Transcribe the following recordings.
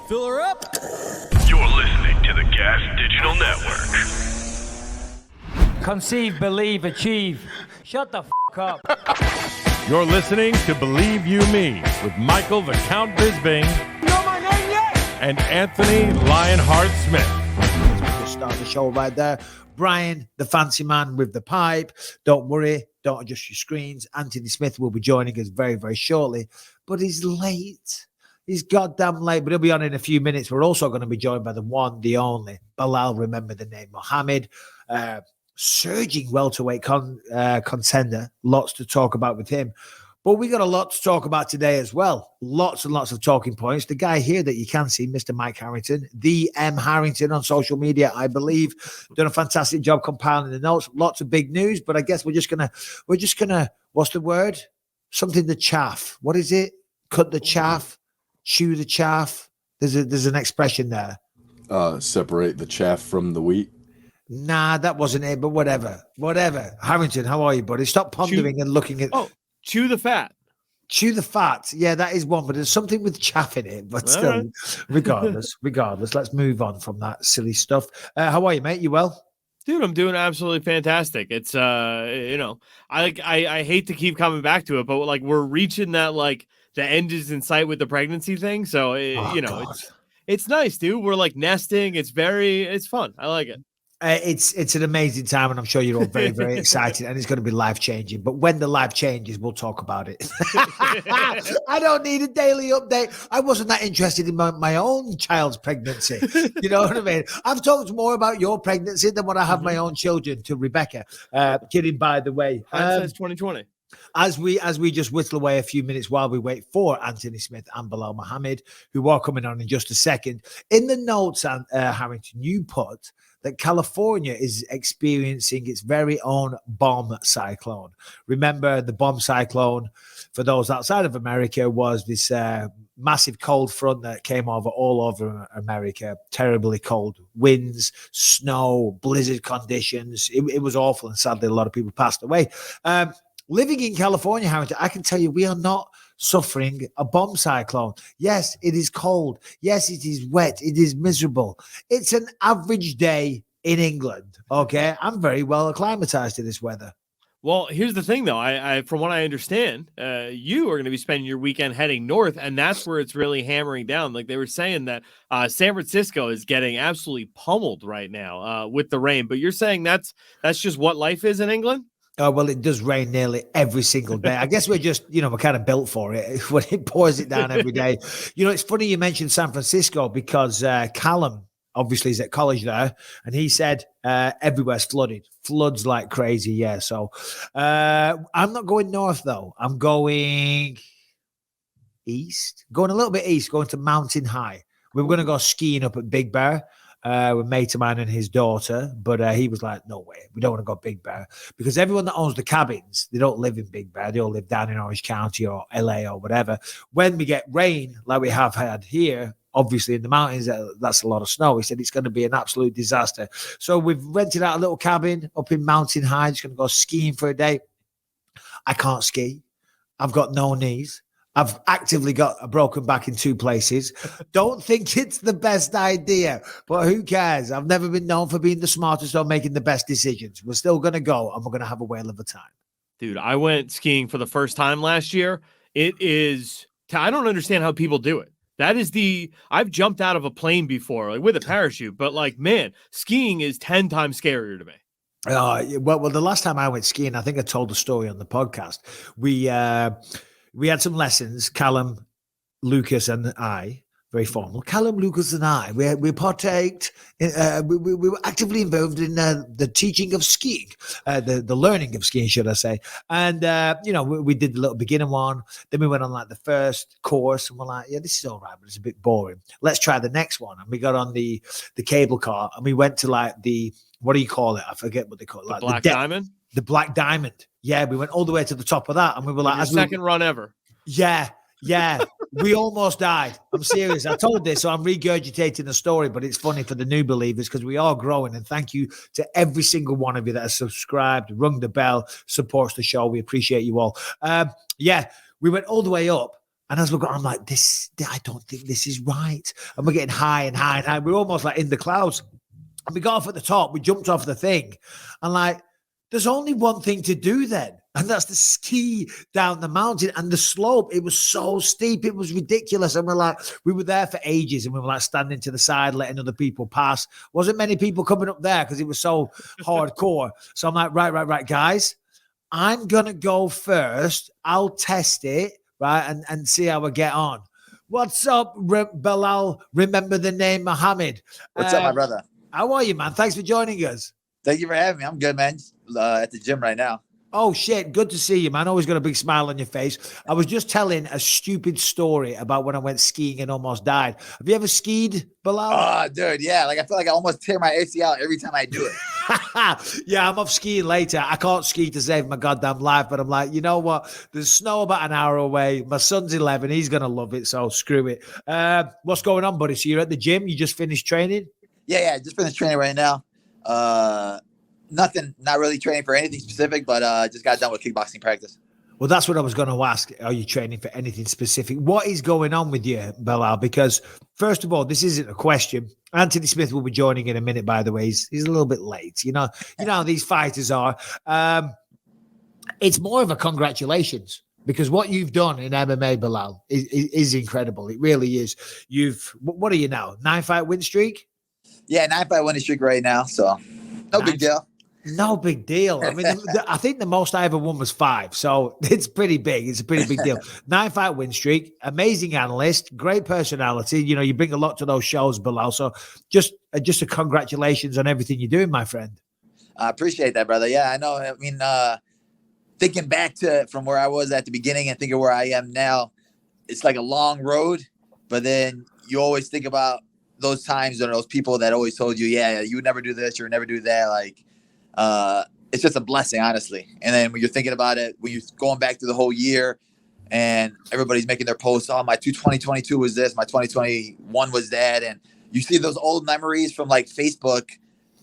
Fill her up. You're listening to the Gas Digital Network. Conceive, believe, achieve. Shut the f*** up. You're listening to Believe You Me with Michael the Count Bisping. You know my name yet? And Anthony Lionheart Smith. Just start the show right there. Brian, the fancy man with the pipe. Don't worry. Don't adjust your screens. Anthony Smith will be joining us very, very shortly. But he's late. He's goddamn late, but he'll be on in a few minutes. We're also going to be joined by the one, the only, Belal, remember the name, Muhammad. Surging welterweight contender. Lots to talk about with him. But we got a lot to talk about today as well. Lots and lots of talking points. The guy here that you can see, Mr. Mike Harrington, the M. Harrington on social media, I believe, done a fantastic job compiling the notes. Lots of big news, but I guess we're just gonna, what's the word? Something to chaff. What is it? Cut the chaff. Chew the chaff. There's an expression there. Separate the chaff from the wheat. Nah, that wasn't it, but whatever. Harrington, how are you, buddy? Stop pondering and looking at... Oh, chew the fat. Chew the fat. Yeah, that is one, but there's something with chaff in it. But still, right. regardless, let's move on from that silly stuff. How are you, mate? You well? Dude, I'm doing absolutely fantastic. It's, I hate to keep coming back to it, but like we're reaching that, like, the end is in sight with the pregnancy thing. So, it's nice, dude. We're like nesting. It's fun. I like it. It's an amazing time, and I'm sure you're all very, very excited, and it's going to be life-changing. But when the life changes, we'll talk about it. I don't need a daily update. I wasn't that interested in my own child's pregnancy. You know what I mean? I've talked more about your pregnancy than when I have my own children to Rebecca. Kidding, by the way. Hindsight's 2020. As we just whittle away a few minutes while we wait for Anthony Smith and Belal Muhammad, who are coming on in just a second. In the notes, Harrington, you put that California is experiencing its very own bomb cyclone. Remember, the bomb cyclone, for those outside of America, was this massive cold front that came over all over America. Terribly cold winds, snow, blizzard conditions. It was awful, and sadly, a lot of people passed away. Living in California, Harrington, I can tell you we are not suffering a bomb cyclone. Yes, it is cold. Yes, it is wet. It is miserable. It's an average day in England, okay? I'm very well acclimatized to this weather. Well, here's the thing, though. I from what I understand, you are going to be spending your weekend heading north, and that's where it's really hammering down. Like they were saying that San Francisco is getting absolutely pummeled right now with the rain. But you're saying that's just what life is in England? Oh, well, it does rain nearly every single day. I guess we're just, we're kind of built for it when it pours it down every day. It's funny you mentioned San Francisco because Callum obviously is at college there, and he said everywhere's flooded. Floods like crazy, yeah. So I'm not going north, though. I'm going east, going a little bit east, going to Mountain High. We were going to go skiing up at Big Bear. With a mate of mine and his daughter, but he was like, no way, we don't want to go Big Bear, because everyone that owns the cabins, they don't live in Big Bear, they all live down in Orange County or LA or whatever. When we get rain like we have had here, obviously in the mountains, that's a lot of snow. He said it's going to be an absolute disaster. So we've rented out a little cabin up in Mountain High, just going to go skiing for a day. I can't ski. I've got no knees. I've actively got a broken back in 2 places. Don't think it's the best idea, but who cares? I've never been known for being the smartest or making the best decisions. We're still going to go, and we're going to have a whale of a time. Dude, I went skiing for the first time last year. I don't understand how people do it. I've jumped out of a plane before, like with a parachute, but like, man, skiing is 10 times scarier to me. Well, the last time I went skiing, I think I told the story on the podcast. We had some lessons, Callum, Lucas, and I, very formal. Callum, Lucas, and I, we partaked, we were actively involved in the teaching of skiing, the learning of skiing, should I say. And, we did the little beginner one. Then we went on like the first course, and we're like, yeah, this is all right, but it's a bit boring. Let's try the next one. And we got on the cable car, and we went to like what do you call it? I forget what they call it. Like Black Diamond? The Black Diamond. Yeah, we went all the way to the top of that, and we were like, second run ever. Yeah. We almost died. I'm serious. I told this, so I'm regurgitating the story, but it's funny for the new believers because we are growing. And thank you to every single one of you that has subscribed, rung the bell, supports the show. We appreciate you all. We went all the way up, And as we're going, I'm like, I don't think this is right. And we're getting high and high and high. We're almost like in the clouds. And we got off at the top. We jumped off the thing. And like, there's only one thing to do then. And that's the ski down the mountain and the slope. It was so steep. It was ridiculous. And we were there for ages. And we were like standing to the side, letting other people pass. Wasn't many people coming up there because it was so hardcore. So I'm like, right, guys. I'm going to go first. I'll test it. Right, and see how we get on. What's up, Belal? Remember the name Muhammad. What's up, my brother? How are you, man? Thanks for joining us. Thank you for having me. I'm good, man. At the gym right now. Oh, shit. Good to see you, man. Always got a big smile on your face. I was just telling a stupid story about when I went skiing and almost died. Have you ever skied, Belal? Oh, dude, yeah. Like, I feel like I almost tear my ACL every time I do it. Yeah, I'm off skiing later. I can't ski to save my goddamn life, but I'm like, you know what? There's snow about an hour away. My son's 11. He's going to love it, so screw it. What's going on, buddy? So you're at the gym? You just finished training? Yeah. Just finished training right now. Nothing, not really training for anything specific, but just got done with kickboxing practice. Well, that's what I was going to ask. Are you training for anything specific? What is going on with you, Belal? Because first of all, this isn't a question. Anthony Smith will be joining in a minute, by the way. He's a little bit late. You know how these fighters are. It's more of a congratulations because what you've done in MMA, Belal, is incredible. It really is. What are you now? 9-fight win streak? Yeah, 9-fight winning streak right now. So no big deal. No big deal. I mean, I think the most I ever won was 5. So it's pretty big. It's a pretty big deal. 9-fight win streak, amazing analyst, great personality. You know, you bring a lot to those shows, Belal. So just a congratulations on everything you're doing, my friend. I appreciate that, brother. Yeah, I know. I mean, thinking back to from where I was at the beginning and thinking where I am now, it's like a long road. But then you always think about those times or those people that always told you, yeah, you would never do this, you would never do that. Like, it's just a blessing, honestly. And then when you're thinking about it, when you're going back through the whole year and everybody's making their posts, oh, my 2022 was this, my 2021 was that. And you see those old memories from like Facebook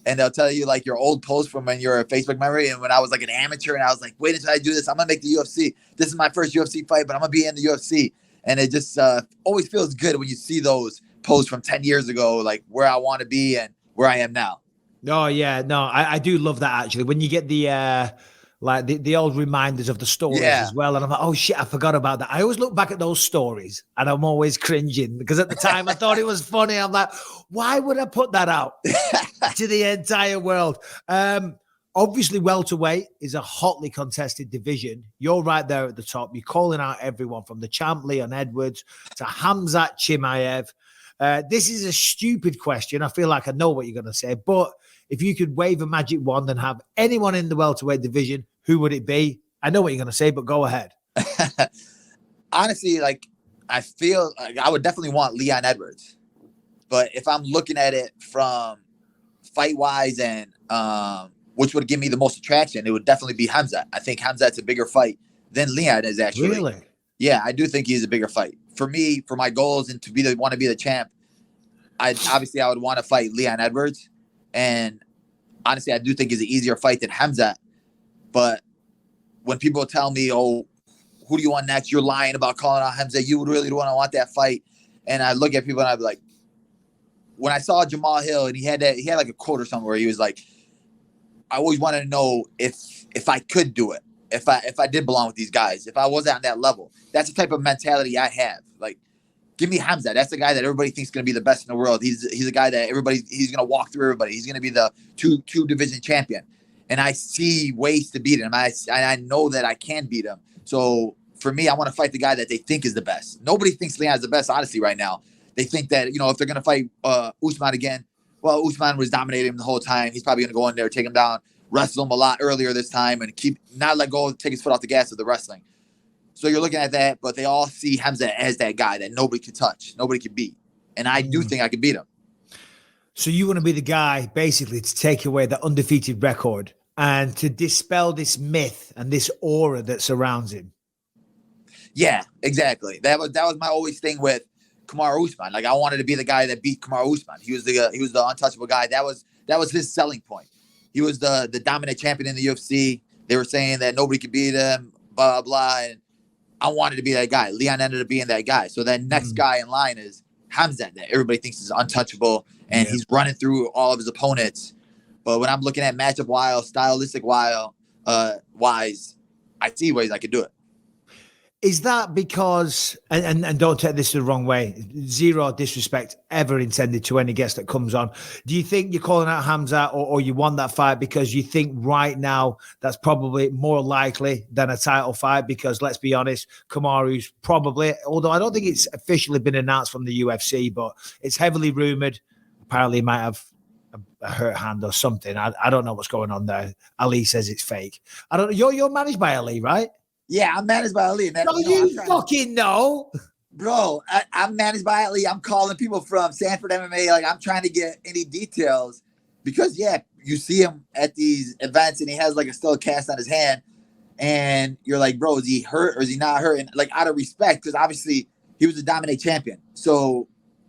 and they'll tell you like your old post from when you're a Facebook memory. And when I was like an amateur and I was like, wait until I do this, I'm going to make the UFC. This is my first UFC fight, but I'm going to be in the UFC. And it just always feels good when you see those posts from 10 years ago, like where I want to be and where I am now. Oh, yeah. No, I do love that, actually. When you get the like the old reminders of the stories as well. And I'm like, oh, shit, I forgot about that. I always look back at those stories and I'm always cringing because at the time I thought it was funny. I'm like, why would I put that out to the entire world? Obviously, welterweight is a hotly contested division. You're right there at the top. You're calling out everyone from the champ Leon Edwards to Khamzat Chimaev. This is a stupid question. I feel like I know what you're going to say, but if you could wave a magic wand and have anyone in the welterweight division, who would it be? I know what you're going to say, but go ahead. Honestly, like I feel like I would definitely want Leon Edwards, but if I'm looking at it from fight wise and which would give me the most attraction, it would definitely be Khamzat. I think Khamzat's a bigger fight than Leon is actually. Really? Yeah, I do think he's a bigger fight. For me, for my goals and to want to be the champ, I would want to fight Leon Edwards. And honestly, I do think it's an easier fight than Khamzat. But when people tell me, oh, who do you want next? You're lying about calling out Khamzat. You would really want that fight. And I look at people and I'd be like, when I saw Jamal Hill and he had like a quote or something where he was like, I always wanted to know if I could do it. If I did belong with these guys, if I was on that level. That's the type of mentality I have. Like, give me Khamzat. That's the guy that everybody thinks is going to be the best in the world. He's a guy that he's going to walk through everybody. He's going to be the two division champion. And I see ways to beat him. I know that I can beat him. So for me, I want to fight the guy that they think is the best. Nobody thinks Leon is the best, honestly, right now. They think that, if they're going to fight Usman again, well, Usman was dominating him the whole time. He's probably going to go in there, take him down, wrestle him a lot earlier this time, and not let go, take his foot off the gas of the wrestling. So you're looking at that, but they all see Khamzat as that guy that nobody could touch, nobody could beat. And I do think I could beat him. So you want to be the guy, basically, to take away the undefeated record and to dispel this myth and this aura that surrounds him. Yeah, exactly. That was my always thing with Kamaru Usman. Like, I wanted to be the guy that beat Kamaru Usman. He was the untouchable guy. That was his selling point. He was the dominant champion in the UFC. They were saying that nobody could beat him, blah, blah, blah. And I wanted to be that guy. Leon ended up being that guy. So that next guy in line is Khamzat, that everybody thinks is untouchable, and he's running through all of his opponents. But when I'm looking at matchup stylistic wise, I see ways I could do it. Is that because, and don't take this the wrong way, zero disrespect ever intended to any guest that comes on. Do you think you're calling out Khamzat or you won that fight because you think right now that's probably more likely than a title fight? Because let's be honest, Kamaru's probably, although I don't think it's officially been announced from the UFC, but it's heavily rumored. Apparently he might have a hurt hand or something. I don't know what's going on there. Ali says it's fake. I don't know. You're managed by Ali, right? Yeah, I'm managed by Ali. No, you fucking know. Bro, I'm managed by Ali. I'm calling people from Sanford MMA. Like, I'm trying to get any details because, yeah, you see him at these events and he has like still a cast on his hand. And you're like, bro, is he hurt or is he not hurt? And like, out of respect, because obviously he was a dominate champion. So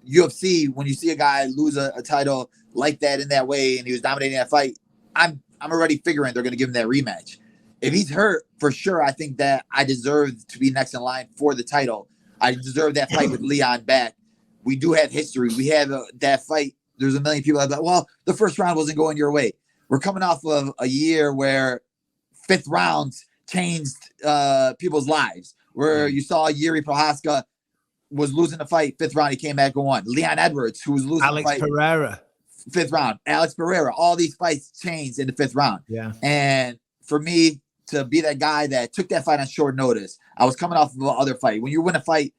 UFC, when you see a guy lose a title like that in that way and he was dominating that fight, I'm already figuring they're going to give him that rematch. If he's hurt, for sure, I think that I deserve to be next in line for the title. I deserve that fight with Leon back. We do have history. We have that fight. There's a million people that are like, well, the first round wasn't going your way. We're coming off of a year where fifth rounds changed people's lives, where you saw Yuri Prohaska was losing the fight. Fifth round, he came back and won. Leon Edwards, who was losing the fight. Pereira. Fifth round. Alex Pereira. All these fights changed in the fifth round. Yeah. And for me, to be that guy that took that fight on short notice. I was coming off of another fight. When you win a fight,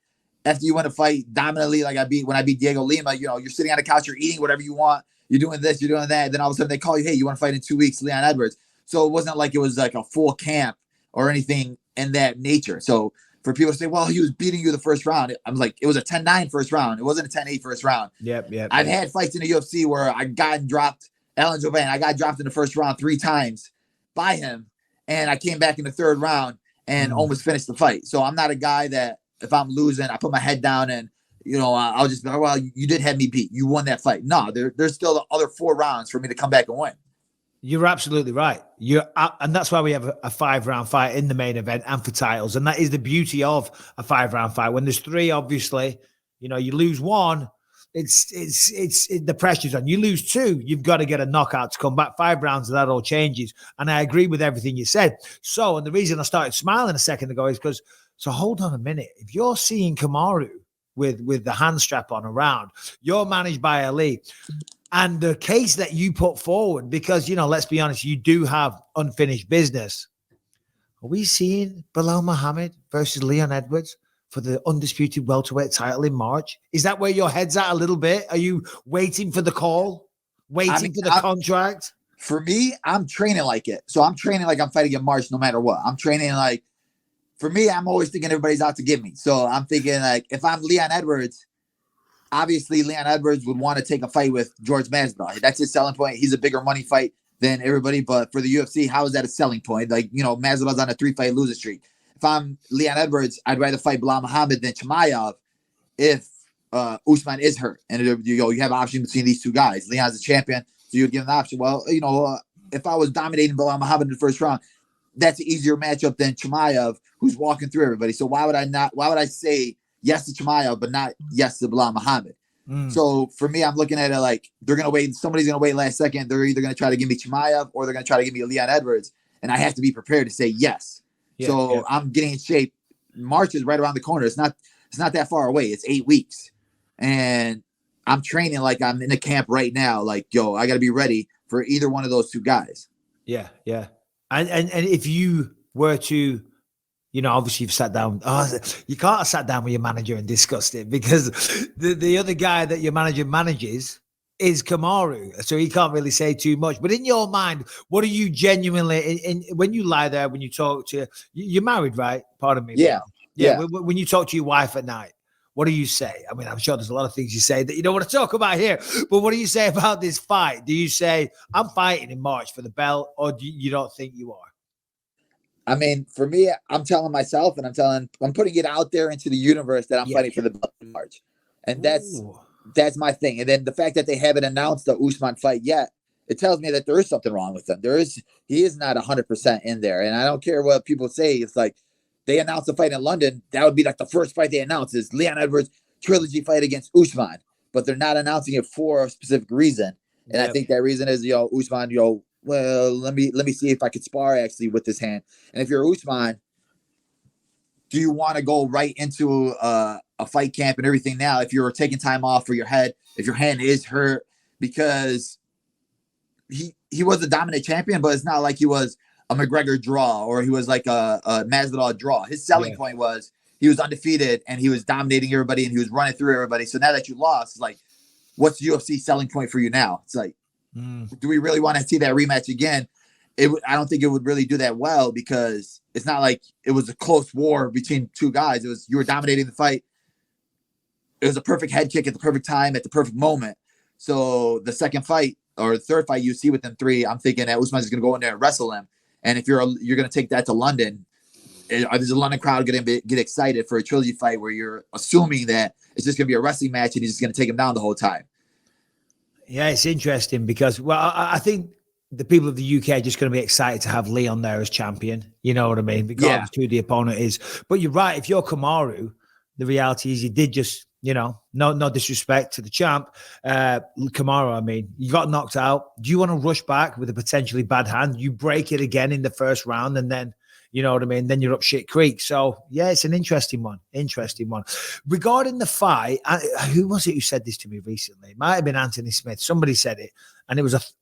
after you win a fight dominantly, like when I beat Diego Lima, you're sitting on the couch, you're eating whatever you want, you're doing this, you're doing that. Then all of a sudden they call you, hey, you want to fight in 2 weeks, Leon Edwards. So it wasn't like it was like a full camp or anything in that nature. So for people to say, well, he was beating you the first round, I was like, it was a 10-9 first round. It wasn't a 10-8 first round. Yep. I've had fights in the UFC where I got dropped, Alan Jovan, I got dropped in the first round 3 times by him. And I came back in the third round and almost finished the fight. So I'm not a guy that if I'm losing, I put my head down and, I'll just be like, well, you did have me beat. You won that fight. No, there's still the other 4 rounds for me to come back and win. You're absolutely right. And that's why we have a 5-round fight in the main event and for titles. And that is the beauty of a 5-round fight. When there's 3, obviously, you lose 1. It's the pressure's on. You lose 2, you've got to get a knockout to come back. 5 rounds, that all changes. And I agree with everything you said. So, and the reason I started smiling a second ago is because, so hold on a minute. If you're seeing Kamaru with the hand strap on around, you're managed by Ali. And the case that you put forward, because, let's be honest, you do have unfinished business. Are we seeing Belal Muhammad versus Leon Edwards for the undisputed welterweight title in March? Is that where your head's at a little bit? Are you waiting for the call? Waiting for the contract? For me, I'm training like it. So I'm training like I'm fighting in March no matter what. I'm training like, for me, I'm always thinking everybody's out to get me. So I'm thinking like, if I'm Leon Edwards, obviously Leon Edwards would want to take a fight with George Masvidal. That's his selling point. He's a bigger money fight than everybody. But for the UFC, how is that a selling point? Like, Masvidal's on a 3-fight losing streak. If I'm Leon Edwards, I'd rather fight Belal Muhammad than Chimaev if Usman is hurt. And you have an option between these 2 guys. Leon's a champion, so you'd give him the option. Well, if I was dominating Belal Muhammad in the first round, that's an easier matchup than Chimaev, who's walking through everybody. So why would I say yes to Chimaev, but not yes to Belal Muhammad? So for me, I'm looking at it like they're going to wait. Somebody's going to wait last second. They're either going to try to give me Chimaev or they're going to try to give me Leon Edwards. And I have to be prepared to say yes. I'm getting in shape. March is right around the corner. It's not that far away. It's 8 weeks. And I'm training like I'm in a camp right now. Like, I got to be ready for either one of those 2 guys. Yeah. And if you were to, obviously you've sat down. You can't have sat down with your manager and discussed it because the other guy that your manager manages is Kamaru. So he can't really say too much. But in your mind, what are you genuinely, when you lie there, when you talk to, you're married, right? Pardon me. Yeah. When you talk to your wife at night, what do you say? I mean, I'm sure there's a lot of things you say that you don't want to talk about here, but what do you say about this fight? Do you say, I'm fighting in March for the belt, or you don't think you are? I mean, for me, I'm telling myself and I'm putting it out there into the universe that I'm fighting for the belt in March. And that's my thing. And then the fact that they haven't announced the Usman fight yet, it tells me that there is something wrong with him. He is not 100% in there. And I don't care what people say. It's like, they announced a fight in London, that would be like the first fight they announce is Leon Edwards trilogy fight against Usman. But they're not announcing it for a specific reason. And I think that reason is, Usman, well, let me see if I could spar actually with this hand. And if you're Usman, do you want to go right into a fight camp and everything now if you're taking time off for your head, if your hand is hurt? Because he was a dominant champion, but it's not like he was a McGregor draw or he was like a Masvidal draw. His selling point was he was undefeated and he was dominating everybody and he was running through everybody. So now that you lost, it's like, what's the UFC selling point for you now? It's like, do we really want to see that rematch again? I don't think it would really do that well because it's not like it was a close war between two guys. It was, you were dominating the fight. It was a perfect head kick at the perfect time at the perfect moment. So the second fight or the third fight you see with them three, I'm thinking that Usman is going to go in there and wrestle him. And if you're going to take that to London, there's a London crowd going to get excited for a trilogy fight where you're assuming that it's just going to be a wrestling match and he's just going to take him down the whole time. Yeah, it's interesting because, well, I think the people of the UK are just going to be excited to have Leon there as champion. You know what I mean? Regardless of who the opponent is. But you're right. If you're Kamaru, the reality is you did just, no disrespect to the champ. Kamaru, I mean, you got knocked out. Do you want to rush back with a potentially bad hand? You break it again in the first round and then, you know what I mean? Then you're up shit creek. So, yeah, it's an interesting one. Regarding the fight, who was it who said this to me recently? It might have been Anthony Smith. Somebody said it. And it was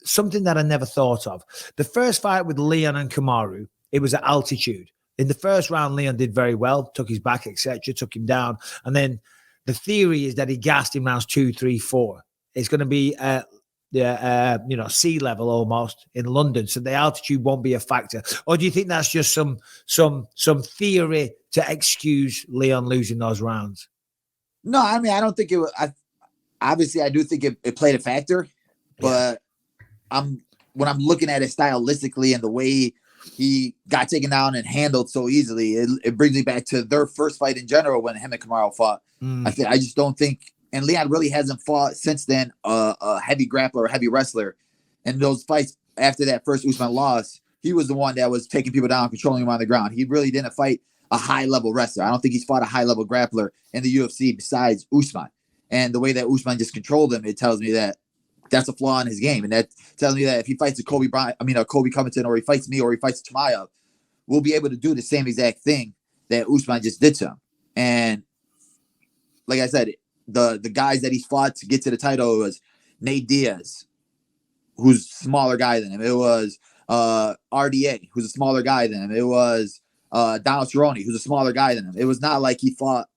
something that I never thought of. The first fight with Leon and Kamaru, it was at altitude. In the first round, Leon did very well, took his back, etc., took him down. And then the theory is that he gassed him rounds 2, 3, 4. It's going to be sea level almost in London, so the altitude won't be a factor. Or do you think that's just some theory to excuse Leon losing those rounds? No, I mean, I don't think it was. Obviously, I do think it played a factor, but when I'm looking at it stylistically and the way he got taken down and handled so easily, it brings me back to their first fight in general when him and Kamaru fought. I just don't think, and Leon really hasn't fought since then a heavy grappler or heavy wrestler. And those fights after that first Usman loss, he was the one that was taking people down, controlling them on the ground. He really didn't fight a high-level wrestler. I don't think he's fought a high-level grappler in the UFC besides Usman. And the way that Usman just controlled him, it tells me that that's a flaw in his game. And that tells me that if he fights a Kobe Covington, or he fights me, or he fights Chimaev, we'll be able to do the same exact thing that Usman just did to him. And like I said, the guys that he's fought to get to the title was Nate Diaz, who's a smaller guy than him. It was RDA, who's a smaller guy than him. It was Donald Cerrone, who's a smaller guy than him. It was not like he fought,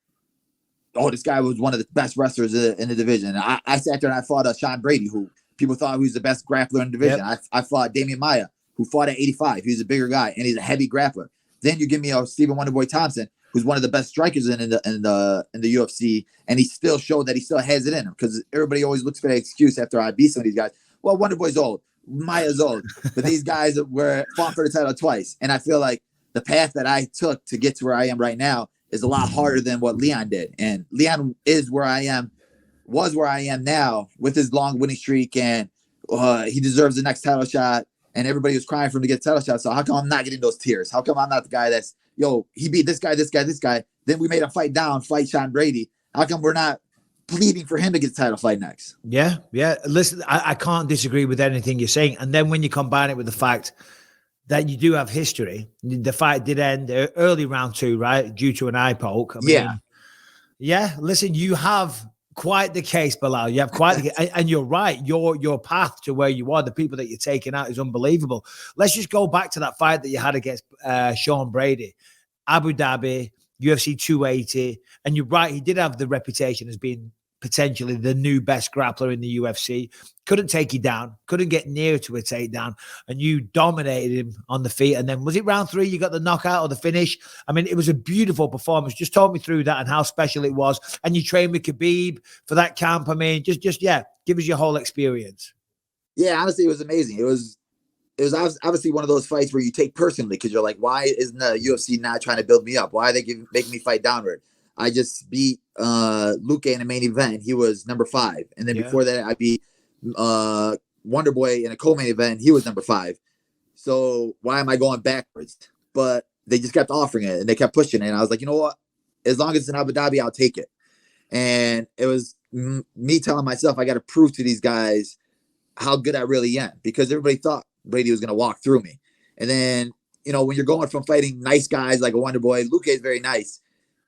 this guy was one of the best wrestlers in the division. I sat there and I fought Sean Brady, who people thought he was the best grappler in the division. Yep. I fought Damian Maia, who fought at 85. He's a bigger guy and he's a heavy grappler. Then you give me Stephen Wonderboy Thompson, who's one of the best strikers in the UFC, and he still showed that he still has it in him, because everybody always looks for an excuse after I beat some of these guys. Well, Wonderboy's old, Maya's old, but these guys were fought for the title twice, and I feel like the path that I took to get to where I am right now is a lot harder than what Leon did. And Leon was where I am now with his long winning streak, and he deserves the next title shot. And everybody was crying for him to get a title shot. So how come I'm not getting those tears? How come I'm not the guy that's, he beat this guy. Then we made a fight Sean Brady. How come we're not pleading for him to get the title fight next? Yeah. Listen, I can't disagree with anything you're saying. And then when you combine it with the fact that you do have history, the fight did end early round 2, right? Due to an eye poke. Yeah. Listen, you have quite the case, Belal. You have quite the case. And you're right. Your path to where you are, the people that you're taking out, is unbelievable. Let's just go back to that fight that you had against Sean Brady, Abu Dhabi, UFC 280. And you're right. He did have the reputation as being potentially the new best grappler in the UFC. Couldn't take you down, couldn't get near to a takedown, and you dominated him on the feet. And then was it round 3 you got the knockout or the finish? I mean, it was a beautiful performance. Just talk me through that and how special it was. And you trained with Khabib for that camp. I mean, just give us your whole experience. Yeah, honestly, it was amazing. It was obviously one of those fights where you take personally, because you're like, why isn't the UFC not trying to build me up? Why are they making me fight downward? I just beat Luke in a main event. He was number 5. And then before that, I beat Wonderboy in a co-main event. He was number 5. So why am I going backwards? But they just kept offering it and they kept pushing it. And I was like, you know what? As long as it's in Abu Dhabi, I'll take it. And it was me telling myself, I got to prove to these guys how good I really am, because everybody thought Brady was going to walk through me. And then, you know, when you're going from fighting nice guys like a Wonder Boy, Luke is very nice.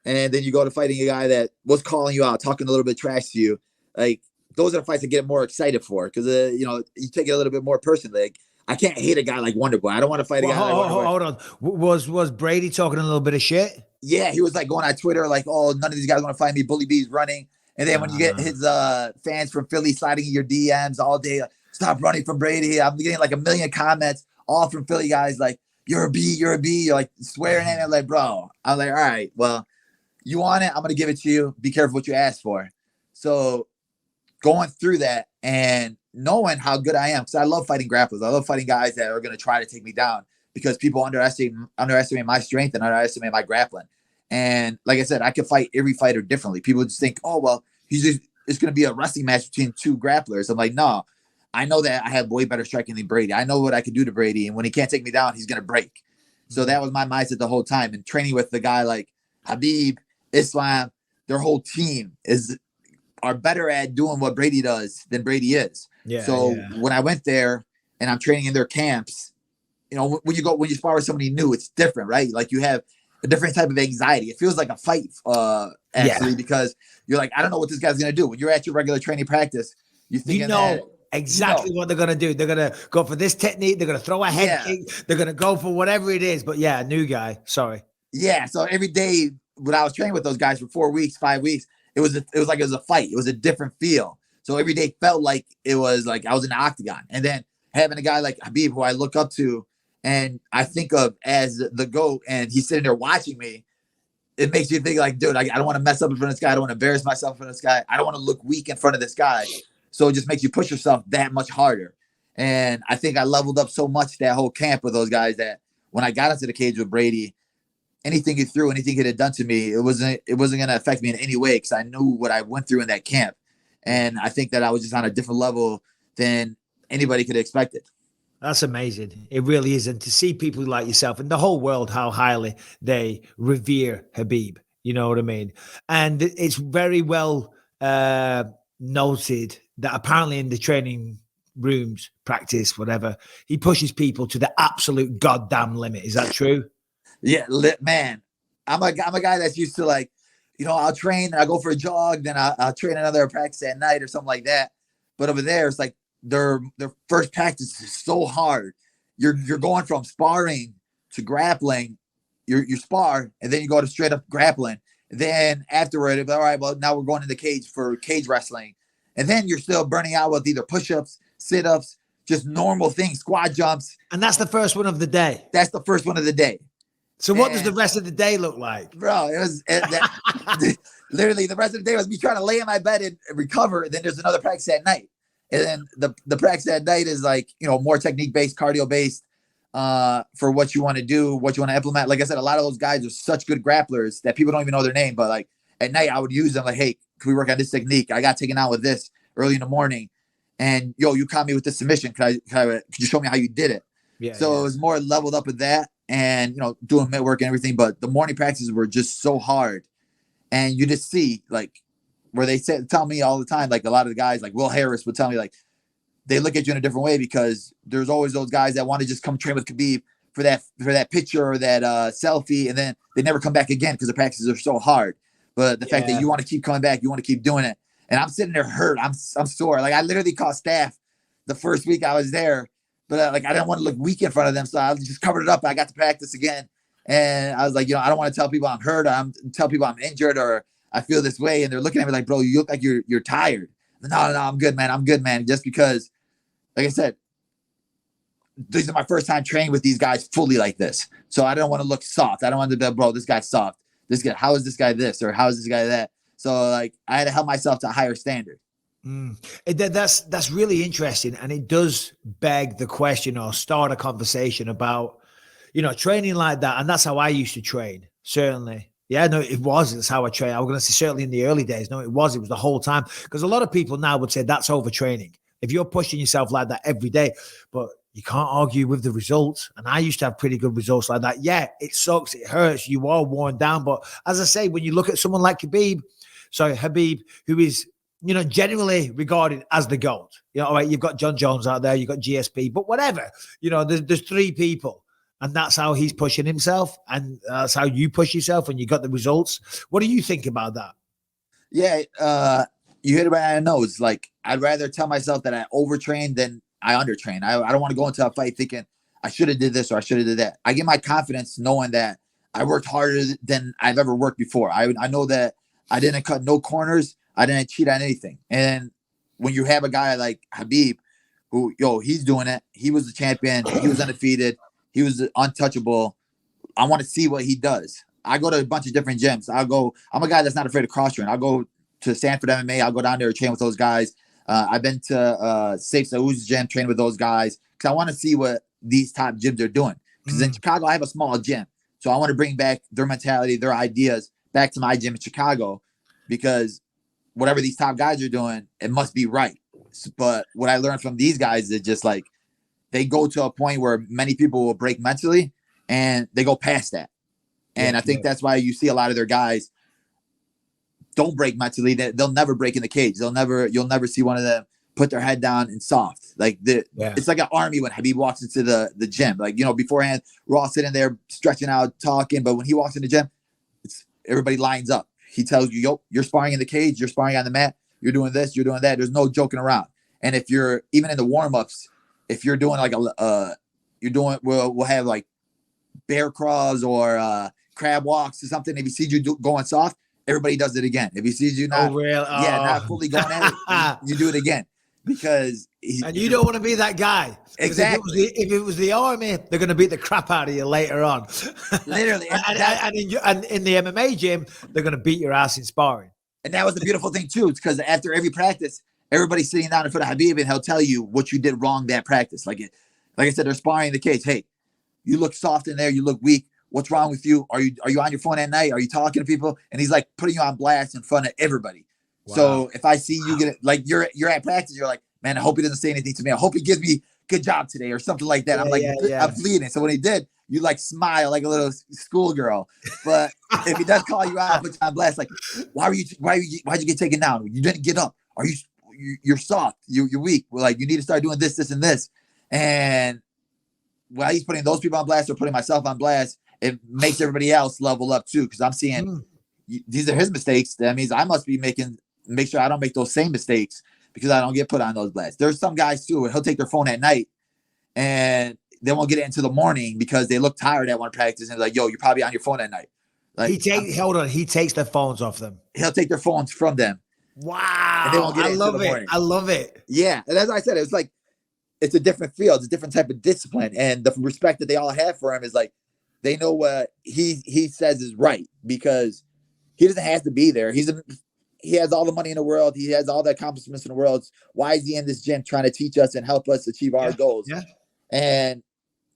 And then you go to fighting a guy that was calling you out, talking a little bit trash to you. Like, those are the fights I get more excited for, because, you know, you take it a little bit more personally. Like, I can't hate a guy like Wonder Boy. I don't want to fight a guy like Wonder Boy. Hold on. Was Brady talking a little bit of shit? Yeah, he was like going on Twitter like, oh, none of these guys want to fight me. Bully B's running. And then when you get his fans from Philly sliding in your DMs all day, like, stop running from Brady. I'm getting like a million comments, all from Philly guys like, you're a B, you're a B. You're like swearing at me. I'm like, bro. I'm like, all right, well, you want it? I'm going to give it to you. Be careful what you ask for. So going through that and knowing how good I am, because I love fighting grapplers. I love fighting guys that are going to try to take me down, because people underestimate my strength and underestimate my grappling. And like I said, I can fight every fighter differently. People just think, oh, well, it's going to be a wrestling match between two grapplers. I'm like, no, I know that I have way better striking than Brady. I know what I could do to Brady. And when he can't take me down, he's going to break. So that was my mindset the whole time. And training with the guy like Khabib, Islam, their whole team are better at doing what Brady does than Brady is. When I went there and I'm training in their camps, you know, when you spar with somebody new, it's different, right? Like, you have a different type of anxiety. It feels like a fight, because you're like, I don't know what this guy's going to do. When you're at your regular training practice, you know exactly what they're going to do. They're going to go for this technique. They're going to throw a head kick. They're going to go for whatever it is. But yeah, new guy. Sorry. Yeah. So every day when I was training with those guys for 4 weeks, 5 weeks, it was like it was a fight. It was a different feel. So every day felt like it was like I was in the octagon. And then having a guy like Khabib, who I look up to and I think of as the GOAT, and he's sitting there watching me, it makes you think like, dude, I don't want to mess up in front of this guy. I don't want to embarrass myself in front of this guy. I don't want to look weak in front of this guy. So it just makes you push yourself that much harder. And I think I leveled up so much that whole camp with those guys that when I got into the cage with Brady, anything he threw, anything he had done to me, it wasn't going to affect me in any way, because I knew what I went through in that camp. And I think that I was just on a different level than anybody could have expected. That's amazing. It really is. And to see people like yourself and the whole world, how highly they revere Khabib, you know what I mean? And it's very well noted that apparently in the training rooms, practice, whatever, he pushes people to the absolute goddamn limit. Is that true? Yeah, man. I'm a guy that's used to, like, you know, I'll train, I'll go for a jog, then I'll train another practice at night or something like that. But over there, it's like their first practice is so hard. You're going from sparring to grappling. You spar, and then you go to straight up grappling. Then afterward, all right, well, now we're going to the cage for cage wrestling. And then you're still burning out with either push-ups, sit-ups, just normal things, squat jumps. And that's the first one of the day. That's the first one of the day. So what does the rest of the day look like? Bro, literally the rest of the day was me trying to lay in my bed and recover. And then there's another practice at night. And then the practice at night is like, you know, more technique-based, cardio-based for what you want to do, what you want to implement. Like I said, a lot of those guys are such good grapplers that people don't even know their name. But like at night, I would use them like, hey, can we work on this technique? I got taken out with this early in the morning. And, yo, you caught me with this submission. Could you show me how you did it? Yeah. So it was more leveled up with that. And, you know, doing mid work and everything. But the morning practices were just so hard. And you just see, like, where they tell me all the time, like a lot of the guys, like Will Harris would tell me, like, they look at you in a different way, because there's always those guys that want to just come train with Khabib for that picture or that selfie. And then they never come back again because the practices are so hard. But the fact that you want to keep coming back, you want to keep doing it. And I'm sitting there hurt. I'm sore. Like, I literally called staff the first week I was there. But like, I didn't want to look weak in front of them, so I just covered it up. I got to practice again, and I was like, you know, I don't want to tell people I'm hurt. Tell people I'm injured or I feel this way, and they're looking at me like, bro, you look like you're tired. No, I'm good, man. I'm good, man. Just because, like I said, these are my first time training with these guys fully like this, so I don't want to look soft. I don't want to be, bro, this guy's soft. This guy, how is this guy this, or how is this guy that? So like, I had to help myself to a higher standard. That's really interesting, and it does beg the question or start a conversation about, you know, training like that. And that's how I used to train, certainly. Yeah, no, it was. It's how I train. I was going to say certainly in the early days. No, it was the whole time, because a lot of people now would say that's overtraining if you're pushing yourself like that every day. But you can't argue with the results. And I used to have pretty good results like that. Yeah, it sucks. It hurts. You are worn down. But as I say, when you look at someone like Habib, who is, generally regarded as the GOAT. All right, you've got John Jones out there, you've got GSP, but whatever. There's three people. And that's how he's pushing himself. And that's how you push yourself when you got the results. What do you think about that? Yeah, you hit it right on the nose. Like, I'd rather tell myself that I overtrained than I undertrained. I don't want to go into a fight thinking I should have did this or I should have did that. I get my confidence knowing that I worked harder than I've ever worked before. I know that I didn't cut no corners. I didn't cheat on anything. And when you have a guy like Habib, who, he's doing it. He was the champion. He was undefeated. He was untouchable. I want to see what he does. I go to a bunch of different gyms. I'm a guy that's not afraid of cross train. I'll go to Stanford MMA. I'll go down there and train with those guys. I've been to Safe Saud's gym, train with those guys because I want to see what these top gyms are doing. Because in Chicago, I have a small gym. So I want to bring back their mentality, their ideas back to my gym in Chicago because whatever these top guys are doing, it must be right. But what I learned from these guys is just like they go to a point where many people will break mentally and they go past that. And I think that's why you see a lot of their guys don't break mentally. They'll never break in the cage. You'll never see one of them put their head down and soft. Like it's like an army when Habib walks into the gym. Like, beforehand, we're all sitting there stretching out, talking. But when he walks in the gym, everybody lines up. He tells you, yo, you're sparring in the cage, you're sparring on the mat, you're doing this, you're doing that. There's no joking around. And if you're even in the warm-ups, if you're doing like we'll have like bear craws or crab walks or something. If he sees you going soft, everybody does it again. If he sees you not fully going at it, you do it again. Because you don't want to be that guy. Exactly. If it was the army, they're going to beat the crap out of you later on. Literally. and in the MMA gym, they're going to beat your ass in sparring. And that was the beautiful thing too. It's because after every practice, everybody's sitting down in front of Habib and he'll tell you what you did wrong that practice. Like I said, they're sparring in the cage. Hey, you look soft in there. You look weak. What's wrong with you? Are you on your phone at night? Are you talking to people? And he's like putting you on blast in front of everybody. Wow. So if I see you get it, like you're at practice, you're like, man, I hope he doesn't say anything to me. I hope he gives me good job today or something like that. I'm I'm bleeding. So when he did, you like smile like a little schoolgirl. But if he does call you out, put you on blast, like, why'd you get taken down? You didn't get up. You're soft. You're weak. We're like, you need to start doing this, this, and this. And while he's putting those people on blast or putting myself on blast, it makes everybody else level up too. Because I'm seeing these are his mistakes. That means I must be make sure I don't make those same mistakes because I don't get put on those blasts. There's some guys too, he'll take their phone at night and they won't get it until the morning because they look tired at one practice and like, yo, you're probably on your phone at night. Like he takes their phones off them. He'll take their phones from them. Wow. And they won't get it until the morning. I love it. Yeah. And as I said, it's like, it's a different field. It's a different type of discipline. And the respect that they all have for him is like, they know what he says is right because he doesn't have to be there. He has all the money in the world. He has all the accomplishments in the world. Why is he in this gym trying to teach us and help us achieve our goals? Yeah. And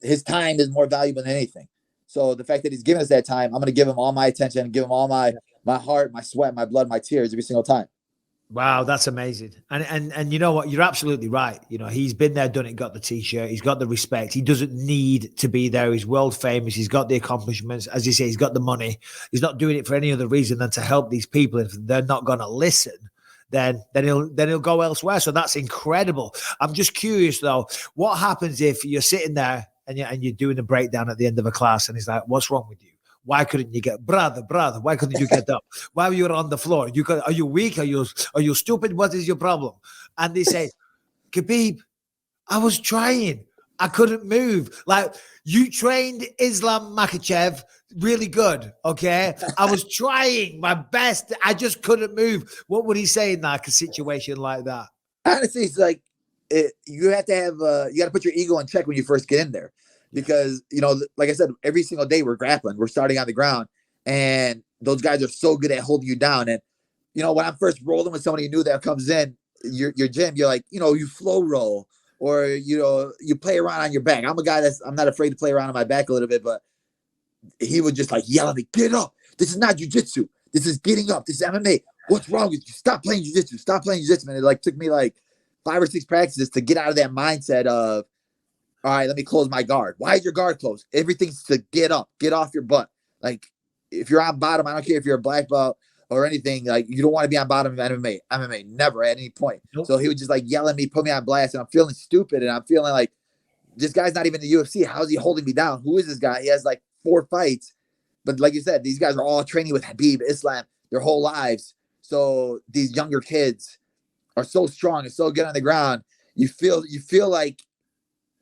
his time is more valuable than anything. So the fact that he's giving us that time, I'm going to give him all my attention, give him all my heart, my sweat, my blood, my tears every single time. Wow, that's amazing. And you know what? You're absolutely right. He's been there, done it, got the T-shirt. He's got the respect. He doesn't need to be there. He's world famous. He's got the accomplishments. As you say, he's got the money. He's not doing it for any other reason than to help these people. If they're not going to listen, then he'll go elsewhere. So that's incredible. I'm just curious though, what happens if you're sitting there and you're doing a breakdown at the end of a class and he's like, what's wrong with you? Why couldn't you brother? Why couldn't you get up? Why were you on the floor? Are you weak? Are you stupid? What is your problem? And they say, Khabib, I was trying. I couldn't move. Like you trained Islam Makhachev really good. Okay. I was trying my best. I just couldn't move. What would he say in that situation like that? Honestly, it's like you have to have you got to put your ego in check when you first get in there. Because, like I said, every single day we're grappling. We're starting on the ground. And those guys are so good at holding you down. And, when I'm first rolling with somebody new that comes in your gym, you're like, you flow roll or, you play around on your back. I'm a guy I'm not afraid to play around on my back a little bit. But he would just like yell at me, get up. This is not jiu-jitsu. This is getting up. This is MMA. What's wrong with you? Stop playing jiu-jitsu. Stop playing jiu-jitsu. And it took me 5 or 6 practices to get out of that mindset of, all right, let me close my guard. Why is your guard closed? Everything's to get up, get off your butt. Like, if you're on bottom, I don't care if you're a black belt or anything. Like, you don't want to be on bottom of MMA, never at any point. Nope. So he would just like yell at me, put me on blast, and I'm feeling stupid, and I'm feeling like this guy's not even in the UFC. How is he holding me down? Who is this guy? He has like 4 fights, but like you said, these guys are all training with Khabib, Islam, their whole lives. So these younger kids are so strong and so good on the ground. You feel like,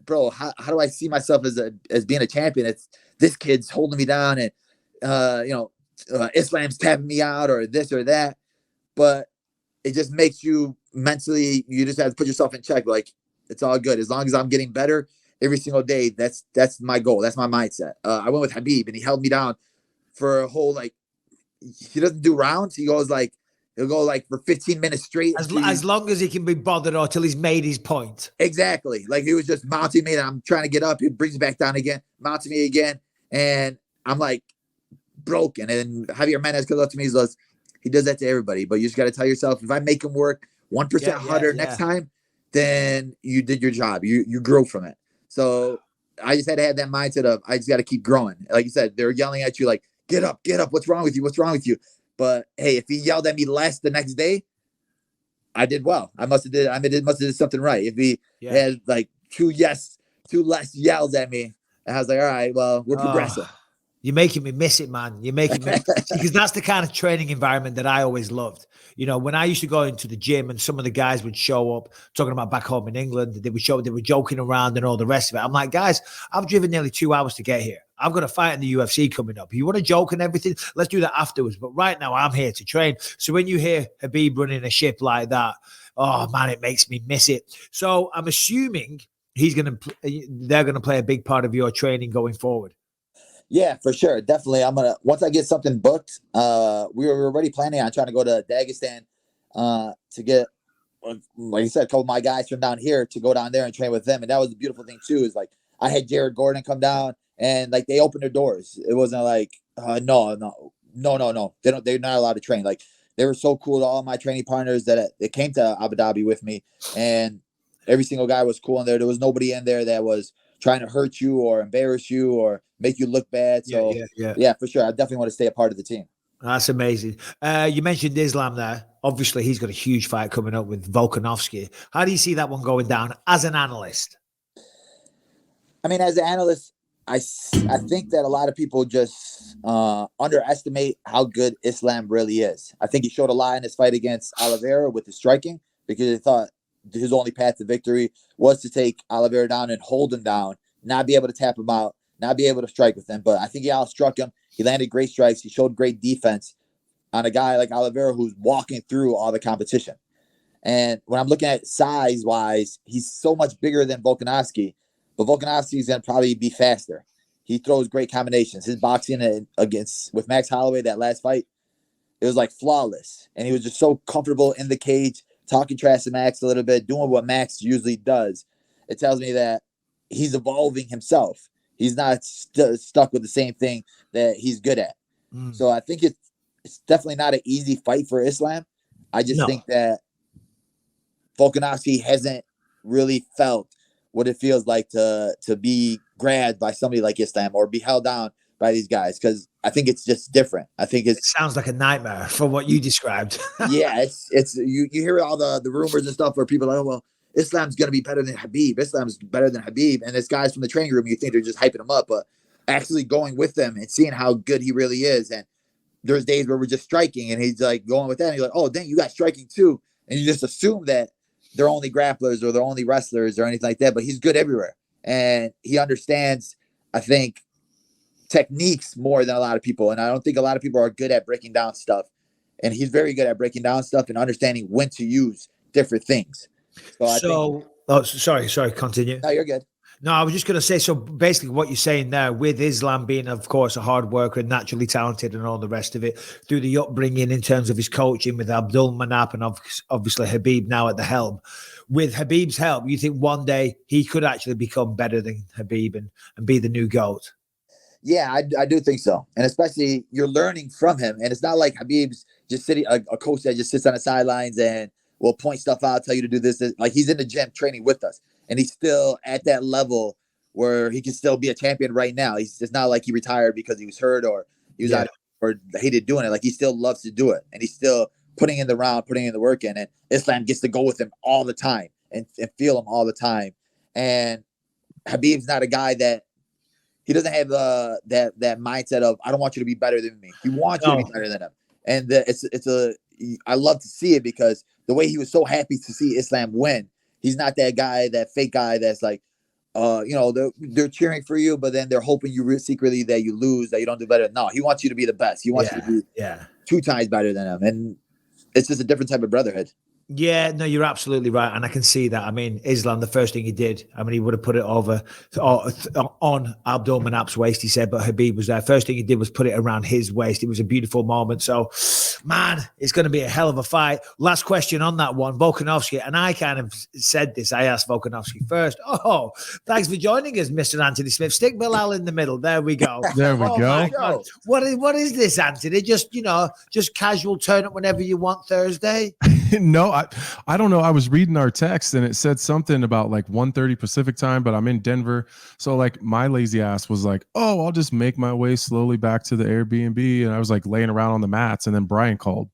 bro, how do I see myself as being a champion? It's this kid's holding me down, and Islam's tapping me out or this or that. But it just makes you mentally, you just have to put yourself in check. Like, it's all good. As long as I'm getting better every single day, that's my goal. That's my mindset. I went with Khabib, and he held me down for a whole, like, he doesn't do rounds. He'll go like for 15 minutes straight. As long as he can be bothered or till he's made his point. Exactly. Like, he was just mounting me, and I'm trying to get up. He brings me back down again, mounting me again. And I'm like broken. And Javier Mendez comes up to me. He does that to everybody. But you just got to tell yourself, if I make him work 1% harder next time, then you did your job. You grew from it. So I just had to have that mindset of, I just got to keep growing. Like you said, they're yelling at you like, get up. What's wrong with you? What's wrong with you? But hey, if he yelled at me less the next day, I did well. I must have did something right. If he had like two less yells at me, I was like, all right, well, we're progressing. You're making me miss it, man. You're making me because that's the kind of training environment that I always loved. You know, when I used to go into the gym and some of the guys would show up talking about back home in England, they were joking around and all the rest of it. I'm like, guys, I've driven nearly 2 hours to get here. I've got a fight in the UFC coming up. You want to joke and everything? Let's do that afterwards. But right now, I'm here to train. So when you hear Khabib running a ship like that, oh man, it makes me miss it. So I'm assuming they're gonna play a big part of your training going forward. Yeah, for sure. Definitely. Once I get something booked, we were already planning on trying to go to Dagestan to get, like I said, a couple of my guys from down here to go down there and train with them. And that was the beautiful thing too, is like, I had Jared Gordon come down, and like, they opened their doors. It wasn't like, no. They're not allowed to train. Like, they were so cool to all my training partners that they came to Abu Dhabi with me, and every single guy was cool in there. There was nobody in there that was trying to hurt you or embarrass you or make you look bad. So yeah, for sure. I definitely want to stay a part of the team. That's amazing. You mentioned Islam there. Obviously, he's got a huge fight coming up with Volkanovski. How do you see that one going down as an analyst? I mean, as an analyst, I think that a lot of people just underestimate how good Islam really is. I think he showed a lot in his fight against Oliveira with the striking, because they thought his only path to victory was to take Oliveira down and hold him down, not be able to tap him out, not be able to strike with him. But I think he outstruck him. He landed great strikes. He showed great defense on a guy like Oliveira who's walking through all the competition. And when I'm looking at size-wise, he's so much bigger than Volkanovski, but Volkanovski is going to probably be faster. He throws great combinations. His boxing with Max Holloway, that last fight, it was like flawless. And he was just so comfortable in the cage, talking trash to Max a little bit, doing what Max usually does. It tells me that he's evolving himself. He's not stuck with the same thing that he's good at. So I think it's definitely not an easy fight for Islam. I just think that Volkanovski hasn't really felt what it feels like to be grabbed by somebody like Islam or be held down by these guys, because I think it's just different. I think it sounds like a nightmare from what you described. Yeah, it's you hear all the rumors and stuff where people are like, oh, well, Islam's going to be better than Khabib. Islam's better than Khabib. And it's guys from the training room, you think they're just hyping him up, but actually going with them and seeing how good he really is. And there's days where we're just striking and he's like going with that. And you're like, oh, dang, you got striking too. And you just assume that they're only grapplers or they're only wrestlers or anything like that, but he's good everywhere. And he understands, I think, techniques more than a lot of people. And I don't think a lot of people are good at breaking down stuff. And he's very good at breaking down stuff and understanding when to use different things. Sorry, continue. No, you're good. No, I was just going to say, so basically what you're saying there, with Islam being, of course, a hard worker and naturally talented and all the rest of it, through the upbringing in terms of his coaching with Abdul Manap and obviously Khabib now at the helm, with Khabib's help, you think one day he could actually become better than Khabib and be the new GOAT? Yeah, I do think so. And especially you're learning from him. And it's not like Khabib's just sitting, a coach that just sits on the sidelines and will point stuff out, tell you to do this. Like, he's in the gym training with us. And he's still at that level where he can still be a champion right now. It's not like he retired because he was hurt or he was out or hated doing it. Like he still loves to do it, and he's still putting in the round, putting in the work in it. Islam gets to go with him all the time and feel him all the time. And Khabib's not a guy that he doesn't have that mindset of I don't want you to be better than me. He wants you to be better than him. And I love to see it because the way he was so happy to see Islam win. He's not that guy, that fake guy that's like, they're cheering for you, but then they're hoping you secretly that you lose, that you don't do better. No, he wants you to be the best. He wants you to be 2 times better than him. And it's just a different type of brotherhood. Yeah, no, you're absolutely right. And I can see that. I mean, Islam, the first thing he did, I mean, he would have put it over on Abdul Manap's waist, he said, but Khabib was there. First thing he did was put it around his waist. It was a beautiful moment. So, man, it's going to be a hell of a fight. Last question on that one, Volkanovski. And I kind of said this. I asked Volkanovski first. Oh, thanks for joining us, Mr. Anthony Smith. Stick Belal in the middle. There we go. There we go. What is this, Anthony? Just casual turn up whenever you want Thursday? No, I don't know. I was reading our text and it said something about like 1:30 Pacific time, but I'm in Denver. So like my lazy ass was like, oh, I'll just make my way slowly back to the Airbnb. And I was like laying around on the mats. And then Brian called.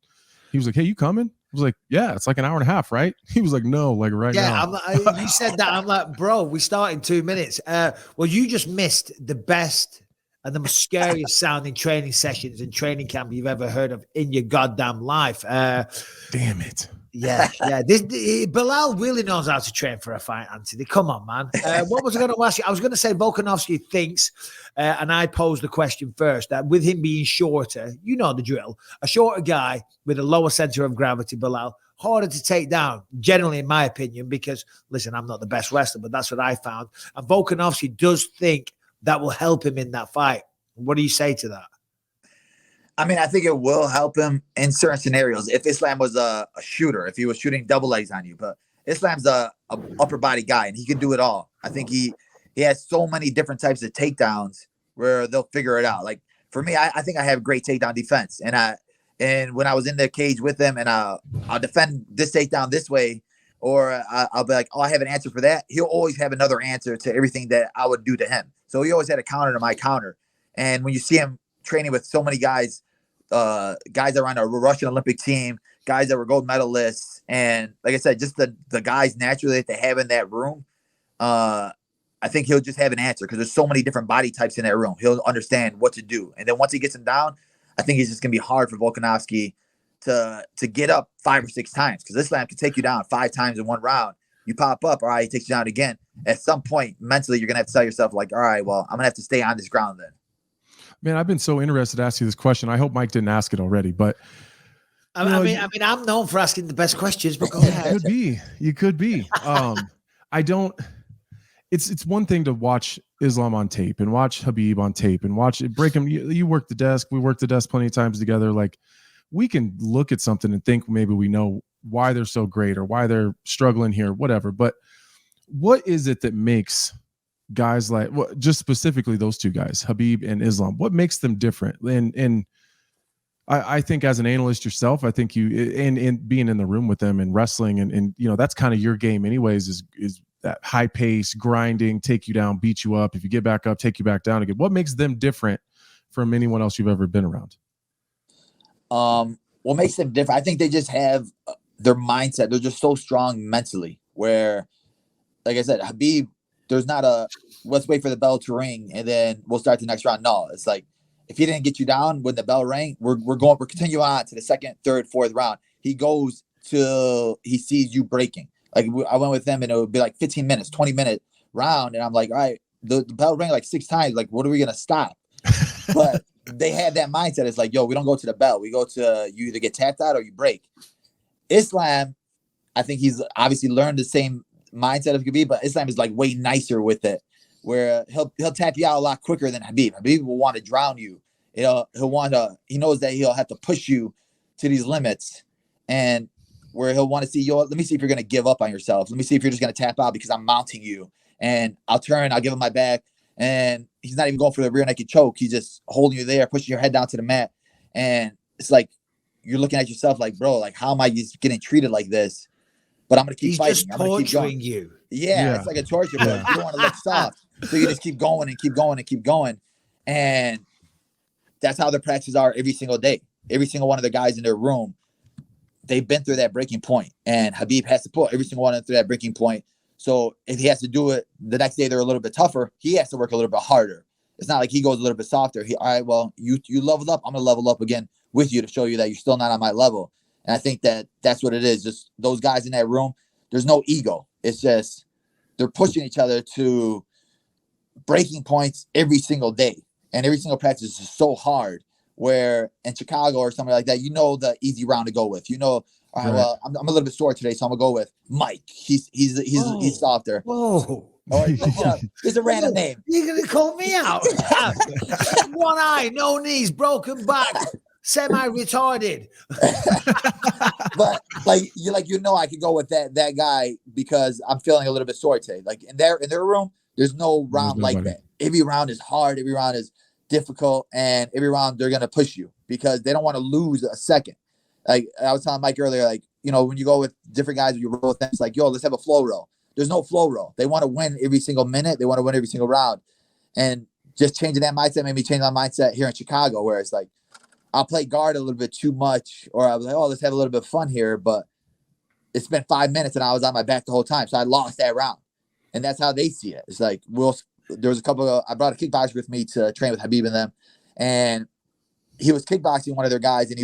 He was like, hey, you coming? I was like, yeah, it's like an hour and a half, right? He was like, no, like right now. Yeah, you said that. I'm like, bro, we start in 2 minutes. Well, you just missed the best and the most scariest sounding training sessions and training camp you've ever heard of in your goddamn life. Damn it. Yeah. Belal really knows how to train for a fight, Anthony. Come on, man. What was I going to ask you? I was going to say Volkanovski thinks, and I posed the question first, that with him being shorter, you know the drill, a shorter guy with a lower center of gravity, Belal, harder to take down, generally, in my opinion, because, listen, I'm not the best wrestler, but that's what I found. And Volkanovski does think that will help him in that fight. What do you say to that? I mean, I think it will help him in certain scenarios. If Islam was a shooter, if he was shooting double legs on you, but Islam's a upper body guy and he can do it all. I think he has so many different types of takedowns where they'll figure it out. Like for me, I think I have great takedown defense, and when I was in the cage with him, and I'll defend this takedown this way, or I'll be like, oh, I have an answer for that. He'll always have another answer to everything that I would do to him. So he always had a counter to my counter. And when you see him training with so many guys that were on a Russian Olympic team, guys that were gold medalists, and like I said, just the guys naturally that they have in that room, I think he'll just have an answer because there's so many different body types in that room. He'll understand what to do. And then once he gets him down, I think it's just going to be hard for Volkanovski to get up 5 or 6 times because Islam can take you down 5 times in one round. You pop up, all right, he takes you down again. At some point, mentally, you're going to have to tell yourself, like, all right, well, I'm going to have to stay on this ground then. Man, I've been so interested to ask you this question. I hope Mike didn't ask it already, but I mean, I'm known for asking the best questions, but go ahead. You could be. I don't. It's one thing to watch Islam on tape and watch Khabib on tape and watch it break him. You work the desk. We worked the desk plenty of times together. Like we can look at something and think maybe we know why they're so great or why they're struggling here, whatever. But what is it that makes guys like, well, just specifically those two guys, Khabib and Islam, what makes them different? And I think as an analyst yourself, I think you and being in the room with them and wrestling and you know, that's kind of your game anyways, is that high pace grinding, take you down, beat you up. If you get back up, take you back down again. What makes them different from anyone else you've ever been around? What makes them different? I think they just have their mindset. They're just so strong mentally where, like I said, Khabib, there's not a let's wait for the bell to ring and then we'll start the next round. No, it's like if he didn't get you down when the bell rang, we're continuing on to the second, third, fourth round. He goes till he sees you breaking. Like I went with them and it would be like 15 minutes, 20-minute round, and I'm like, all right, the bell rang like 6 times. Like, what are we gonna stop? But they had that mindset. It's like, yo, we don't go to the bell. We go to you either get tapped out or you break. Islam, I think he's obviously learned the same mindset of Khabib, but Islam is like way nicer with it, where he'll tap you out a lot quicker than Khabib. Khabib will want to drown you. He knows that he'll have to push you to these limits, and where he'll want to see, yo, let me see if you're going to give up on yourself. Let me see if you're just going to tap out because I'm mounting you, and I'll turn, I'll give him my back, and he's not even going for the rear naked choke. He's just holding you there, pushing your head down to the mat, and it's like you're looking at yourself like, bro, like how am I just getting treated like this? But I'm going to keep fighting. He's just torturing you. Yeah, it's like a torture, but you don't want to look soft. So you just keep going and keep going and keep going. And that's how their practices are every single day. Every single one of the guys in their room, they've been through that breaking point. And Khabib has to put every single one through that breaking point. So if he has to do it the next day, they're a little bit tougher. He has to work a little bit harder. It's not like he goes a little bit softer. All right, well, you leveled up. I'm going to level up again with you to show you that you're still not on my level. And I think that's what it is. Just those guys in that room, there's no ego. It's just they're pushing each other to breaking points every single day. And every single practice is so hard, where in Chicago or something like that, the easy round to go with. All right, well, I'm a little bit sore today, so I'm going to go with Mike. He's softer. Whoa. It's a random name. You're going to call me out? One eye, no knees, broken back, semi-retarded. But I could go with that guy because I'm feeling a little bit sore today. Like in their room, there's no round like that. Every round is hard. Every round is difficult, and every round they're gonna push you because they don't want to lose a second. Like I was telling Mike earlier, when you go with different guys, you roll with them. It's like, yo, let's have a flow roll. There's no flow roll. They want to win every single minute. They want to win every single round, and just changing that mindset made me change my mindset here in Chicago, where it's like I'll play guard a little bit too much, or I was like, oh, let's have a little bit of fun here, but it's been 5 minutes and I was on my back the whole time, so I lost that round, and that's how they see it. It's like there was I brought a kickboxer with me to train with Khabib and them, and he was kickboxing one of their guys, and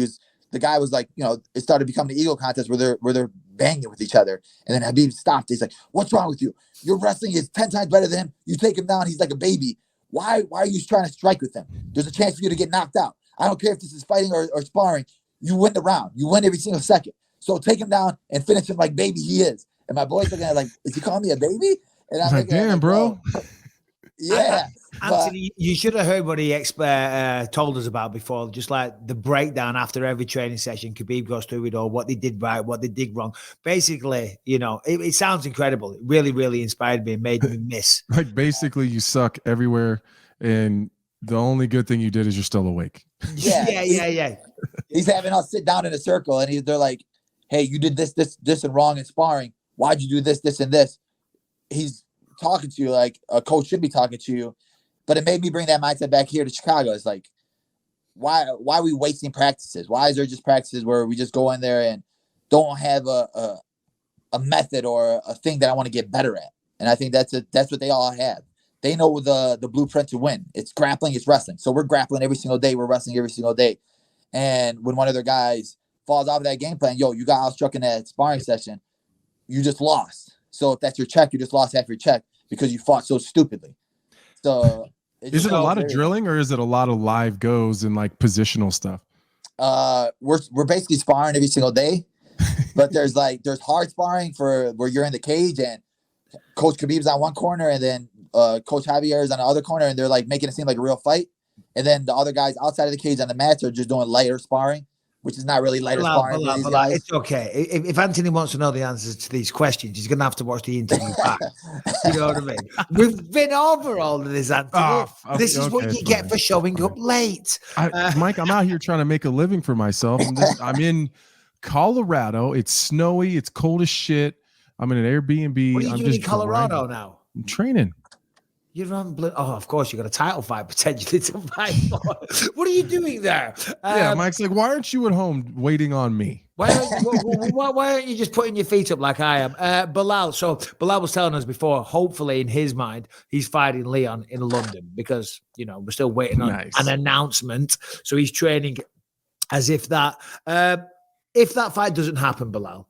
the guy was like, it started becoming an ego contest where they're banging with each other, and then Khabib stopped. He's like, "What's wrong with you? Your wrestling is 10 times better than him. You take him down, he's like a baby. Why are you trying to strike with him? There's a chance for you to get knocked out. I don't care if this is fighting or sparring. You win the round. You win every single second. So take him down and finish him like baby he is." And my boy's looking at like, is he calling me a baby? And I'm like, damn, bro. Yeah. Anthony, you should have heard what he told us about before, just like the breakdown after every training session. Khabib goes through it all, what they did right, what they did wrong. Basically, it sounds incredible. It really, really inspired me and made me miss. Like basically you suck everywhere, and the only good thing you did is you're still awake. Yeah. He's having us sit down in a circle, and they're like, hey, you did this and wrong in sparring. Why'd you do this, and this? He's talking to you like a coach should be talking to you. But it made me bring that mindset back here to Chicago. It's like, why are we wasting practices? Why is there just practices where we just go in there and don't have a method or a thing that I want to get better at? And I think that's what they all have. They know the blueprint to win. It's grappling, it's wrestling. So we're grappling every single day. We're wrestling every single day. And when one of their guys falls off of that game plan, yo, you got outstruck in that sparring session, you just lost. So if that's your check, you just lost half your check because you fought so stupidly. So is it a lot of drilling, or is it a lot of live goes and like positional stuff? We're basically sparring every single day, but there's hard sparring for where you're in the cage and Coach Khabib's on one corner and then Coach Javier is on the other corner, and they're like making it seem like a real fight. And then the other guys outside of the cage on the mats are just doing lighter sparring, which is not really lighter sparring. It's okay. If Anthony wants to know the answers to these questions, he's going to have to watch the interview back. You know what I mean? We've been over all of this, Anthony. This is what you get for showing up late. Mike, I'm out here trying to make a living for myself. I'm in Colorado. It's snowy. It's cold as shit. I'm in an Airbnb. What are you doing in Colorado now? I'm training. You're on of course, you got a title fight potentially to fight for. What are you doing there? Yeah, Mike's like, why aren't you at home waiting on me? Why aren't you just putting your feet up like I am? Belal. So Belal was telling us before, hopefully in his mind, he's fighting Leon in London because, we're still waiting on an announcement. So he's training as if that fight doesn't happen, Belal,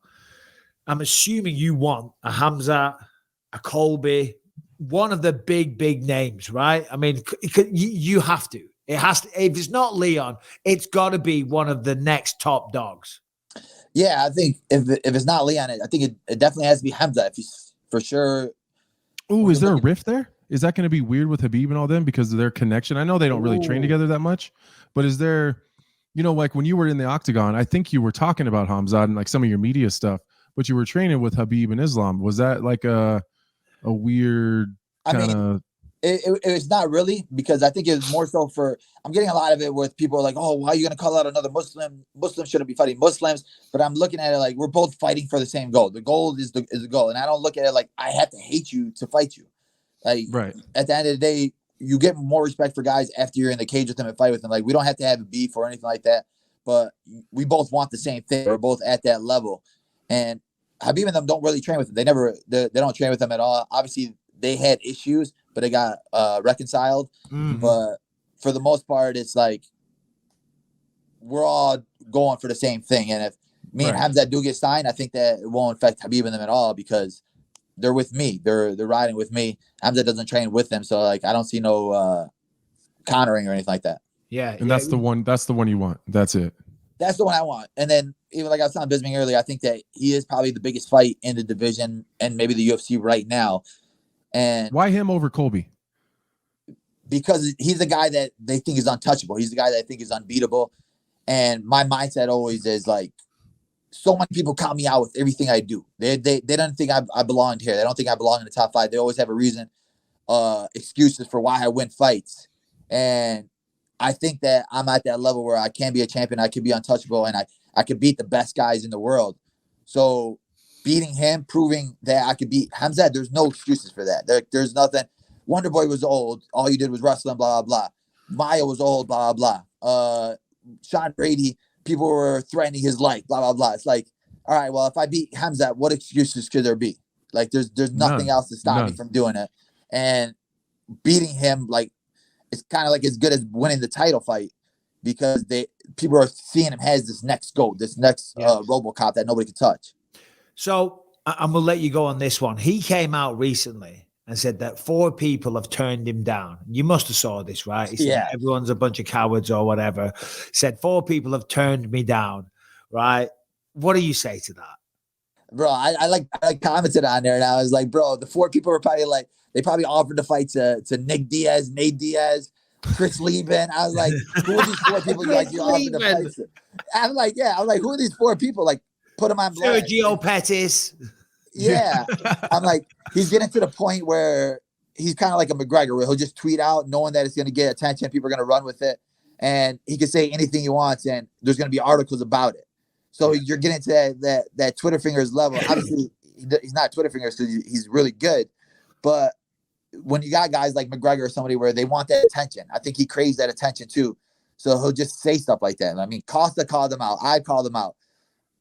I'm assuming you want a Khamzat, a Colby, one of the big names, right? I mean, you have to. It has to. If it's not Leon, it's got to be one of the next top dogs. Yeah, I think if it's not Leon, I think it definitely has to be Khamzat. If he's for sure. Ooh, is there a rift there? Is that going to be weird with Khabib and all them because of their connection? I know they don't really train together that much, but is there, like when you were in the octagon, I think you were talking about Khamzat and like some of your media stuff, but you were training with Khabib and Islam. Was that like a weird kind of? It's not really, because I think it's more so I'm getting a lot of it with people like, oh, why are you going to call out another Muslim? Muslims shouldn't be fighting Muslims. But I'm looking at it like we're both fighting for the same goal. The goal is the goal. And I don't look at it like I have to hate you to fight you. Like, Right. at the end of the day, you get more respect for guys after you're in the cage with them and fight with them. Like, we don't have to have a beef or anything like that, but we both want the same thing. We're both at that level. And Khabib and them don't really train with them. They don't train with them at all. Obviously, they had issues, but they got reconciled. Mhm. But for the most part, it's like we're all going for the same thing. And if me and Khamzat do get signed, I think that it won't affect Khabib and them at all because they're with me. They're riding with me. Khamzat doesn't train with them, so like I don't see no countering or anything like that. Yeah, And that's the one. That's the one you want. That's it. That's the one I want. And then even like I was telling Bisping earlier, I think that he is probably the biggest fight in the division and maybe the UFC right now. And Why him over Colby? because he's the guy that they think is untouchable. He's the guy that I think is unbeatable. And my mindset always is like, so many people count me out with everything I do. They don't think I belonged here. They don't think I belong in the top 5. They always have a reason, excuses for why I win fights. And I think that I'm at that level where I can be a champion. I can be untouchable, and I could beat the best guys in the world. So beating him, proving that I could beat Khamzat, there's no excuses for that. There's nothing. Wonder Boy was old. All you did was wrestle and blah, blah, blah. Maya was old, blah, blah, blah. Sean Brady, people were threatening his life, blah, blah, blah. It's like, all right, well, if I beat Khamzat, what excuses could there be? Like, there's nothing else to stop me from doing it. And beating him, like, it's kind of like as good as winning the title fight because people are seeing him as this next GOAT, this next RoboCop that nobody can touch. So I'm going to let you go on this one. He came out recently and said that 4 people have turned him down. You must have saw this, right? He said everyone's a bunch of cowards or whatever. Said 4 people have turned me down, right? What do you say to that? Bro, I commented on there and I was like, bro, the 4 people were probably like, they probably offered to fight to Nick Diaz, Nate Diaz, Chris Lieben. I was like, who are these 4 people you offered to fight to? I'm like, I was like, who are these 4 people? Like, put them on blast. Sergio Pettis. Yeah. I'm like, he's getting to the point where he's kind of like a McGregor, where he'll just tweet out knowing that it's going to get attention. People are going to run with it. And he can say anything he wants, and there's going to be articles about it. So you're getting to that Twitter fingers level. Obviously, he's not Twitter fingers, so he's really good. But when you got guys like McGregor or somebody where they want that attention, I think he craves that attention too. So he'll just say stuff like that. I mean, Costa called them out. I called them out.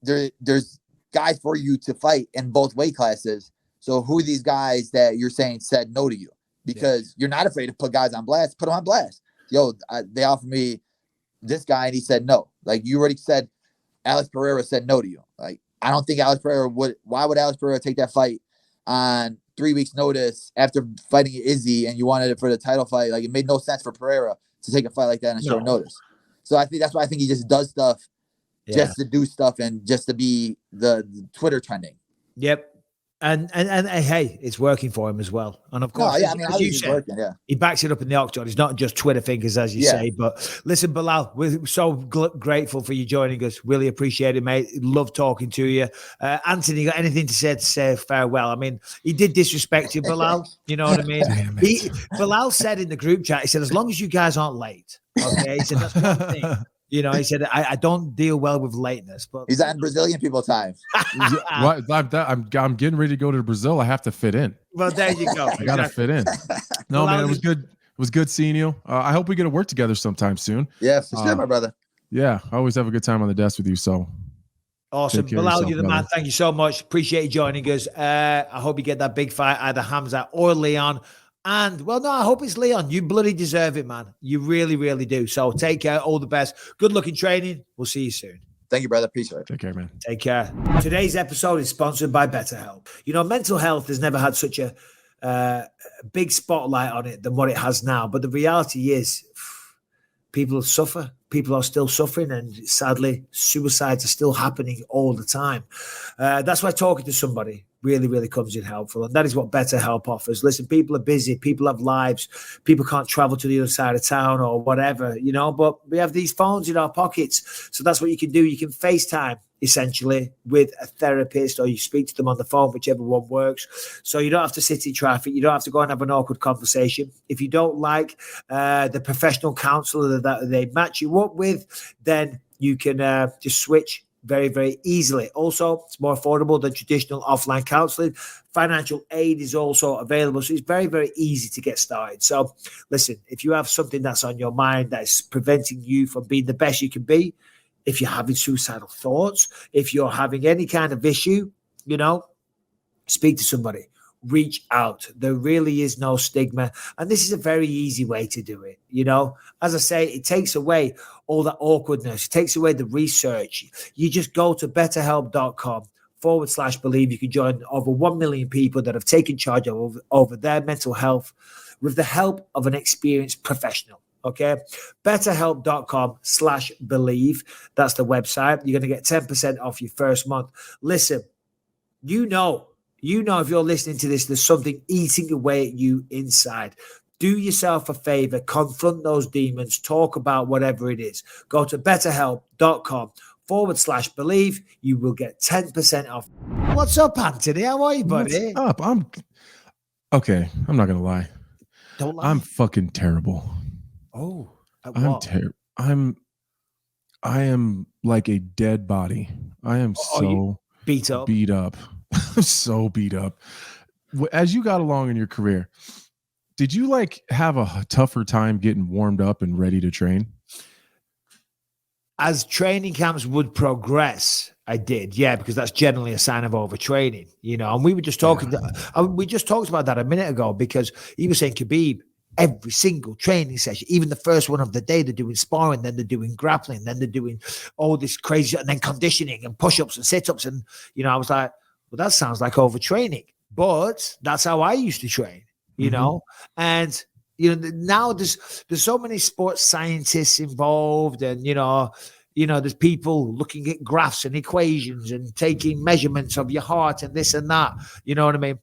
There's guys for you to fight in both weight classes. So who are these guys that you're saying said no to you? Because you're not afraid to put guys on blast. Put them on blast. Yo, they offered me this guy and he said no. Like you already said, Alex Pereira said no to you. Like I don't think Alex Pereira would. Why would Alex Pereira take that fight on 3 weeks' notice after fighting Izzy and you wanted it for the title fight? Like it made no sense for Pereira to take a fight like that on short notice. So I think that's why I think he just does stuff just to do stuff and just to be the Twitter trending. Yep. And hey, it's working for him as well. And of course, as you said, he backs it up in the octagon. It's not just Twitter fingers, as you say. But listen, Belal, we're so grateful for you joining us. Really appreciate it, mate. Love talking to you. Anthony, got anything to say farewell? I mean, he did disrespect you, Belal. You know what I mean? Belal said in the group chat, he said, as long as you guys aren't late. Okay. He said, that's one thing. You know, he said, I don't deal well with lateness, but he's on Brazilian people time. I'm getting ready to go to Brazil. I have to fit in. Well, there you go. I gotta fit in. No, man, it was good. It was good seeing you. I hope we get to work together sometime soon. Yeah, for sure, my brother. Yeah, I always have a good time on the desk with you. So awesome. Belal, you're the man. Thank you so much. Appreciate you joining us. I hope you get that big fight, either Khamzat or Leon. And, well, no, I hope it's Leon. You bloody deserve it, man. You really, really do. So take care. All the best. Good luck in training. We'll see you soon. Thank you, brother. Appreciate it. Take care, man. Take care. Today's episode is sponsored by BetterHelp. You know, mental health has never had such a big spotlight on it than what it has now. But the reality is people suffer. People are still suffering. And sadly, suicides are still happening all the time. That's why talking to somebody really, really comes in helpful. And that is what BetterHelp offers. Listen, people are busy. People have lives. People can't travel to the other side of town or whatever, you know, but we have these phones in our pockets. So that's what you can do. You can FaceTime essentially with a therapist, or you speak to them on the phone, whichever one works. So you don't have to sit in traffic. You don't have to go and have an awkward conversation. If you don't like the professional counselor that they match you up with, then you can just switch very, very easily. Also, it's more affordable than traditional offline counseling. Financial aid is also available. So it's very, very easy to get started. So listen, if you have something that's on your mind that is preventing you from being the best you can be, if you're having suicidal thoughts, if you're having any kind of issue, speak to somebody. Reach out. There really is no stigma. And this is a very easy way to do it. As I say, it takes away all that awkwardness. It takes away the research. You just go to betterhelp.com/believe. You can join over 1 million people that have taken charge over their mental health with the help of an experienced professional. Okay. betterhelp.com/believe. That's the website. You're going to get 10% off your first month. Listen, if you're listening to this, there's something eating away at you inside. Do yourself a favor, confront those demons, talk about whatever it is. Go to betterhelp.com/believe. You will get 10% off. What's up, Anthony? How are you, buddy? What's up? I'm okay. I'm not gonna lie. Don't lie. I'm fucking terrible. Oh, I'm terrible. I am like a dead body. I am so beat up. I'm so beat up. As you got along in your career, did you have a tougher time getting warmed up and ready to train? As training camps would progress, I did, yeah, because that's generally a sign of overtraining, And we were just talking. We just talked about that a minute ago because he was saying Khabib, every single training session, even the first one of the day, they're doing sparring, then they're doing grappling, then they're doing all this crazy, and then conditioning and push-ups and sit-ups, and I was like, well, that sounds like overtraining, but that's how I used to train, and now there's so many sports scientists involved, and there's people looking at graphs and equations and taking measurements of your heart and this and that. You know what I mean?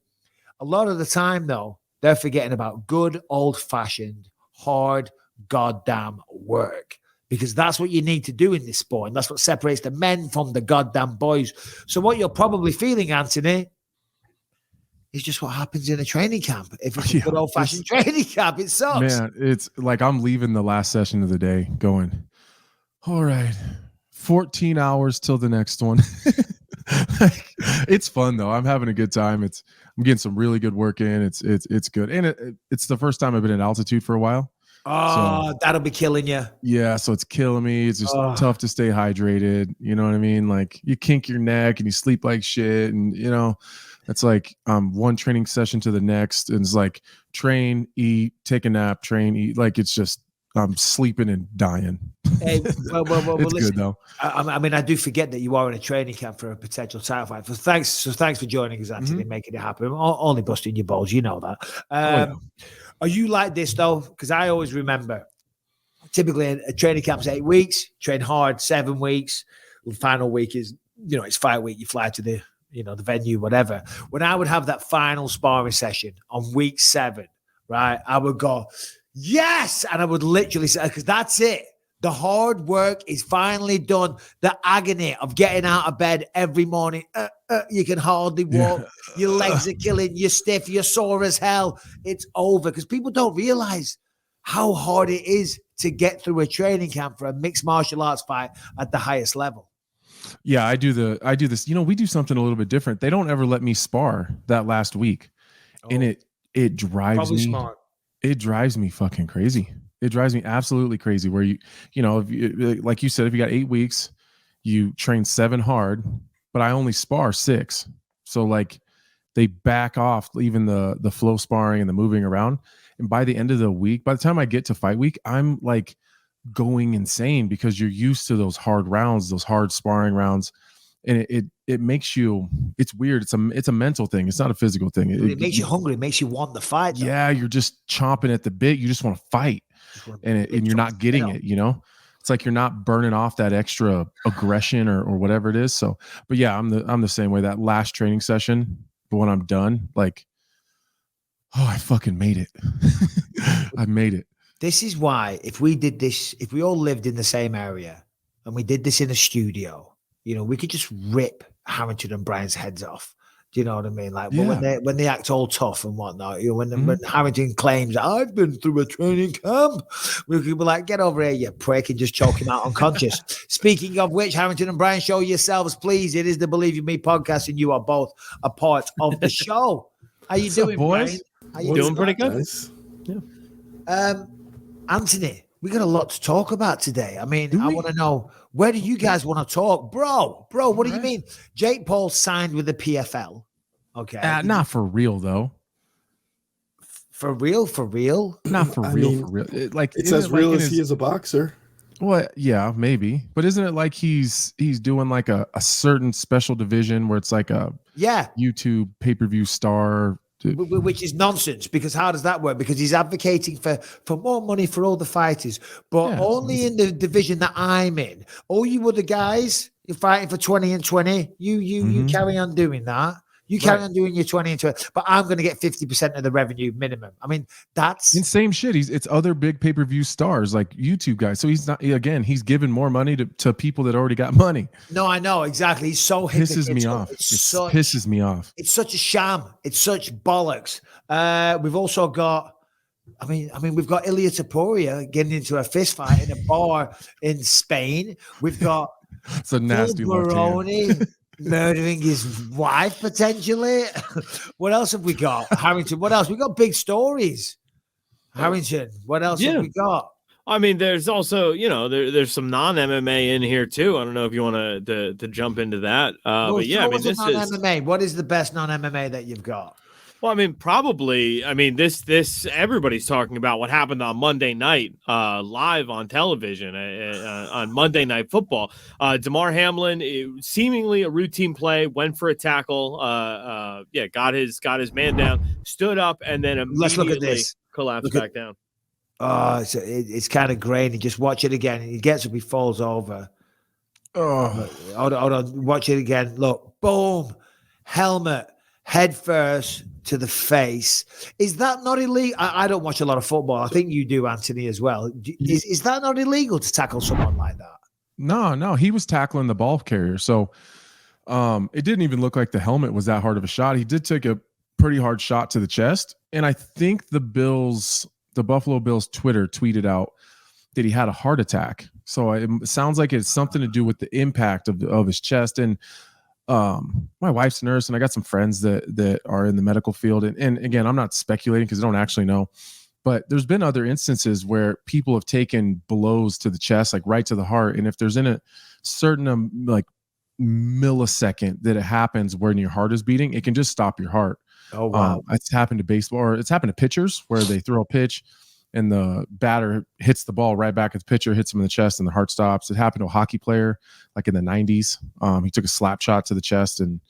A lot of the time, though, they're forgetting about good old-fashioned hard goddamn work. Because that's what you need to do in this sport. And that's what separates the men from the goddamn boys. So what you're probably feeling, Anthony, is just what happens in a training camp. If it's a good old-fashioned training camp, it sucks. Man, it's like I'm leaving the last session of the day going, all right, 14 hours till the next one. It's fun, though. I'm having a good time. I'm getting some really good work in. It's good. And it's the first time I've been in altitude for a while. Oh, so, that'll be killing you. Yeah, so it's killing me. It's just tough to stay hydrated. You know what I mean? Like you kink your neck and you sleep like shit, and it's like one training session to the next, and it's like train, eat, take a nap, train, eat. Like it's just I'm sleeping and dying. Hey, well, it's listen, good though. I mean, I do forget that you are in a training camp for a potential title fight. So thanks for joining us, Anthony, and making it happen. Only busting your balls, you know that. Are you like this though? Because I always remember, typically a training camp's 8 weeks, train hard 7 weeks. The final week is, it's fight week. You fly to the venue, whatever. When I would have that final sparring session on week 7, right, I would go, yes, and I would literally say, because that's it. The hard work is finally done. The agony of getting out of bed every morning. You can hardly walk. Yeah. Your legs are killing. You're stiff. You're sore as hell. It's over because people don't realize how hard it is to get through a training camp for a mixed martial arts fight at the highest level. Yeah, I do this. We do something a little bit different. They don't ever let me spar that last week. And it drives me. Smart. It drives me fucking crazy. It drives me absolutely crazy where like you said, if you got 8 weeks, you train 7 hard, but I only spar 6. So like they back off even the flow sparring and the moving around. And by the end of the week, by the time I get to fight week, I'm like going insane because you're used to those hard rounds, those hard sparring rounds. And it makes you, it's weird. It's a mental thing. It's not a physical thing. It makes you hungry. It makes you want the fight. Though. Yeah. You're just chomping at the bit. You just want to fight. And you're not getting it, it's like you're not burning off that extra aggression or whatever it is. So, but yeah, I'm the same way. That last training session, but when I'm done, like, oh, I fucking made it. I made it. This is why if we did this, if we all lived in the same area and we did this in a studio, we could just rip Harrington and Brian's heads off. Do you know what I mean? Like, Yeah. but when they act all tough and whatnot, you know, when Harrington claims I've been through a training camp, we could be like, get over here, you prick, and just choke him out unconscious. Speaking of which, Harrington and Brian, show yourselves, please. It is the Believe You Me podcast, and you are both a part of the show. How you doing, boys? Brian? How you Doing pretty good. Nice. Anthony, we got a lot to talk about today. I mean, I want to know, where do you guys want to talk? Bro, what do you mean? Jake Paul signed with the PFL. Okay. Not for real, though. For real? Not for real, for real. It's as real as he is a boxer. Well, yeah, maybe. But isn't it like he's doing like a certain special division where it's like a YouTube pay-per-view star? Which is nonsense, because how does that work? Because he's advocating for more money for all the fighters, but only in the division that I'm in. All you other guys, you're fighting for 20 and 20. You carry on doing that. You carry on doing your 20 and 20, but I'm going to get 50% of the revenue minimum. I mean, that's insane shit. It's other big pay-per-view stars like YouTube guys. So he's not, again, he's giving more money to people that already got money. No, I know exactly. He's so pisses me off. It pisses me off. It's such a sham. It's such bollocks. We've also got, I mean, we've got Ilia Topuria getting into a fist fight in a bar in Spain. We've got it's a nasty Phil Baroni murdering his wife potentially. What else have we got? Harrington, what else? We got big stories. Harrington, what else have we got? I mean, there's also, you know, there's some non-MMA in here too. I don't know if you want to jump into that. But yeah, I mean, this is non-MMA. What is the best non-MMA that you've got? Well, I mean, probably. I mean, this everybody's talking about what happened on Monday night, live on television on Monday Night Football. Damar Hamlin, seemingly a routine play, went for a tackle. Got his man down, stood up, and then immediately collapsed back down. Oh, it's kind of grainy. Just watch it again. He gets up, he falls over. Oh, hold on. Watch it again. Look, boom, helmet, head first to the face. Is that not illegal? I don't watch a lot of football. I think you do, Anthony, as well. Is that not illegal to tackle someone like that? No, he was tackling the ball carrier. So it didn't even look like the helmet was that hard of a shot. He did take a pretty hard shot to the chest. And I think the Buffalo Bills Twitter tweeted out that he had a heart attack. So it sounds like it's something to do with the impact of his chest. And my wife's a nurse, and I got some friends that are in the medical field. And again, I'm not speculating because I don't actually know, but there's been other instances where people have taken blows to the chest, like right to the heart. And if there's in a certain like millisecond that it happens when your heart is beating, it can just stop your heart. Oh, wow. It's happened to baseball, or it's happened to pitchers where they throw a pitch and the batter hits the ball right back at the pitcher, hits him in the chest, and the heart stops. It happened to a hockey player like in the 90s. He took a slap shot to the chest and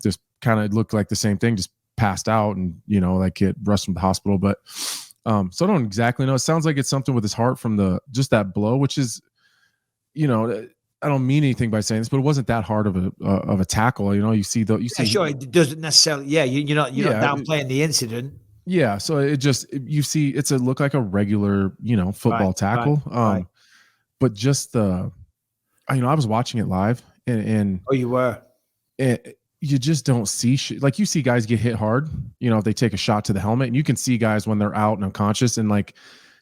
just kind of looked like the same thing, just passed out and, like it rushed him to the hospital. But so I don't exactly know. It sounds like it's something with his heart from just that blow, which is, I don't mean anything by saying this, but it wasn't that hard of a tackle. You see. Sure, it doesn't necessarily. Yeah, you're not downplaying the incident. Yeah, so you see it's look like a regular football tackle. Right. But just I was watching it live and oh, you were. You just don't see shit. Like you see guys get hit hard. If they take a shot to the helmet, and you can see guys when they're out and unconscious. And like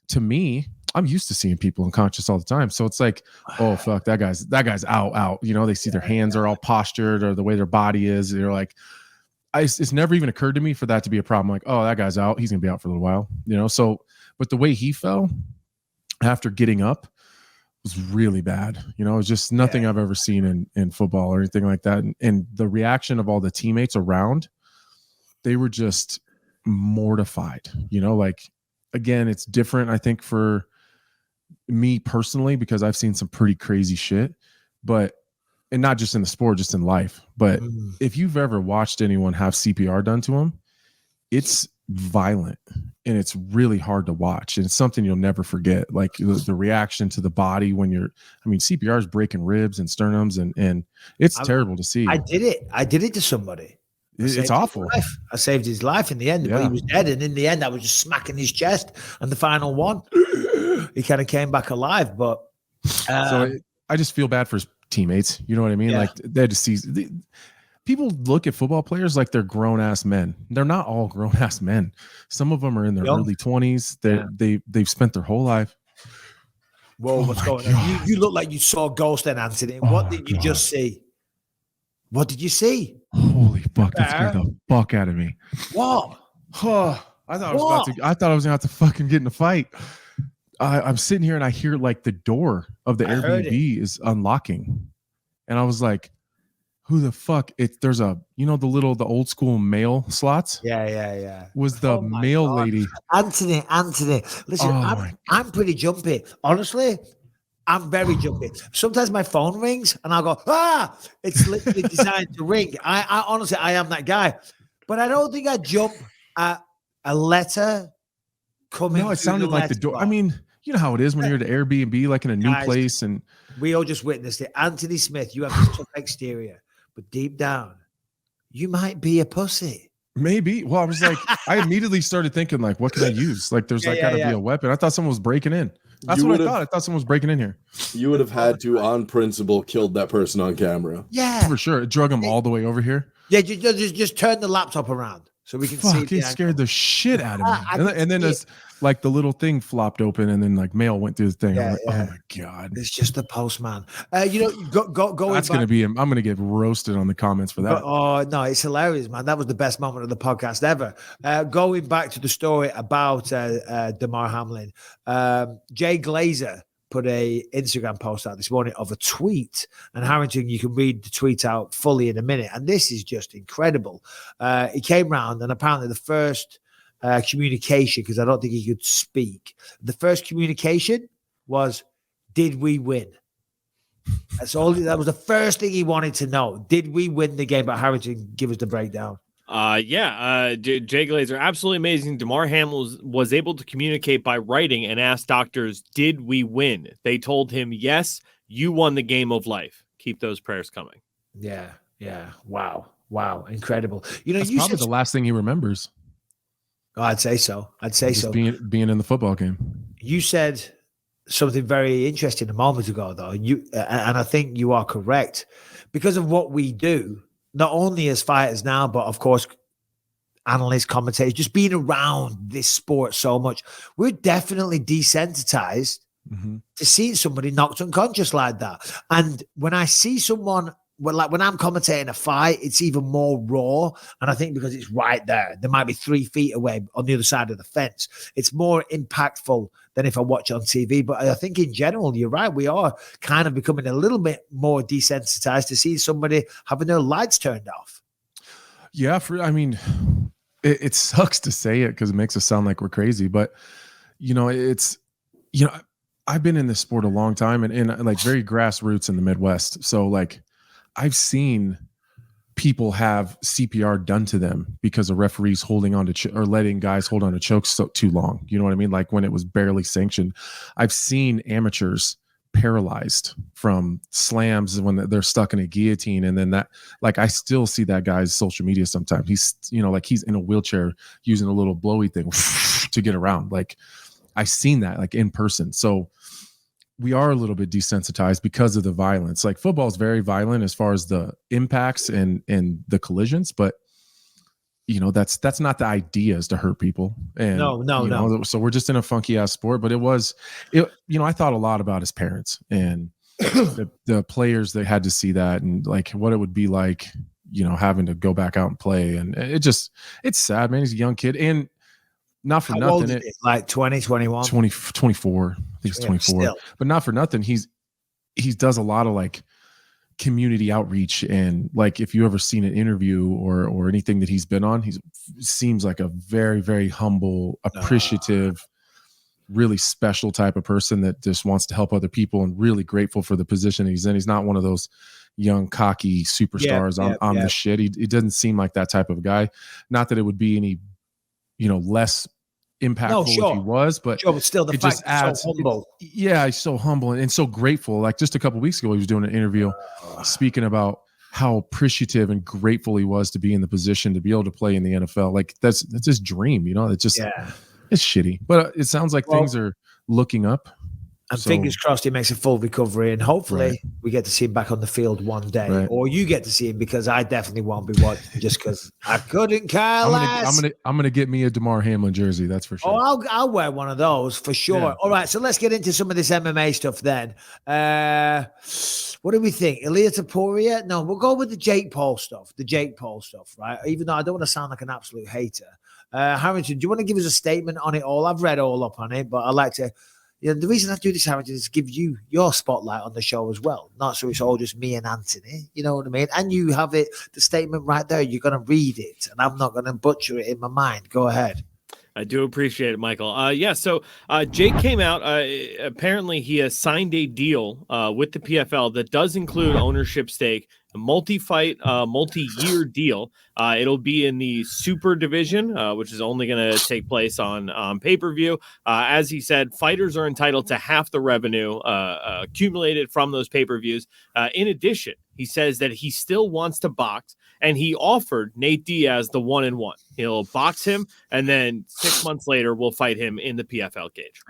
to me, I'm used to seeing people unconscious all the time. So it's like, oh fuck, that guy's out. They see their hands are all postured or the way their body is. They're like, it's never even occurred to me for that to be a problem. Like, oh, that guy's out. He's gonna be out for a little while. So, but the way he fell after getting up was really bad. It was just nothing I've ever seen in football or anything like that. And the reaction of all the teammates around, they were just mortified. Like again, it's different. I think for me personally, because I've seen some pretty crazy shit, and not just in the sport, just in life. But if you've ever watched anyone have CPR done to them, it's violent and it's really hard to watch. And it's something you'll never forget. Like the reaction to the body when CPR is breaking ribs and sternums and it's terrible to see. I did it to somebody. It's awful. I saved his life in the end, but he was dead. And in the end, I was just smacking his chest. And the final one, he kind of came back alive. But so I just feel bad for his teammates. You know what I mean? Yeah. Like they had to see people look at football players like they're grown ass men. They're not all grown ass men. Some of them are in their early 20s. They've spent their whole life. Whoa, what's going on? You look like you saw a ghost then, Anthony. What did you just see? What did you see? Holy fuck, that scared the fuck out of me. What? I thought I was gonna have to fucking get in a fight. I'm sitting here and I hear like the door of the Airbnb is unlocking. And I was like, who the fuck? There's the old school mail slots. Yeah. Was the mail lady. Anthony. Listen, I'm pretty jumpy. Honestly, I'm very jumpy. Sometimes my phone rings and I'll go, it's literally designed to ring. I honestly, I am that guy. But I don't think I jump at a letter coming. No, it sounded like the door. I mean, you know how it is when you're at Airbnb, like in a new place. And we all just witnessed it. Anthony Smith, you have this tough exterior, but deep down, you might be a pussy. Maybe. Well, I was like, I immediately started thinking, like, what can I use? Like, there's gotta be a weapon. I thought someone was breaking in. That's what I thought. I thought someone was breaking in here. You would have had to, on principle, killed that person on camera. Yeah, for sure. Drug him all the way over here. Yeah, just turn the laptop around so we can see. It scared the shit out of me. And then it's like the little thing flopped open, and then like mail went through the thing. I'm like, oh my god, it's just the postman. Go. That's gonna be. I'm gonna get roasted on the comments for that. Oh no, it's hilarious, man. That was the best moment of the podcast ever. Going back to the story about Damar Hamlin, Jay Glazer put a Instagram post out this morning of a tweet, and Harrington, you can read the tweet out fully in a minute. And this is just incredible. He came round, and apparently the first communication, because I don't think he could speak, the first communication was, did we win? That's all. That was the first thing he wanted to know. Did we win the game? But Harrington, give us the breakdown. Jay Glazer, absolutely amazing. Damar Hamlin was able to communicate by writing and asked doctors, did we win? They told him, yes, you won the game of life. Keep those prayers coming. Yeah. Wow. Incredible. That's probably the last thing he remembers. Oh, I'd say so. Being in the football game. You said something very interesting a moment ago, though. And I think you are correct. Because of what we do, not only as fighters now, but of course, analysts, commentators, just being around this sport so much, we're definitely desensitized to seeing somebody knocked unconscious like that. And when I see someone, when I'm commentating a fight, it's even more raw. And I think because it's right there, they might be 3 feet away on the other side of the fence. It's more impactful than if I watch on TV. But I think in general, you're right. We are kind of becoming a little bit more desensitized to see somebody having their lights turned off. Yeah. It sucks to say it because it makes us sound like we're crazy, but I've been in this sport a long time and like very grassroots in the Midwest. So like, I've seen people have CPR done to them because a referee's holding on to or letting guys hold on to chokes too long. You know what I mean? Like when it was barely sanctioned. I've seen amateurs paralyzed from slams when they're stuck in a guillotine. And then that, like, I still see that guy's social media sometimes. He's, like he's in a wheelchair using a little blowy thing to get around. Like I've seen that like in person. So we are a little bit desensitized because of the violence. Like football is very violent as far as the impacts and the collisions, but that's not the idea, is to hurt people. And no. So we're just in a funky ass sport, but I thought a lot about his parents and the players that had to see that and like what it would be like, having to go back out and play. And it's sad, man. He's a young kid. And not for How nothing. Old is it? Like 20, 21? 24. I think it's 24. Still. But not for nothing. He does a lot of like community outreach, and like if you ever seen an interview or anything that he's been on, he seems like a very, very humble, appreciative, really special type of person that just wants to help other people and really grateful for the position he's in. He's not one of those young cocky superstars on the shit. He doesn't seem like that type of guy. Not that it would be any less impactful if he was, but still the fact adds, so humble. He's so humble and so grateful. Like just a couple of weeks ago, he was doing an interview speaking about how appreciative and grateful he was to be in the position to be able to play in the NFL. Like that's his dream, it's just it's shitty, but it sounds like things are looking up. And So- fingers crossed he makes a full recovery, and hopefully we get to see him back on the field one day, Right. or you get to see him, because I definitely won't be watching just because I couldn't care less. I'm gonna get me a DeMar Hamlin jersey. That's for sure. Oh, I'll wear one of those for sure. Yeah. All right, so let's get into some of this MMA stuff then. What do we think? Ilia Topuria? No, we'll go with the Jake Paul stuff. Right? Even though I don't want to sound like an absolute hater. Harrington, do you want to give us a statement on it all? I've read all up on it, but I like to. The reason I do this, Harrington, is to give you your spotlight on the show as well. Not so it's all just me and Anthony. You know what I mean? And you have it, the statement right there. You're going to read it, and I'm not going to butcher it in my mind. Go ahead. I do appreciate it, Michael. So Jake came out. Apparently, he has signed a deal with the PFL that does include ownership stake, a multi-fight, multi-year deal. It'll be in the super division, which is only going to take place on pay-per-view. As he said, fighters are entitled to half the revenue accumulated from those pay-per-views. In addition, he says that he still wants to box, and he offered Nate Diaz the 1-1. He'll box him, and then 6 months later, we'll fight him in the PFL cage.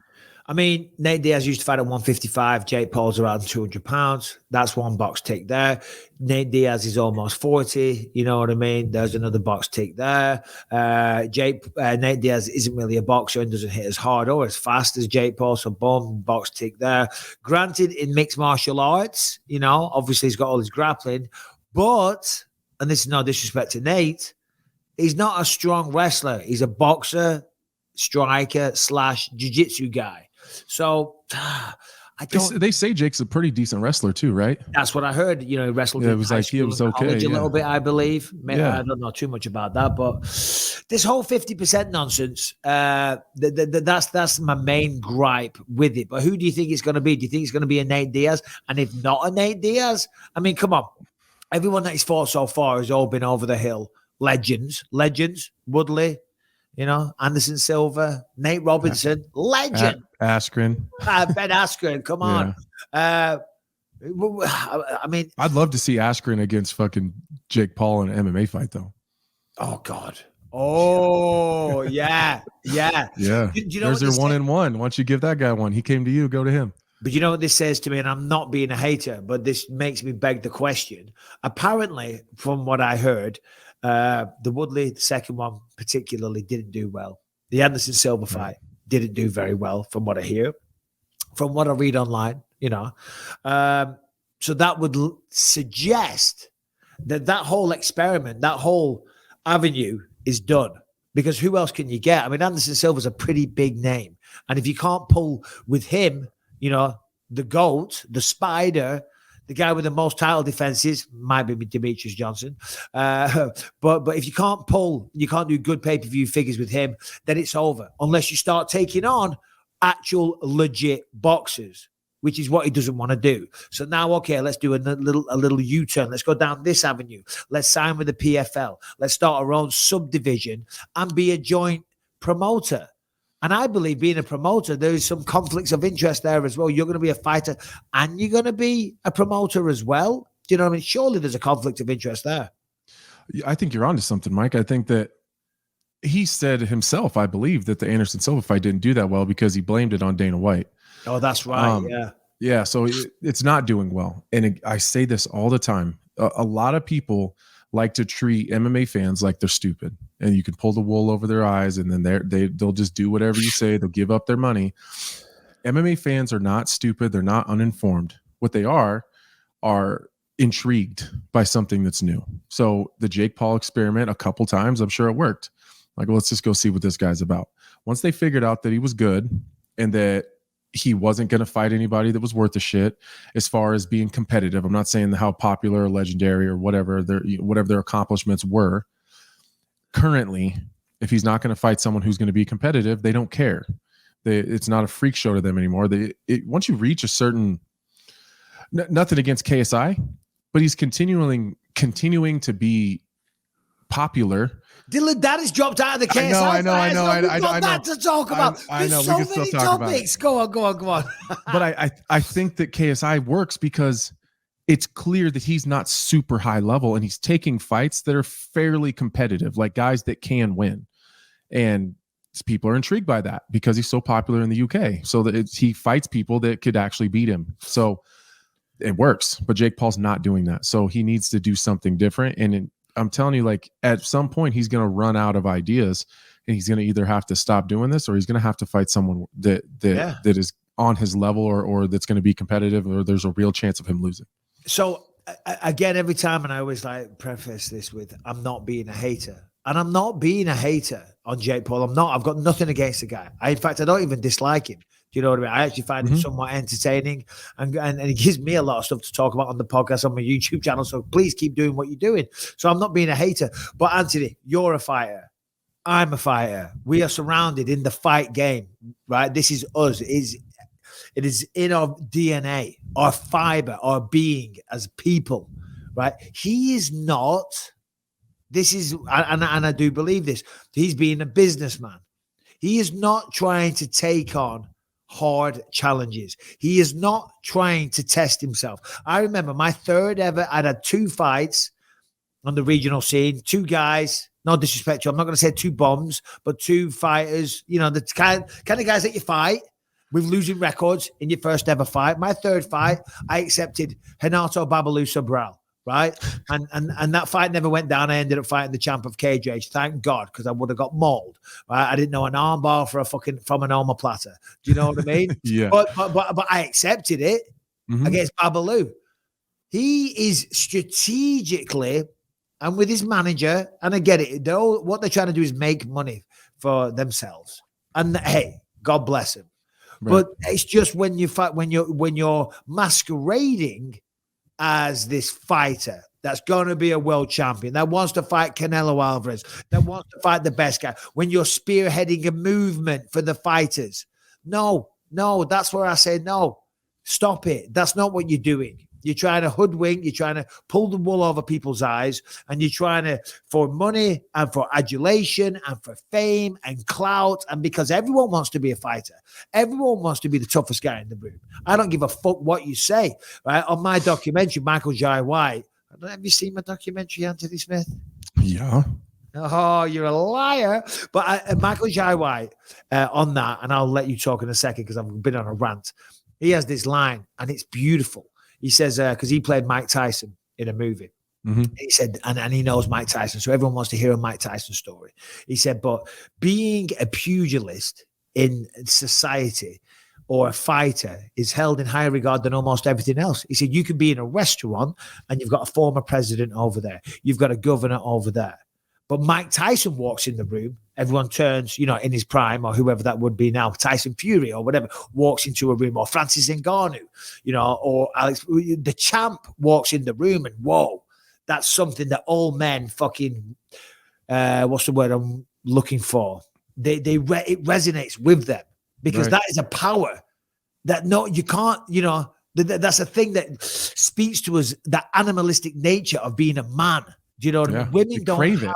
I mean, Nate Diaz used to fight at 155. Jake Paul's around 200 pounds. That's one box tick there. Nate Diaz is almost 40. You know what I mean? There's another box tick there. Nate Diaz isn't really a boxer and doesn't hit as hard or as fast as Jake Paul. So boom, box tick there. Granted, in mixed martial arts, obviously he's got all his grappling, but, and this is no disrespect to Nate, he's not a strong wrestler. He's a boxer, striker / jiu-jitsu guy. So I don't. They say Jake's a pretty decent wrestler too, right? That's what I heard. He wrestled. Yeah, it was like he was okay. A little bit, I believe. Yeah. I don't know too much about that, but this whole 50% nonsense. That's my main gripe with it. But who do you think it's going to be? Do you think it's going to be a Nate Diaz? And if not a Nate Diaz, I mean, come on. Everyone that he's fought so far has all been over the hill. Legends. Woodley. Anderson Silva, Nate Robinson, legend. Askren. Ben Askren, come on. I mean, I'd love to see Askren against fucking Jake Paul in an MMA fight, though. Oh, God. Oh, yeah. Yeah. Do you know There's your 1-1. Why don't you give that guy one? He came to you, go to him. But you know what this says to me, and I'm not being a hater, but this makes me beg the question. Apparently, from what I heard, the Woodley, the second one particularly, didn't do well. The Anderson Silva fight didn't do very well, from what I hear, from what I read online. So that would suggest that whole experiment, that whole avenue is done. Because who else can you get? I mean, Anderson Silva's a pretty big name, and if you can't pull with him, the GOAT, the Spider, the guy with the most title defenses might be Demetrius Johnson. But if you can't do good pay-per-view figures with him, then it's over. Unless you start taking on actual legit boxers, which is what he doesn't want to do. So now, okay, let's do a little U-turn. Let's go down this avenue. Let's sign with the PFL. Let's start our own subdivision and be a joint promoter. And I believe being a promoter, there is some conflicts of interest there as well. You're going to be a fighter and you're going to be a promoter as well. Do you know what I mean? Surely there's a conflict of interest there. I think you're onto something, Mike. I think that he said himself, I believe, that the Anderson Silva fight didn't do that well because he blamed it on Dana White. Oh, that's right. Yeah. Yeah. So it's not doing well. And I say this all the time. A lot of people like to treat MMA fans like they're stupid, and you can pull the wool over their eyes, and then they'll just do whatever you say. They'll give up their money. MMA fans are not stupid. They're not uninformed. What they are intrigued by something that's new. So the Jake Paul experiment, a couple times, I'm sure it worked. Like, well, let's just go see what this guy's about. Once they figured out that he was good and that he wasn't going to fight anybody that was worth a shit as far as being competitive. I'm not saying how popular or legendary or whatever their accomplishments were. Currently, if he's not going to fight someone who's going to be competitive, they don't care. It's not a freak show to them anymore. Once you reach a certain, nothing against KSI, but he's continuing to be popular. Dillon Danis dropped out of the KSI. I know. We've got that to talk about. There's so many topics. Go on. But I think that KSI works because it's clear that he's not super high level, and he's taking fights that are fairly competitive, like guys that can win. And people are intrigued by that because he's so popular in the UK. So that he fights people that could actually beat him. So it works, but Jake Paul's not doing that. So he needs to do something different. And I'm telling you, like at some point he's going to run out of ideas, and he's going to either have to stop doing this, or he's going to have to fight someone that is on his level, or that's going to be competitive, or there's a real chance of him losing. So again, every time, and I always like preface this with, I'm not being a hater. And I'm not being a hater on Jake Paul. I'm not. I've got nothing against the guy. In fact, I don't even dislike him. Do you know what I mean? I actually find him somewhat entertaining, and he gives me a lot of stuff to talk about on the podcast, on my YouTube channel. So please keep doing what you're doing. So I'm not being a hater. But Anthony, you're a fighter. I'm a fighter. We are surrounded in the fight game, right? This is us. It is in our DNA, our fiber, our being as people, right? He is not. This is, and I do believe this. He's being a businessman. He is not trying to take on hard challenges. He is not trying to test himself. I remember my third ever, I'd had 2 fights on the regional scene, 2 guys, no disrespect to you, I'm not going to say 2 bombs, but 2 fighters, you know, the kind of guys that you fight with losing records in your first ever fight. My third fight, I accepted Renato Babalu Sobral. Right. And that fight never went down. I ended up fighting the champ of KJH. Thank God, because I would have got mauled. Right. I didn't know an armbar from an omoplata. Do you know what I mean? Yeah. But I accepted it against Babalu. He is strategically, and with his manager, and I get it, what they're trying to do is make money for themselves. And hey, God bless him. Right. But it's just when you fight, when you're masquerading as this fighter that's going to be a world champion, that wants to fight Canelo Alvarez, that wants to fight the best guy, when you're spearheading a movement for the fighters. No, that's where I say no. Stop it. That's not what you're doing. You're trying to hoodwink, you're trying to pull the wool over people's eyes, and you're trying to, for money and for adulation and for fame and clout, and because everyone wants to be a fighter. Everyone wants to be the toughest guy in the room. I don't give a fuck what you say, right? On my documentary, Michael Jai White, have you seen my documentary, Anthony Smith? Yeah. Oh, you're a liar. But Michael Jai White, on that, and I'll let you talk in a second because I've been on a rant. He has this line, and it's beautiful. He says, because he played Mike Tyson in a movie. He said, and he knows Mike Tyson, so everyone wants to hear a Mike Tyson story. He said, but being a pugilist in society or a fighter is held in higher regard than almost everything else. He said, you could be in a restaurant and you've got a former president over there. You've got a governor over there. But Mike Tyson walks in the room, everyone turns, in his prime, or whoever that would be now, Tyson Fury or whatever, walks into a room, or Francis Ngannou, or Alex, the champ walks in the room, and whoa, that's something that all men fucking, what's the word I'm looking for? It resonates with them, because that is a power that you can't, that's a thing that speaks to us, that animalistic nature of being a man. Do you know what I mean? Women don't crave it.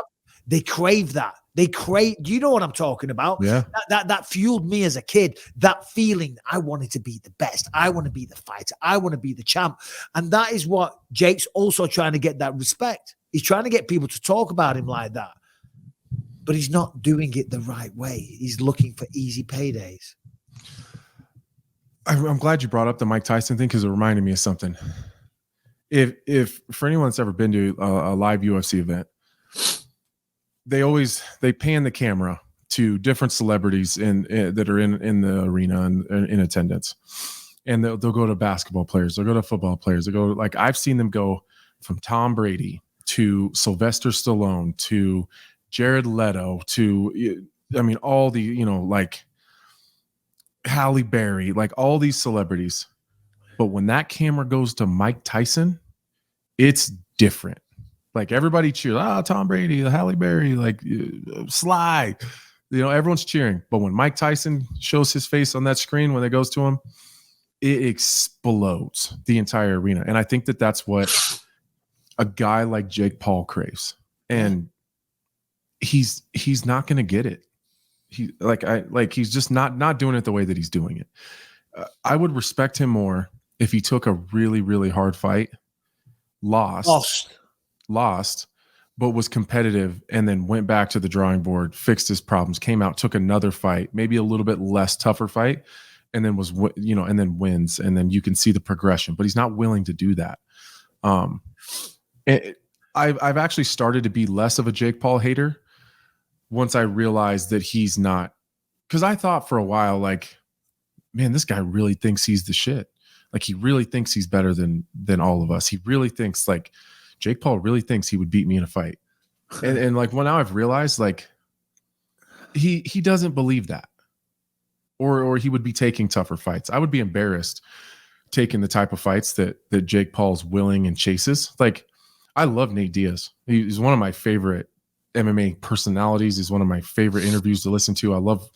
They crave that. Do you know what I'm talking about? Yeah. That fueled me as a kid. That feeling, I wanted to be the best. I want to be the fighter. I want to be the champ. And that is what Jake's also trying to get, that respect. He's trying to get people to talk about him like that. But he's not doing it the right way. He's looking for easy paydays. I'm glad you brought up the Mike Tyson thing, because it reminded me of something. If for anyone that's ever been to a live UFC event, they pan the camera to different celebrities that are in the arena and in attendance, and they'll go to basketball players, they'll go to football players, they'll go, like, I've seen them go from Tom Brady to Sylvester Stallone to Jared Leto to, all the, like Halle Berry, like all these celebrities. But when that camera goes to Mike Tyson, it's different. Like, everybody cheers, Tom Brady, Halle Berry, like Sly, everyone's cheering. But when Mike Tyson shows his face on that screen, when it goes to him, it explodes the entire arena. And I think that that's what a guy like Jake Paul craves. And he's not going to get it. He's just not doing it the way that he's doing it. I would respect him more if he took a really, really hard fight, lost, but was competitive and then went back to the drawing board, fixed his problems, came out, took another fight, maybe a little bit less tougher fight, and then and then wins. And then you can see the progression, but he's not willing to do that. I've actually started to be less of a Jake Paul hater once I realized that he's not, because I thought for a while, like, man, this guy really thinks he's the shit. Like, he really thinks he's better than all of us. He really thinks, like, Jake Paul really thinks he would beat me in a fight. And like, well, now I've realized, like, he doesn't believe that, or he would be taking tougher fights. I would be embarrassed taking the type of fights that Jake Paul's willing and chases. Like, I love Nate Diaz. He's one of my favorite MMA personalities. He's one of my favorite interviews to listen to. I love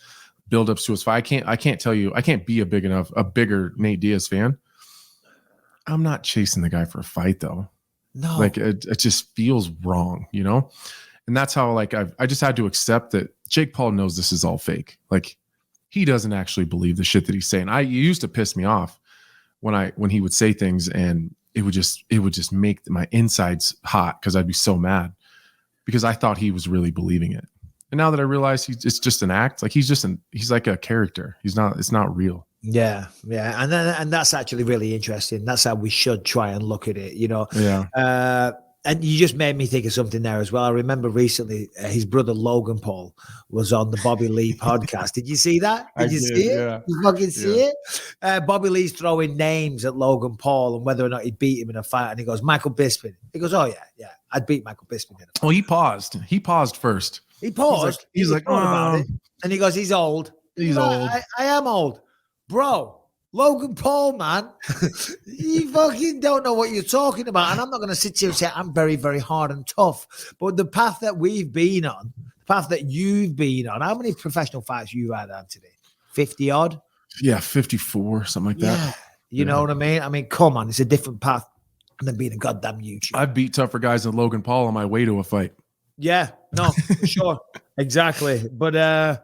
build-ups to his fight. I can't tell you, I can't be a bigger Nate Diaz fan. I'm not chasing the guy for a fight, though. No, like it just feels wrong, you know? And that's how, like, I just had to accept that Jake Paul knows this is all fake. Like, he doesn't actually believe the shit that he's saying. It used to piss me off when he would say things, and it would just make my insides hot, because I'd be so mad, because I thought he was really believing it. And now that I realize it's just an act, like, he's like a character. It's not real. Yeah. And that's actually really interesting. That's how we should try and look at it, you know? Yeah. And you just made me think of something there as well. I remember recently his brother Logan Paul was on the Bobby Lee podcast. Did you see that? Did you see it? Yeah. You fucking see it? Bobby Lee's throwing names at Logan Paul and whether or not he beat him in a fight. And he goes, Michael Bisping. He goes, oh, yeah, I'd beat Michael Bisping in a fight. Well, he paused. He paused first. He paused. He's like, about it. And he goes, he's old. He's old. I am old. Bro, Logan Paul, man, you fucking don't know what you're talking about. And I'm not going to sit here and say I'm very, very hard and tough. But the path that we've been on, the path that you've been on, how many professional fights you had, Anthony? 50 odd? Yeah, 54, something like that. Yeah. You know what I mean? I mean, come on, it's a different path than being a goddamn YouTuber. I beat tougher guys than Logan Paul on my way to a fight. Yeah, no, for sure. Exactly. But I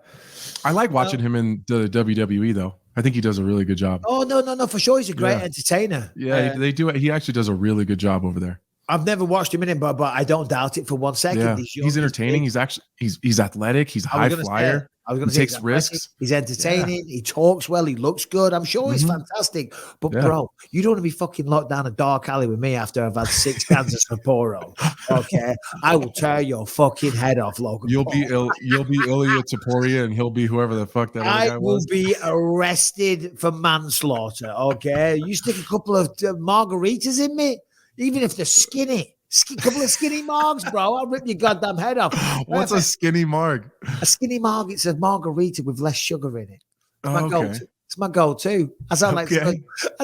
like watching him in the WWE, though. I think he does a really good job. Oh, no, for sure. He's a great entertainer. Yeah, they do it. He actually does a really good job over there. I've never watched him in it, but I don't doubt it for 1 second. Yeah. He's entertaining. He's athletic. He's a high flyer. He takes risks. He's entertaining. Yeah. He talks well. He looks good. I'm sure he's fantastic. But bro, you don't want to be fucking locked down a dark alley with me after I've had 6 cans of Sapporo. Okay, I will tear your fucking head off, Logan. You'll be Ilya Topuria, and he'll be whoever the fuck that other guy was. I will be arrested for manslaughter. Okay, you stick a couple of margaritas in me, even if they're skinny. Couple of skinny margs, bro. I'll rip your goddamn head off. What's a skinny marg? A skinny marg, it's a margarita with less sugar in it. It's my go-to. It's my go-to. I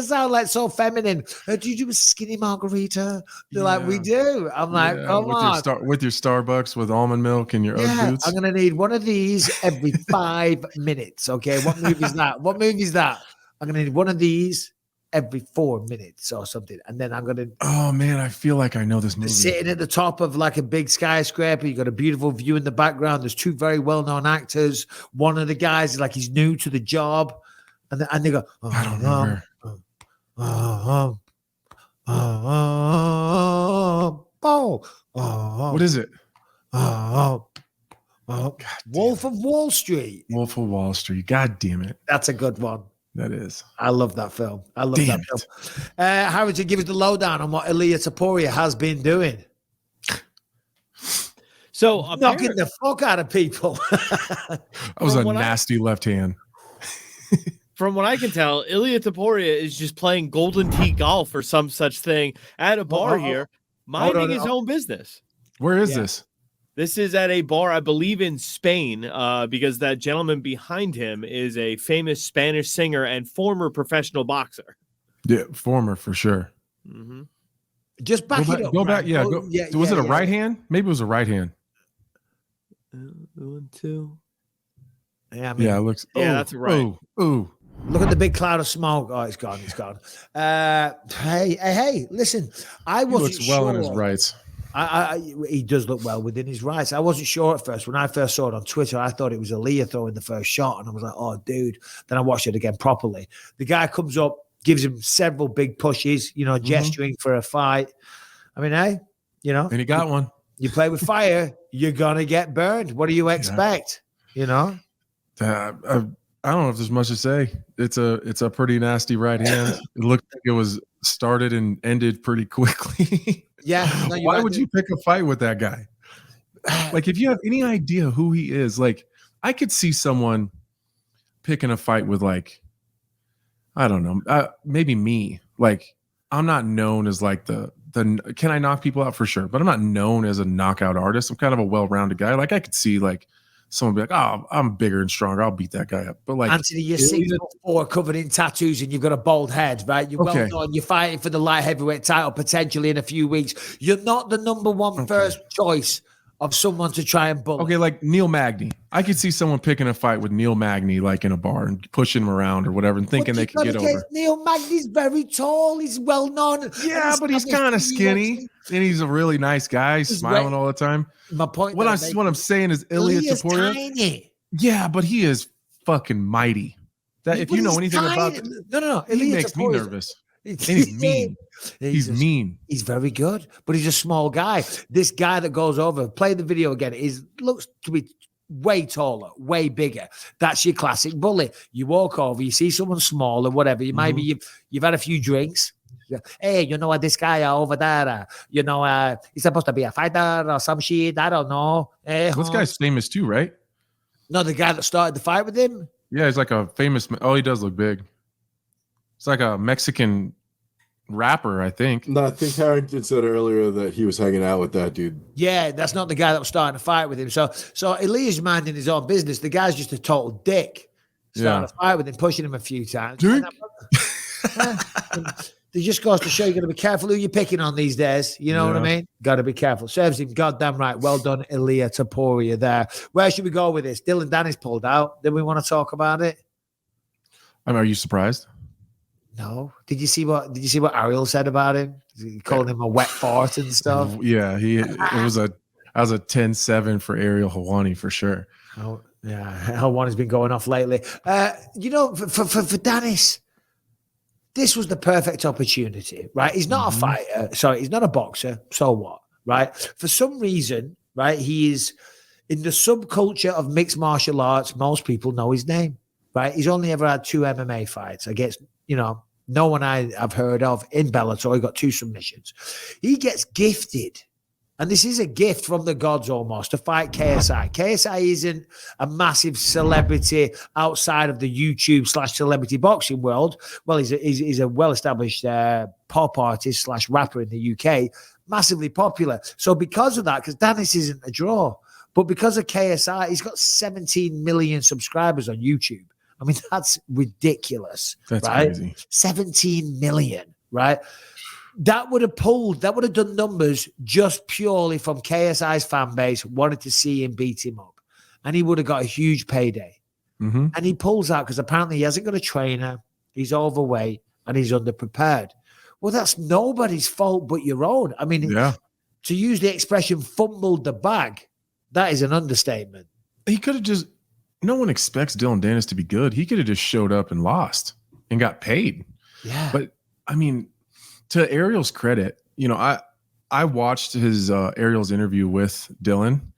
sound like so feminine. Do you do a skinny margarita? They're like, we do. I'm like, come on. With your Starbucks with almond milk and your Ugg boots. I'm going to need one of these every 5 minutes. Okay, what movie is that? I'm going to need one of these every 4 minutes or something. And then I'm going to... Oh, man, I feel like I know this movie. Sitting at the top of like a big skyscraper. You got a beautiful view in the background. There's 2 very well-known actors. One of the guys is like, he's new to the job. And they go, I don't remember. What is it? Wolf of Wall Street. Wolf of Wall Street. God damn it. That's a good one. That is. I love that film. Film. Harrington, give us the lowdown on what Ilya Topuria has been doing. So knocking the fuck out of people. That was a nasty left hand. From what I can tell, Ilya Topuria is just playing golden tee golf or some such thing at a bar here, minding his own business. Where is this? This is at a bar, I believe, in Spain, because that gentleman behind him is a famous Spanish singer and former professional boxer. Yeah, former for sure. Mm-hmm. Just back it up. Go back. Yeah. Was it a right hand? Maybe it was a right hand. 1, 2. Yeah, it looks. Yeah, that's right. Ooh. Look at the big cloud of smoke. Oh, it's gone. Hey, listen. I wasn't looks well in his rights. He does look well within his rights. I wasn't sure at first. When I first saw it on Twitter, I thought it was Ilya throwing the first shot, and I was like, "Oh, dude!" Then I watched it again properly. The guy comes up, gives him several big pushes, gesturing for a fight. I mean, hey, and he got one. You play with fire, you're gonna get burned. What do you expect? You know. I don't know if there's much to say. It's a pretty nasty right hand. It looked like it was started and ended pretty quickly. Yeah. No, Why would you pick a fight with that guy? Like, if you have any idea who he is, like, I could see someone picking a fight with, like, I don't know, maybe me. Like, I'm not known as like the can I knock people out? For sure, but I'm not known as a knockout artist. I'm kind of a well-rounded guy. Like, I could see like someone be like, oh, I'm bigger and stronger, I'll beat that guy up. But like, Anthony, you're 6'4", covered in tattoos, and you've got a bald head, right? You're well known. You're fighting for the light heavyweight title potentially in a few weeks. You're not the number one first choice of someone to try and bully. Okay, like Neil Magny. I could see someone picking a fight with Neil Magny, like in a bar, and pushing him around or whatever, and thinking they can get over. Neil Magny's very tall. He's well known. Yeah, but he's kind of skinny, and he's a really nice guy, he's smiling all the time. My point. What I'm saying is Ilya Topuria. Tiny. Yeah, but he is fucking mighty. That if you know anything about it, no, he makes me nervous. And he's mean. He's mean. He's very good, but he's a small guy. This guy that goes over, play the video again, looks to be way taller, way bigger. That's your classic bully. You walk over, you see someone small or whatever. You might be you've had a few drinks. Hey, you know what? This guy over there, he's supposed to be a fighter or some shit. I don't know. This guy's famous too, right? No, the guy that started the fight with him. Yeah, he's like a famous. Oh, he does look big. It's like a Mexican rapper, I think. No, I think Harrington said earlier that he was hanging out with that dude. Yeah, that's not the guy that was starting to fight with him. So Elia's minding his own business. The guy's just a total dick. Starting to fight with him, pushing him a few times. It just goes to show you got to be careful who you're picking on these days. You know what I mean? Got to be careful. Serves him goddamn right. Well done, Ilya Topuria there. Where should we go with this? Dillon Danis pulled out. Did we want to talk about it? I mean, are you surprised? No. Did you see what Ariel said about him? He called him a wet fart and stuff. Yeah, that was a 10-7 for Ariel Helwani for sure. Oh, yeah, Helwani's been going off lately. For Danis, this was the perfect opportunity, right? He's not a fighter. Sorry, he's not a boxer. So what, right? For some reason, right, he is in the subculture of mixed martial arts. Most people know his name, right? He's only ever had 2 MMA fights against, no one I've heard of in Bellator. He got 2 submissions. He gets gifted, and this is a gift from the gods almost, to fight KSI. KSI isn't a massive celebrity outside of the YouTube / celebrity boxing world. Well, he's a well-established pop artist / rapper in the UK, massively popular. So because of that, because Danis isn't a draw, but because of KSI, he's got 17 million subscribers on YouTube. I mean, that's ridiculous. That's right? crazy. 17 million, right? That would have done numbers just purely from KSI's fan base, wanted to see him beat him up. And he would have got a huge payday. Mm-hmm. And he pulls out because apparently he hasn't got a trainer, he's overweight, and he's underprepared. Well, that's nobody's fault but your own. I mean, to use the expression fumbled the bag, that is an understatement. He could have just, no one expects Dillon Danis to be good. He could have just showed up and lost and got paid. Yeah. But I mean, to Ariel's credit, I watched his Ariel's interview with Dillon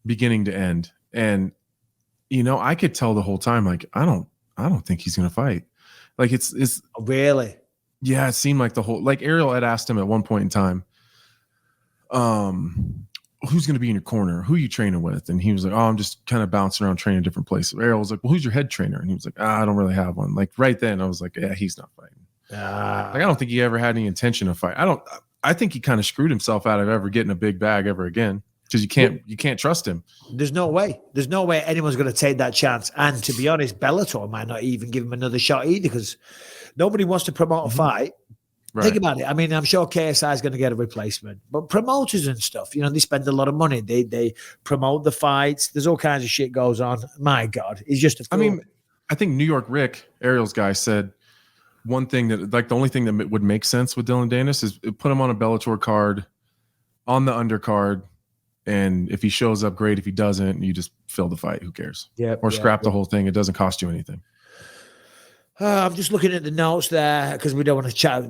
beginning to end. And, I could tell the whole time, like, I don't think he's going to fight. Like it's really, yeah, it seemed like the whole, like Ariel had asked him at one point in time, who's going to be in your corner? Who are you training with? And he was like, oh, I'm just kind of bouncing around training different places. Ariel was like, well, who's your head trainer? And he was like, I don't really have one. Like right then I was like, yeah, he's not fighting. Like, I don't think he ever had any intention of fight. I think he kind of screwed himself out of ever getting a big bag ever again. Because you can't trust him. There's no way anyone's going to take that chance. And to be honest, Bellator might not even give him another shot either, because nobody wants to promote a fight. Right. Think about it. I mean, I'm sure KSI is going to get a replacement, but promoters and stuff, they spend a lot of money. They promote the fights. There's all kinds of shit goes on. My God, he's just a fool. I mean, I think New York Rick, Ariel's guy, said one thing that, like, the only thing that would make sense with Dillon Danis is put him on a Bellator card, on the undercard, and if he shows up, great. If he doesn't, you just fill the fight. Who cares? Yeah. Or scrap the whole thing. It doesn't cost you anything. I'm just looking at the notes there because we don't want to chat,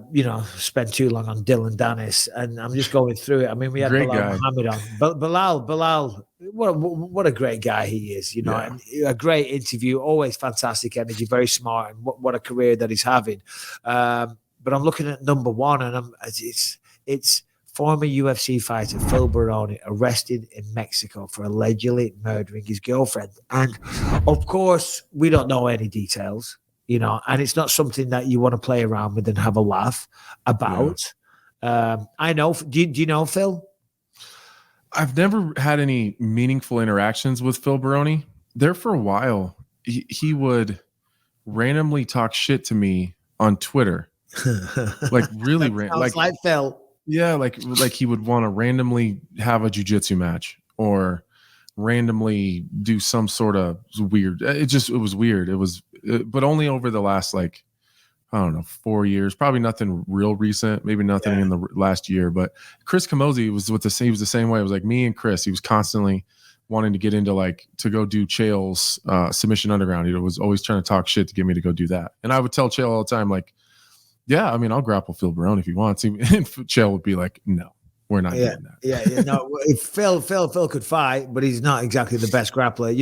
spend too long on Dillon Danis, and I'm just going through it. I mean, we had Great Belal guy. Muhammad on, but Belal, what a great guy he is, Yeah. and a great interview, always fantastic energy, very smart, and what a career that he's having. But I'm looking at number one, and it's former UFC fighter Phil Baroni arrested in Mexico for allegedly murdering his girlfriend, and of course we don't know any details. And it's not something that you want to play around with and have a laugh about. Yeah. I know. Do you know Phil? I've never had any meaningful interactions with Phil Baroni. There for a while, he would randomly talk shit to me on Twitter, like really like Phil. Yeah, like he would want to randomly have a jiu-jitsu match or randomly do some sort of weird. It was weird. But only over the last, 4 years, probably nothing real recent, maybe nothing in the last year. But Chris Camozzi was he was the same way. It was like me and Chris. He was constantly wanting to get into to go do Chael's Submission Underground. He was always trying to talk shit to get me to go do that. And I would tell Chael all the time, yeah, I mean, I'll grapple Phil Baroni if he wants. And Chael would be like, no. We're not doing that. Yeah. No, if Phil could fight, but he's not exactly the best grappler.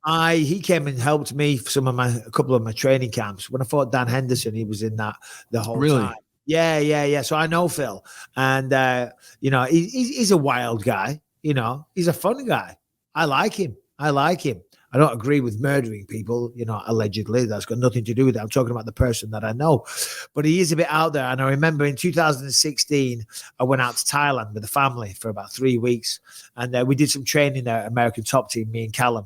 Right. He came and helped me for a couple of my training camps. When I fought Dan Henderson, he was in that the whole time. Yeah. So I know Phil, and he's a wild guy. He's a fun guy. I like him. I don't agree with murdering people, allegedly. That's got nothing to do with it. I'm talking about the person that I know. But he is a bit out there. And I remember in 2016, I went out to Thailand with the family for about 3 weeks. And we did some training there, American Top Team, me and Callum,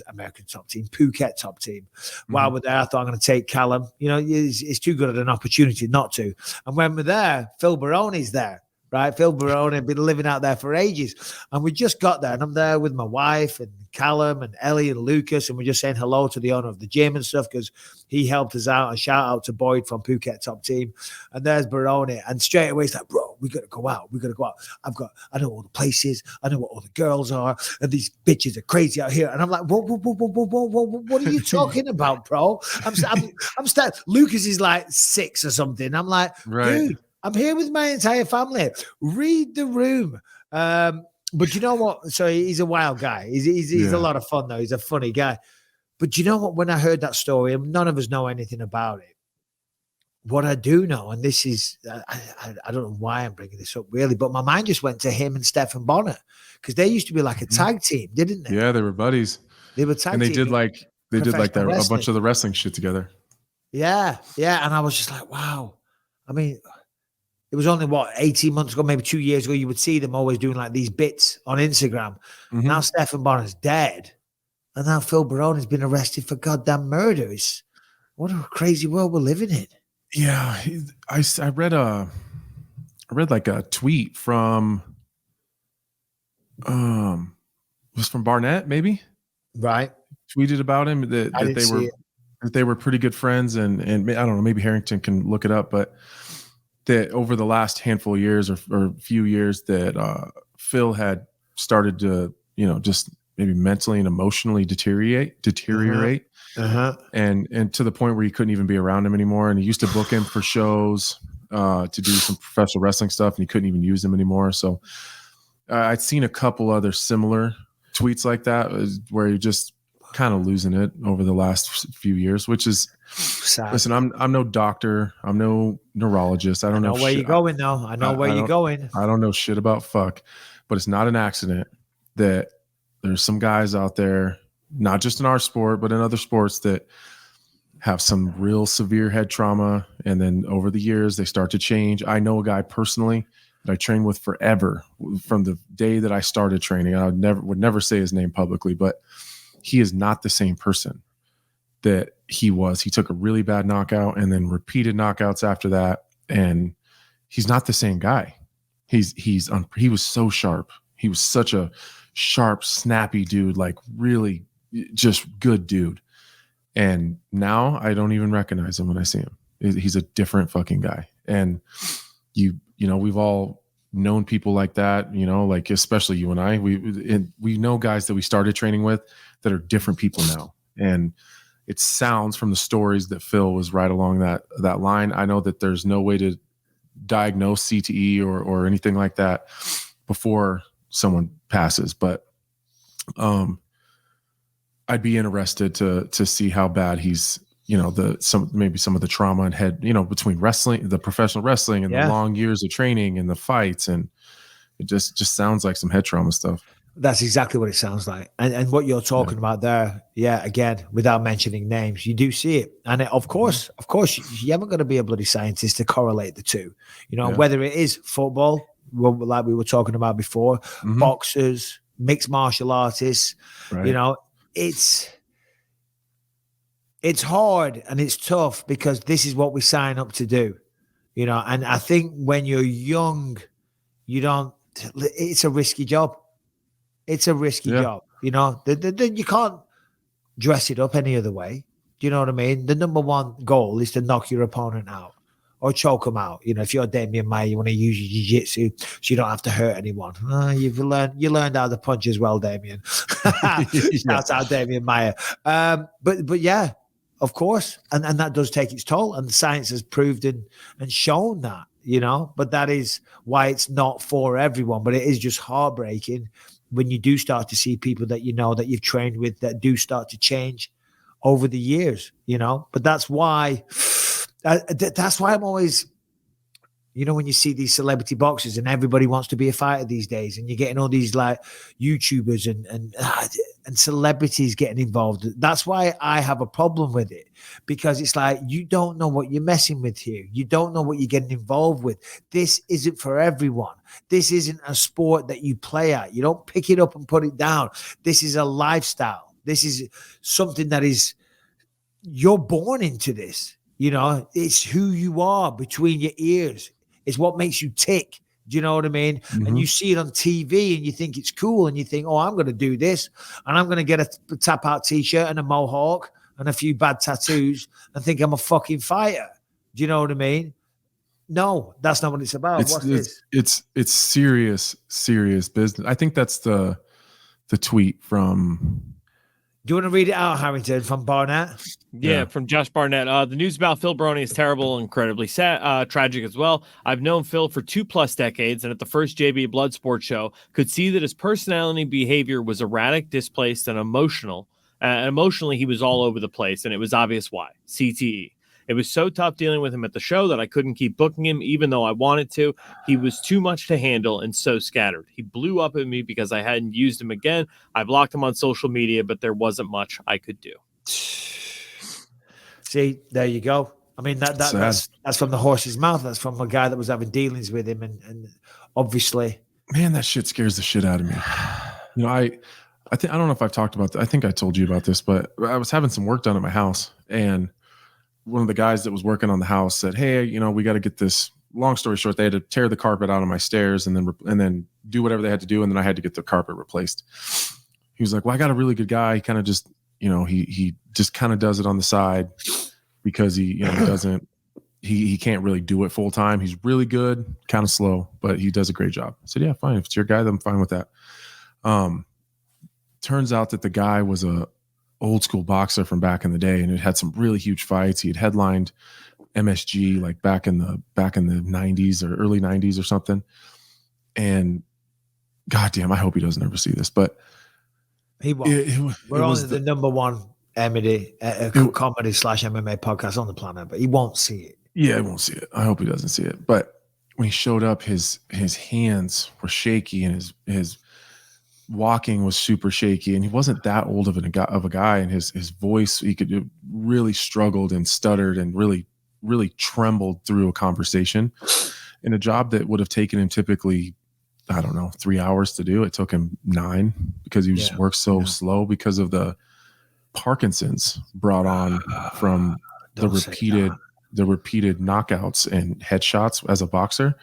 American Top Team, Phuket Top Team. While we're there, I thought I'm going to take Callum. It's too good an opportunity not to. And when we're there, Phil Baroni's there. Right, Phil Baroni had been living out there for ages, and we just got there, and I'm there with my wife and Callum and Ellie and Lucas, and we're just saying hello to the owner of the gym and stuff because he helped us out. And shout out to Boyd from Phuket Top Team, and there's Baroni, and straight away he's like, "Bro, we gotta go out. I know all the places, I know what all the girls are, and these bitches are crazy out here." And I'm like, "Whoa, what are you talking about, bro?" I'm Lucas is like 6 or something. I'm like, dude. I'm here with my entire family. Read the room. But you know what? So he's a wild guy. He's a lot of fun, though. He's a funny guy. But you know what? When I heard that story, and none of us know anything about it, what I do know, and this is, I don't know why I'm bringing this up, really, but my mind just went to him and Stephan Bonner because they used to be like a tag team, didn't they? Yeah, they were buddies. They were tag team. And they did a bunch of the wrestling shit together. Yeah. And I was just like, wow. I mean, it was only 18 months ago, maybe 2 years ago, you would see them always doing like these bits on Instagram. Now Stephan Bonner's dead. And now Phil Baroni's been arrested for goddamn murder. What a crazy world we're living in. Yeah. I read like a tweet from was from Barnett, maybe? Right. Tweeted about him that they were pretty good friends, and I don't know, maybe Harrington can look it up, but that over the last handful of years or few years that Phil had started to, just maybe mentally and emotionally deteriorate. And to the point where he couldn't even be around him anymore. And he used to book him for shows to do some professional wrestling stuff, and he couldn't even use him anymore. So I'd seen a couple other similar tweets like that where you're just kind of losing it over the last few years, which is sad. Listen, I'm no doctor, I'm no neurologist. I don't know where you're going though. I know where you're going. I don't know shit about fuck, but it's not an accident that there's some guys out there, not just in our sport, but in other sports, that have some real severe head trauma, and then over the years they start to change. I know a guy personally that I trained with forever, from the day that I started training. I would never say his name publicly, but he is not the same person that he was. He took a really bad knockout and then repeated knockouts after that, and he's not the same guy. He was so sharp. He was such a sharp, snappy dude, like really just good dude. And now I don't even recognize him when I see him. He's a different fucking guy. And you know, we've all known people like that, like especially you and I, we know guys that we started training with that are different people now. And it sounds from the stories that Phil was right along that line. I know that there's no way to diagnose CTE or anything like that before someone passes, but I'd be interested to see how bad he's, maybe some of the trauma and head, between wrestling, the professional wrestling and the long years of training and the fights. And it just sounds like some head trauma stuff. That's exactly what it sounds like. And what you're talking about there, again, without mentioning names, you do see it. And of course, you haven't got to be a bloody scientist to correlate the two. Whether it is football, like we were talking about before, boxers, mixed martial artists, right. It's hard and it's tough because this is what we sign up to do, and I think when you're young, it's a risky job. It's a risky job, you can't dress it up any other way. Do you know what I mean? The number one goal is to knock your opponent out or choke them out. If you're Damian Maia, you want to use your jiu-jitsu so you don't have to hurt anyone. You learned how to punch as well, Damian. That's how Damian Maia. But yeah, of course. And that does take its toll. And the science has proved and shown that, but that is why it's not for everyone. But it is just heartbreaking when you do start to see people that that you've trained with that do start to change over the years, But that's why I'm always, when you see these celebrity boxers and everybody wants to be a fighter these days, and you're getting all these like YouTubers and celebrities getting involved. That's why I have a problem with it, because it's like, you don't know what you're messing with here. You don't know what you're getting involved with. This isn't for everyone. This isn't a sport that you play at. You don't pick it up and put it down. This is a lifestyle. This is something that you're born into this. It's who you are between your ears. It's what makes you tick. Do you know what I mean? Mm-hmm. And you see it on TV and you think it's cool and you think, oh, I'm going to do this and I'm going to get a tap out t-shirt and a mohawk and a few bad tattoos and think I'm a fucking fighter. Do you know what I mean? No, that's not what it's about. What's this? It's serious business. I think that's the tweet from. Do you want to read it out, Harrington, from Barnett? Yeah, from Josh Barnett. The news about Phil Baroni is terrible, incredibly sad, tragic as well. I've known Phil for 2+ decades, and at the first JB Bloodsport show, could see that his personality and behavior was erratic, displaced, and emotional. Emotionally, he was all over the place, and it was obvious why. CTE. It was so tough dealing with him at the show that I couldn't keep booking him, even though I wanted to. He was too much to handle and so scattered. He blew up at me because I hadn't used him again. I blocked him on social media, but there wasn't much I could do. See, there you go. I mean, that's from the horse's mouth. That's from a guy that was having dealings with him, and obviously, man, that shit scares the shit out of me. I don't know if I've talked about that. I think I told you about this, but I was having some work done at my house, and one of the guys that was working on the house said, hey, we got to get this. Long story short, they had to tear the carpet out of my stairs and then do whatever they had to do. And then I had to get the carpet replaced. He was like, well, I got a really good guy. He kind of just, he just kind of does it on the side because he can't really do it full time. He's really good, kind of slow, but he does a great job. I said, yeah, fine. If it's your guy, then I'm fine with that. Turns out that the guy was a old school boxer from back in the day, and it had some really huge fights. He had headlined MSG like back in the 90s or early 90s or something. And goddamn, I hope he doesn't ever see this, but he won't. We're on the number one comedy / MMA podcast on the planet, but he won't see it. Yeah, he won't see it. I hope he doesn't see it. But when he showed up, his hands were shaky and his walking was super shaky, and he wasn't that old of a guy, and his voice, he could really struggled and stuttered and really trembled through a conversation. In a job that would have taken him typically, I don't know, 3 hours to do, it took him 9 because he just worked so slow because of the Parkinson's brought on from the repeated knockouts and headshots as a boxer.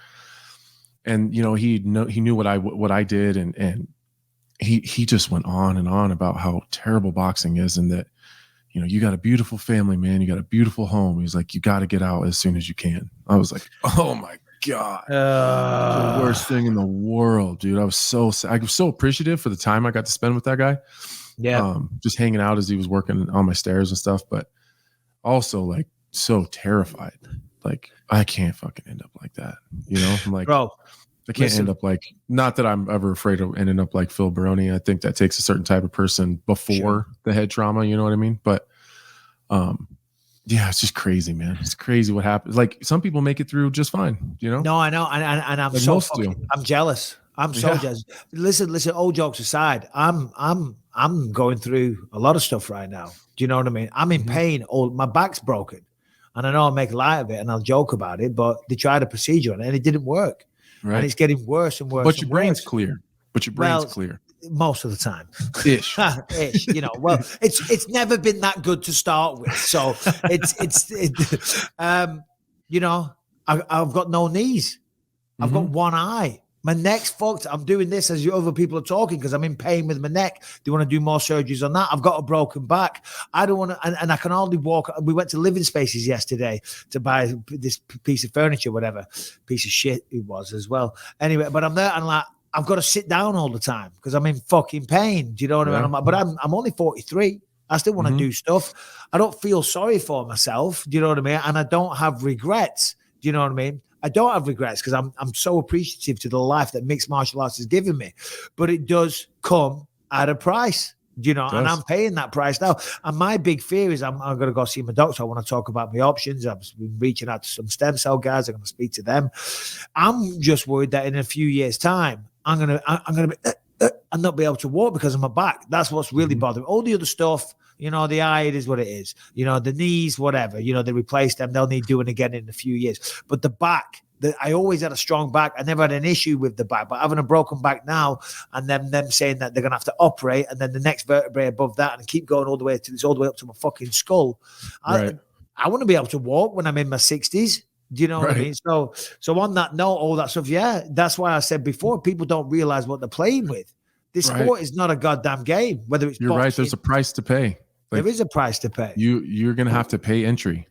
And he knew what I did, and he just went on and on about how terrible boxing is, and that you got a beautiful family, man, you got a beautiful home. He's like, you got to get out as soon as you can. I was like, oh my god, the worst thing in the world, dude. I was so appreciative for the time I got to spend with that guy. Just hanging out as he was working on my stairs and stuff, but also like so terrified. Like I can't fucking end up like that. I'm like, bro, I can't end up like, not that I'm ever afraid of ending up like Phil Baroni. I think that takes a certain type of person before the head trauma. You know what I mean? But, yeah, it's just crazy, man. It's crazy what happens. Like some people make it through just fine, No, I know. And I'm like I'm jealous. I'm so jealous. Listen, all jokes aside, I'm going through a lot of stuff right now. Do you know what I mean? I'm in pain. My back's broken. And I know I'll make light of it and I'll joke about it, but they tried a procedure on it and it didn't work. Right. And it's getting worse and worse. But your brain's clear. Most of the time. Ish. Well, it's never been that good to start with. So I've got no knees. I've got one eye. My neck's fucked. I'm doing this as other people are talking because I'm in pain with my neck. They want to do more surgeries on that. I've got a broken back. I don't want to, and I can hardly walk. We went to Living Spaces yesterday to buy this piece of furniture, whatever piece of shit it was as well. Anyway, but I'm there and like, I've got to sit down all the time because I'm in fucking pain. Do you know what I mean? But I'm only 43. I still want to do stuff. I don't feel sorry for myself. Do you know what I mean? And I don't have regrets. Do you know what I mean? I don't have regrets because I'm so appreciative to the life that mixed martial arts has given me. But it does come at a price, and I'm paying that price now. And my big fear is I'm going to go see my doctor. I want to talk about my options. I've been reaching out to some stem cell guys. I'm going to speak to them. I'm just worried that in a few years' time, I'm going to be and not be able to walk because of my back. That's what's really bothering me. All the other stuff, the eye, it is what it is. The knees, whatever, they replace them. They'll need doing again in a few years. But the back, I always had a strong back. I never had an issue with the back. But having a broken back now and them saying that they're going to have to operate and then the next vertebrae above that and keep going all the way up to my fucking skull. Right. I want to be able to walk when I'm in my 60s. Do you know what I mean? So on that note, all that stuff, that's why I said before, people don't realize what they're playing with. This sport is not a goddamn game. Whether it's You're right. There's a price to pay. There is a price to pay. You're going to have to pay entry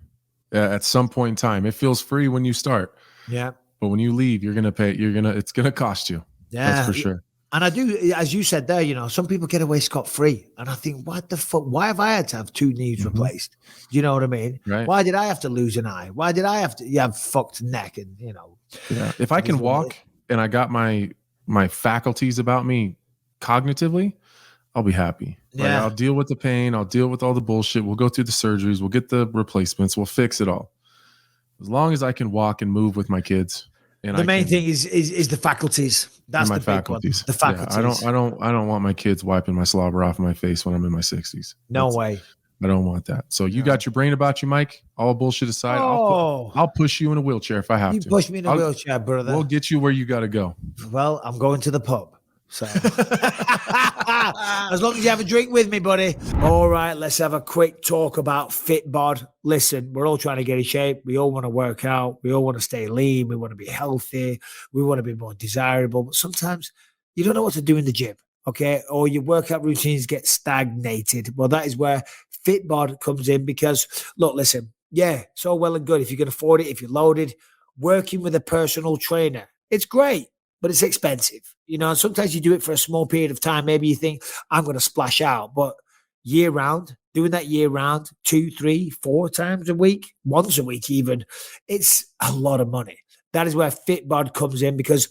at some point in time. It feels free when you start. Yeah. But when you leave, you're going to pay. It's going to cost you. Yeah. That's for sure. And I do, as you said there, some people get away scot-free. And I think, what the fuck? Why have I had to have 2 knees replaced? Do you know what I mean? Right. Why did I have to lose an eye? Why did I have to have fucked neck? And, Yeah. If I can walk and I got my faculties about me cognitively, I'll be happy. Yeah. Right? I'll deal with the pain. I'll deal with all the bullshit. We'll go through the surgeries. We'll get the replacements. We'll fix it all. As long as I can walk and move with my kids. And the main thing is the faculties. That's the faculties. The faculties. Yeah, I don't want my kids wiping my slobber off my face when I'm in my 60s. No way. I don't want that. So you got your brain about you, Mike. All bullshit aside, I'll push you in a wheelchair if I have to. You push me in a wheelchair, brother. We'll get you where you got to go. Well, I'm going to the pub. So as long as you have a drink with me, buddy. All right, let's have a quick talk about FitBod. Listen, we're all trying to get in shape. We all want to work out. We all want to stay lean. We want to be healthy. We want to be more desirable. But sometimes you don't know what to do in the gym, okay? Or your workout routines get stagnated. Well, that is where FitBod comes in because, look, listen, so well and good if you can afford it, if you're loaded. Working with a personal trainer, it's great. But it's expensive, sometimes you do it for a small period of time. Maybe you think I'm going to splash out, but year round, doing that year round, 2, 3, 4 times a week, once a week, even, it's a lot of money. That is where FitBod comes in because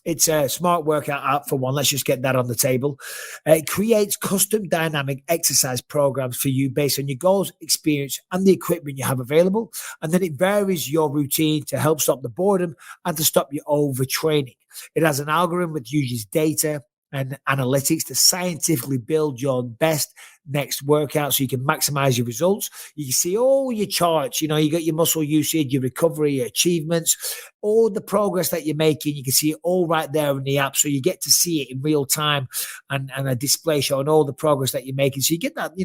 it's a smart workout app for one. Let's just get that on the table. It creates custom dynamic exercise programs for you based on your goals, experience, and the equipment you have available. And then it varies your routine to help stop the boredom and to stop you overtraining. It has an algorithm that uses data and analytics to scientifically build your best next workout so you can maximize your results. You can see all your charts. You got your muscle usage, your recovery, your achievements, all the progress that you're making. You can see it all right there in the app. So you get to see it in real time and a display showing all the progress that you're making. So you get that,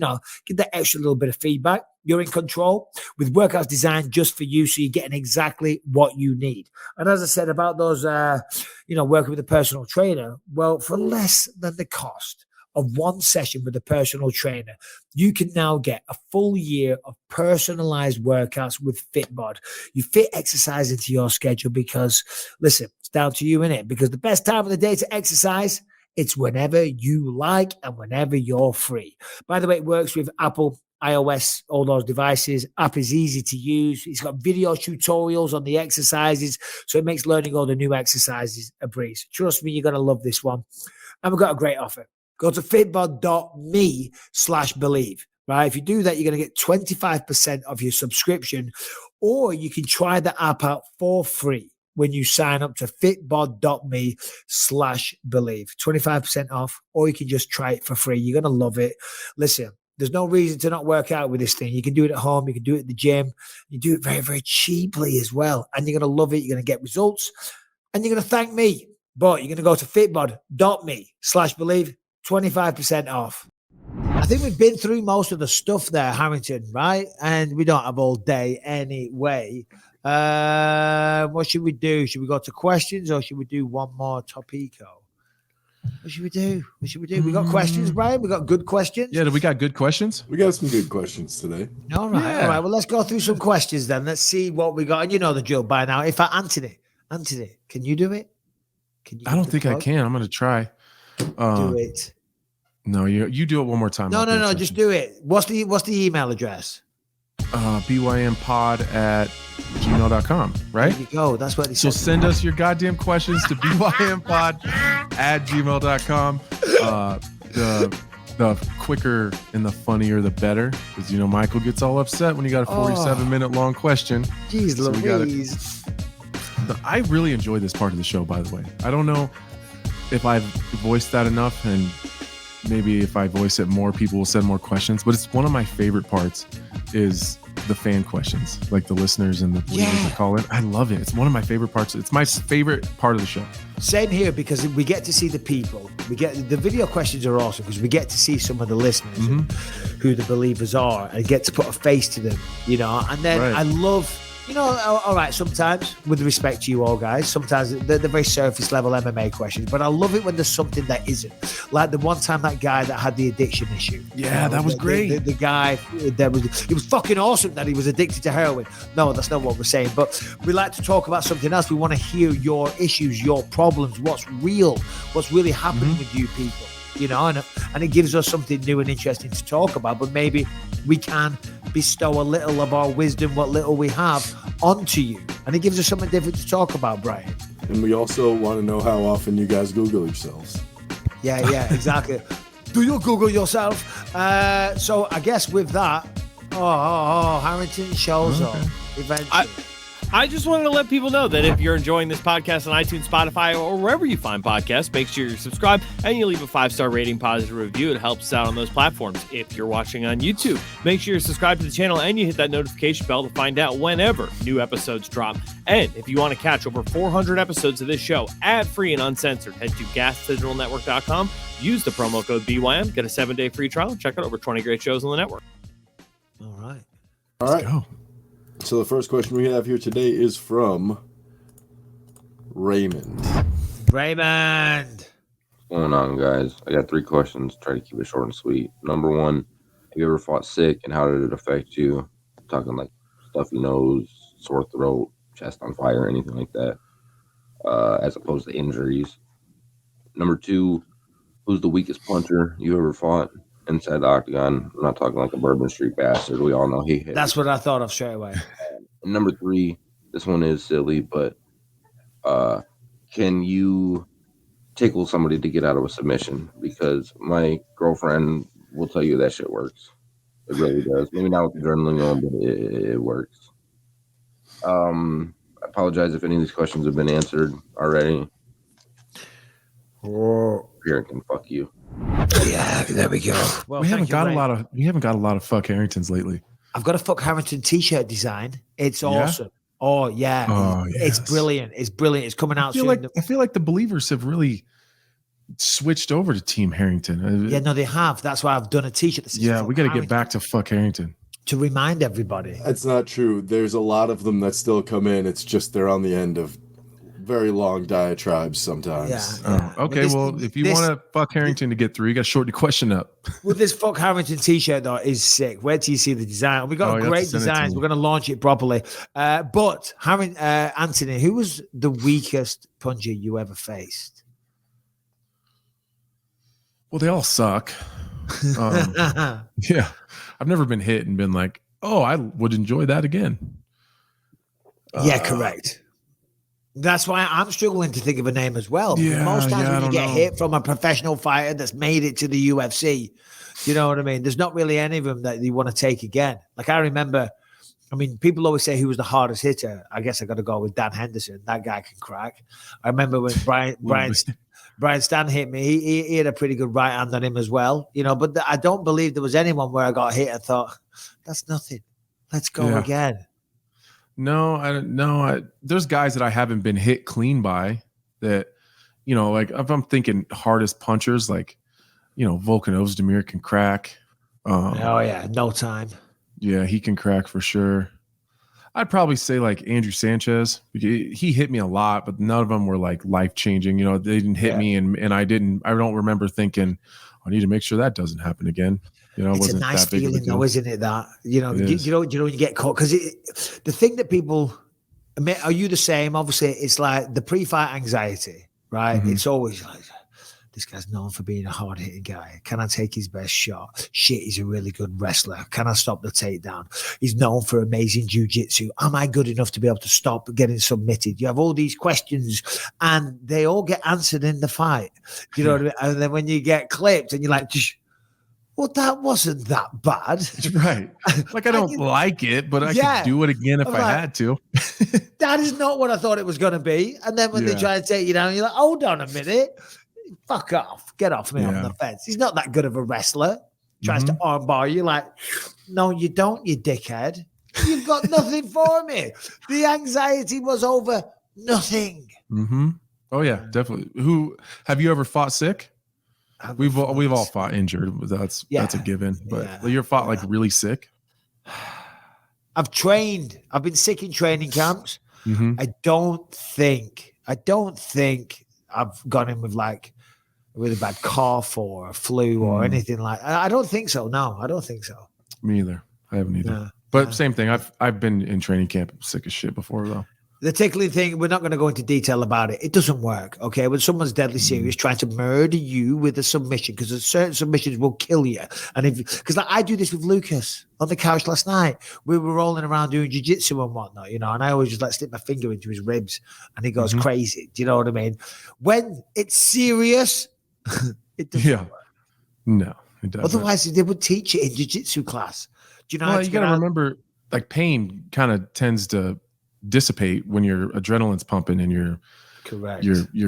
get that extra little bit of feedback. You're in control with workouts designed just for you. So you're getting exactly what you need. And as I said about those, working with a personal trainer, well, for less than the cost of one session with a personal trainer, you can now get a full year of personalized workouts with FitBod. You fit exercise into your schedule because, listen, it's down to you, innit? Because the best time of the day to exercise It's whenever you like and whenever you're free. By the way, it works with Apple, iOS, all those devices. App is easy to use. It's got video tutorials on the exercises, so it makes learning all the new exercises a breeze. Trust me, you're going to love this one. And we've got a great offer. Go to fitbod.me/believe. Right? If you do that, you're going to get 25% of your subscription, or you can try the app out for free when you sign up to fitbod.me/believe. 25% off, or you can just try it for free. You're going to love it. Listen, there's no reason to not work out with this thing. You can do it at home. You can do it at the gym. You do it very, very cheaply as well. And you're going to love it. You're going to get results. And you're going to thank me. But you're going to go to fitbod.me/believe. 25% off. I think we've been through most of the stuff there, Harrington, right? And we don't have all day anyway. What should we do? Should we go to questions or should we do one more topico? What should we do? We got questions, Brian? We got good questions? Yeah, we got good questions? We got some good questions today. All right. Well, let's go through some questions then. Let's see what we got. And you know the drill by now. If Anthony, can you do it? I don't think I can. I'm going to try. Do it. No, you do it one more time. No, just do it. What's the email address? BYMpod@gmail.com, right? There you go. That's what it So says. send us your goddamn questions to BYMpod@gmail.com. The quicker and the funnier, the better. Because, Michael gets all upset when you got a 47-minute long question. Jeez Louise. I really enjoy this part of the show, by the way. I don't know if I've voiced that enough, and maybe if I voice it more, people will send more questions. But it's one of my favorite parts is the fan questions, like the listeners and the viewers that call in. I love it. It's one of my favorite parts. It's my favorite part of the show. Same here, because we get to see the people. We get the video questions are awesome because we get to see some of the listeners and who the believers are and get to put a face to them, And then I love. All right, sometimes, with respect to you all guys, sometimes they're very surface level MMA questions, but I love it when there's something that isn't. Like the one time that guy that had the addiction issue. Yeah, that was great. The guy, it was fucking awesome that he was addicted to heroin. No, that's not what we're saying, but we like to talk about something else. We want to hear your issues, your problems, what's real, what's really happening with you people. And it gives us something new and interesting to talk about, but maybe we can bestow a little of our wisdom, what little we have, onto you. And it gives us something different to talk about, Brian. And we also want to know how often you guys Google yourselves. Yeah, exactly. Do you Google yourself? So I guess with that, Harrington shows up eventually. I just wanted to let people know that if you're enjoying this podcast on iTunes, Spotify, or wherever you find podcasts, make sure you subscribe and you leave a 5-star rating, positive review. It helps us out on those platforms. If you're watching on YouTube, make sure you subscribe to the channel and you hit that notification bell to find out whenever new episodes drop. And if you want to catch over 400 episodes of this show ad-free and uncensored, head to gasdigitalnetwork.com, use the promo code BYM, get a 7-day free trial, check out over 20 great shows on the network. All right. Let's go. So the first question we have here today is from Raymond. Raymond. What's going on, guys? I got 3 questions. Try to keep it short and sweet. Number 1, have you ever fought sick, and how did it affect you? I'm talking like stuffy nose, sore throat, chest on fire, anything like that, as opposed to injuries. Number 2, who's the weakest puncher you ever fought inside the octagon? I'm not talking like a Bourbon Street bastard. We all know he hit. That's what I thought of straight away. And number 3, this one is silly, but can you tickle somebody to get out of a submission? Because my girlfriend will tell you that shit works. It really does. Maybe not with the adrenaline going, but it works. I apologize if any of these questions have been answered already. Harrington, fuck you. Yeah, there we go. Well, we haven't got a lot of fuck Harringtons lately. I've got a fuck Harrington t-shirt design. It's awesome. Oh yeah. Oh, it's brilliant. It's brilliant. It's coming out soon. I feel like the believers have really switched over to Team Harrington. Yeah, no, they have. That's why I've done a t-shirt that says we got to get back to fuck Harrington to remind everybody. That's not true. There's a lot of them that still come in. It's just they're on the end of very long diatribes sometimes. Yeah. Okay. If you want to fuck Harrington to get through, you got to shorten your question up. With this fuck Harrington t-shirt though is sick. Where do you see the design? We got great designs. We're going to launch it properly. But Anthony, who was the weakest puncher you ever faced? Well, they all suck. Yeah. I've never been hit and been like, oh, I would enjoy that again. Yeah, correct. That's why I'm struggling to think of a name as well. Yeah, Most times when I you don't get know. hit from a professional fighter that's made it to the UFC, you know what I mean? There's not really any of them that you want to take again. Like I remember, I mean, people always say who was the hardest hitter. I guess I got to go with Dan Henderson. That guy can crack. I remember when Brian Stan hit me, he had a pretty good right hand on him as well, you know, but I don't believe there was anyone where I got hit and thought, that's nothing. Let's go again. No, I don't know. There's guys that I haven't been hit clean by that, you know, like if I'm thinking hardest punchers, like, you know, Volkan Ozdemir can crack. Oh yeah, no time. Yeah, he can crack for sure. I'd probably say like Andrew Sanchez. He hit me a lot, but none of them were like life changing. You know, they didn't hit me, and I don't remember thinking, I need to make sure that doesn't happen again. You know, it it's wasn't a nice that big feeling, of a deal. though, isn't it? That you know, you know when you get caught because the thing that people, I mean, are you the same? Obviously, it's like the pre-fight anxiety, right? Mm-hmm. It's always like, this guy's known for being a hard-hitting guy. Can I take his best shot? Shit, he's a really good wrestler. Can I stop the takedown? He's known for amazing jiu-jitsu. Am I good enough to be able to stop getting submitted? You have all these questions, and they all get answered in the fight. You know what I mean? And then when you get clipped, and you're like, well, that wasn't that bad. Right. Like, I don't like it, but I could do it again if I had to. That is not what I thought it was going to be. And then when they try to take you down, you're like, hold on a minute. Fuck off. Get off me on the fence. He's not that good of a wrestler. Tries to armbar you like, no, you don't, you dickhead. You've got nothing for me. The anxiety was over nothing. Mm-hmm. Oh, yeah, definitely. Who have you ever fought sick? We've all fought injured. That's a given. But you're fought like really sick. I've trained. I've been sick in training camps. Mm-hmm. I don't think I've gone in with like a really bad cough or a flu or anything like. I don't think so. No, I don't think so. Me either. I haven't either. Yeah. But same thing. I've been in training camp sick as shit before though. The tickling thing, we're not going to go into detail about it. It doesn't work, okay? When someone's deadly serious, trying to murder you with a submission, because certain submissions will kill you. And because like, I do this with Lucas on the couch last night. We were rolling around doing jiu-jitsu and whatnot, you know, and I always just like stick my finger into his ribs and he goes crazy. Do you know what I mean? When it's serious, it doesn't work. No, it doesn't. Otherwise, they would teach it in jiu-jitsu class. Do you know how you got to remember, like, pain kind of tends to dissipate when your adrenaline's pumping and you're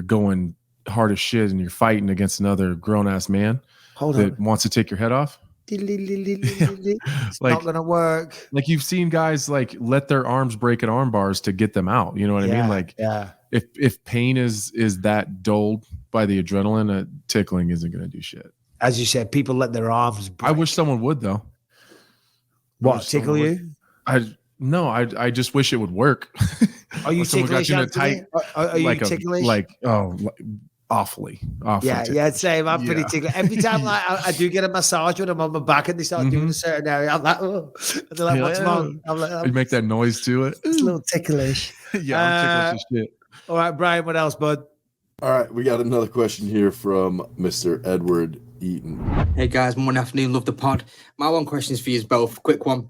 going hard as shit and you're fighting against another grown-ass man that wants to take your head off. It's like, not gonna work. Like, you've seen guys like let their arms break at arm bars to get them out. You know what I mean? Like, if pain is that dulled by the adrenaline, tickling isn't gonna do shit. As you said, people let their arms break. I wish someone would though. What, tickle you? No, I just wish it would work. Are you ticklish? Are you ticklish? Awfully. Yeah, same. I'm pretty ticklish. Every time like I do get a massage when I'm on my back and they start doing a certain area, I'm like, oh. And they're like, what's wrong? I'm like, you make that noise to it. It's a little ticklish. I'm ticklish as shit. All right, Brian, what else, bud? All right, we got another question here from Mr. Edward Eaton. Hey guys, morning, afternoon, love the pod. My one question is for you both. Quick one.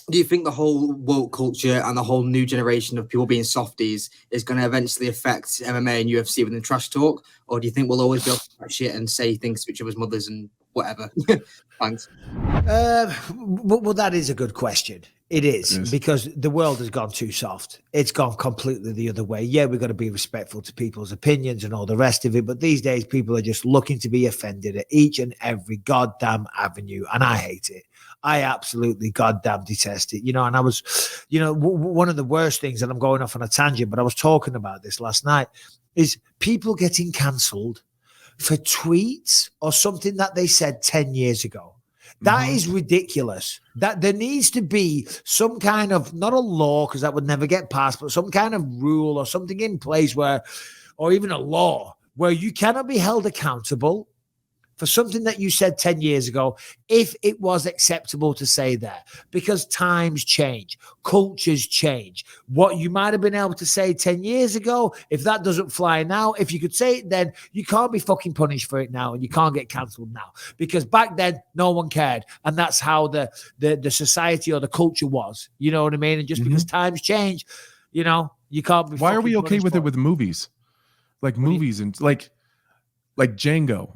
Do you think the whole woke culture and the whole new generation of people being softies is going to eventually affect MMA and UFC with the trash talk? Or do you think we'll always be able to talk shit and say things to each other's mothers and whatever? Thanks. Well, that is a good question. It is, because the world has gone too soft. It's gone completely the other way. Yeah, we've got to be respectful to people's opinions and all the rest of it. But these days, people are just looking to be offended at each and every goddamn avenue. And I hate it. I absolutely goddamn detest it. You know, and I was, you know, one of the worst things, and I'm going off on a tangent, but I was talking about this last night, is people getting cancelled for tweets or something that they said 10 years ago. That is ridiculous. That there needs to be some kind of, not a law, because that would never get passed, but some kind of rule or something in place where, or even a law where you cannot be held accountable for something that you said 10 years ago, if it was acceptable to say that, because times change, cultures change. What you might have been able to say 10 years ago, if that doesn't fly now, if you could say it then, you can't be fucking punished for it now, and you can't get cancelled now, because back then no one cared, and that's how the society or the culture was. You know what I mean? And just because times change, you know, you can't be. Why are we okay with it with movies? Like movies and like Django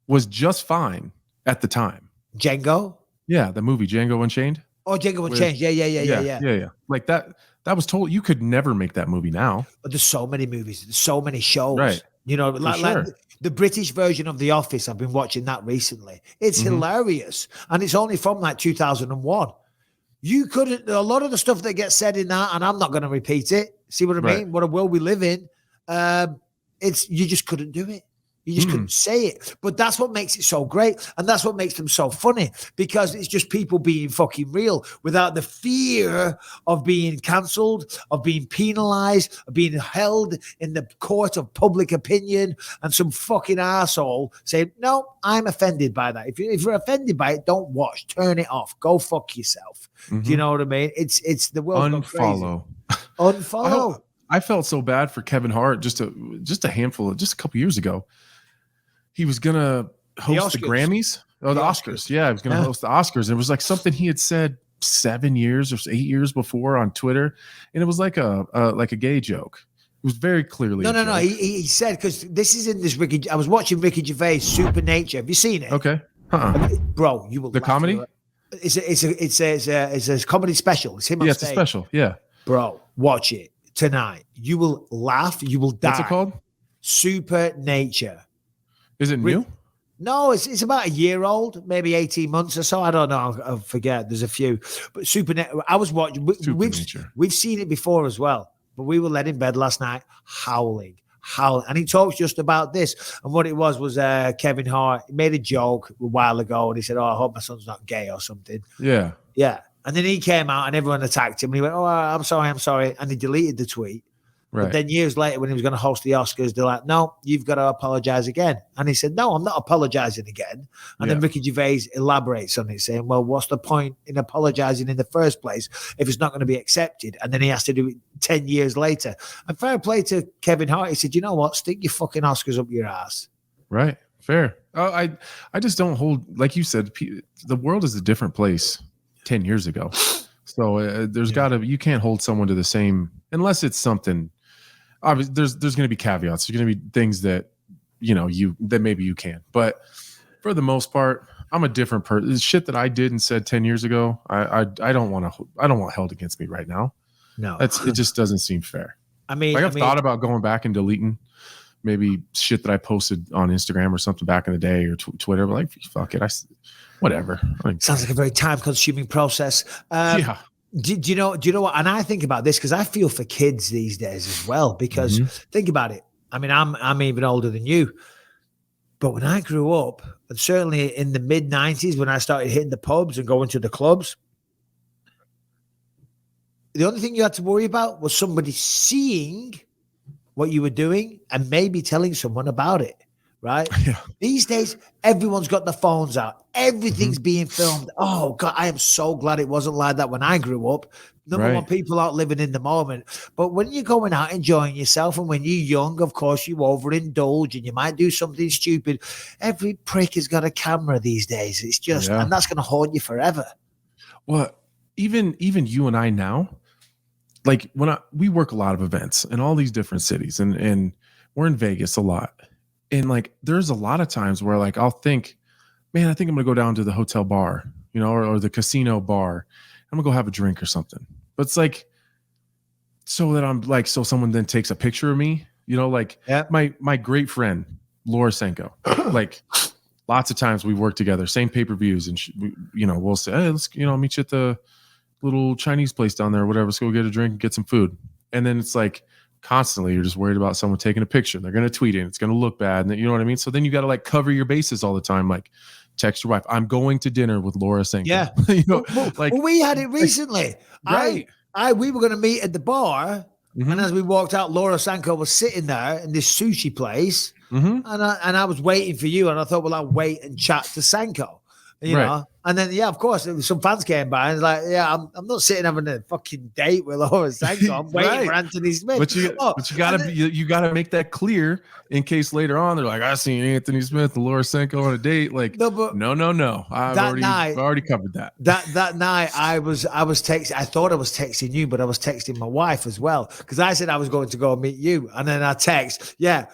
was just fine at the time. Django? Yeah, the movie Django Unchained. Oh, Django Unchained. Yeah. Like that was told you could never make that movie now. But there's so many movies, there's so many shows. Right. You know, like the British version of The Office, I've been watching that recently. It's hilarious. And it's only from like 2001. You couldn't, a lot of the stuff that gets said in that, and I'm not going to repeat it. See what I mean? What a world we live in. You just couldn't do it. You just couldn't say it. But that's what makes it so great. And that's what makes them so funny, because it's just people being fucking real without the fear of being cancelled, of being penalized, of being held in the court of public opinion and some fucking arsehole saying, no, I'm offended by that. If you're offended by it, don't watch. Turn it off. Go fuck yourself. Do you know what I mean? It's the world. Unfollow. Unfollow. I felt so bad for Kevin Hart just a couple years ago. He was gonna host the Grammys. Oh, the Oscars. Yeah, he was gonna host the Oscars. And it was like something he had said 7 years or 8 years before on Twitter, and it was like a gay joke. It was very clearly no. He said, because this is in this Ricky. I was watching Ricky Gervais' Super Nature. Have you seen it? Okay, bro, you will. The comedy. It's a comedy special. It's him on stage. It's a special. Yeah, bro, watch it tonight. You will laugh. You will die. What's it called? Super Nature. Is it new? No, it's about a year old, maybe 18 months or so. I don't know. I forget. There's a few. But I was watching. We've seen it before as well. But we were led in bed last night howling. And he talks just about this. And what it was Kevin Hart made a joke a while ago. And he said, I hope my son's not gay or something. Yeah. Yeah. And then he came out and everyone attacked him. And he went, I'm sorry. And he deleted the tweet. Right. But then years later, when he was going to host the Oscars, they're like, no, you've got to apologize again. And he said, no, I'm not apologizing again. And then Ricky Gervais elaborates on it, saying, well, what's the point in apologizing in the first place if it's not going to be accepted? And then he has to do it 10 years later. And fair play to Kevin Hart. He said, you know what? Stick your fucking Oscars up your ass. Right. Fair. I just don't hold, like you said, the world is a different place 10 years ago. So you can't hold someone to the same, unless it's something. Obviously, there's going to be caveats. There's going to be things that that maybe you can, but for the most part, I'm a different person. Shit that I did and said 10 years ago, I don't want held against me right now. No, it just doesn't seem fair. I've thought about going back and deleting maybe shit that I posted on Instagram or something back in the day or Twitter, but like, fuck it, whatever. Sounds like a very time-consuming process. Yeah. Do you know what? And I think about this because I feel for kids these days as well, because think about it. I mean, I'm even older than you, but when I grew up, and certainly in the mid 90s, when I started hitting the pubs and going to the clubs, the only thing you had to worry about was somebody seeing what you were doing and maybe telling someone about it. Right? Yeah. These days, everyone's got the phones out. Everything's being filmed. Oh, God, I am so glad it wasn't like that when I grew up. Number one, people aren't living in the moment. But when you're going out enjoying yourself and when you're young, of course, you overindulge and you might do something stupid. Every prick has got a camera these days. It's just, and that's going to haunt you forever. Well, even you and I now, like we work a lot of events in all these different cities and we're in Vegas a lot. And like, there's a lot of times where like, I'll think, man, I think I'm going to go down to the hotel bar, or the casino bar. I'm gonna go have a drink or something. But it's like, so someone then takes a picture of me, my great friend, Laura Senko, like lots of times we work together, same pay-per-views. And we'll say, hey, let's, meet you at the little Chinese place down there or whatever. Let's go get a drink and get some food. And then it's like, constantly you're just worried about someone taking a picture. They're going to tweet it. It's going to look bad. And you know what I mean? So then you got to like cover your bases all the time. Like text your wife, I'm going to dinner with Laura Senko. Yeah. Well, we had it recently. Right. We were going to meet at the bar. And as we walked out, Laura Senko was sitting there in this sushi place. Mhm. and I was waiting for you, and I thought, well, I'll wait and chat to Sanko, you Right. know. And then, yeah, of course, some fans came by and like, yeah, I'm not sitting having a fucking date with Laura Sanko. I'm waiting Right. for Anthony Smith. But you gotta you gotta make that clear in case later on they're like, I seen Anthony Smith and Laura Senko on a date. Like, no. I've already covered that. That night I was texting. I thought I was texting you, but I was texting my wife as well because I said I was going to go meet you, and then I text. Yeah,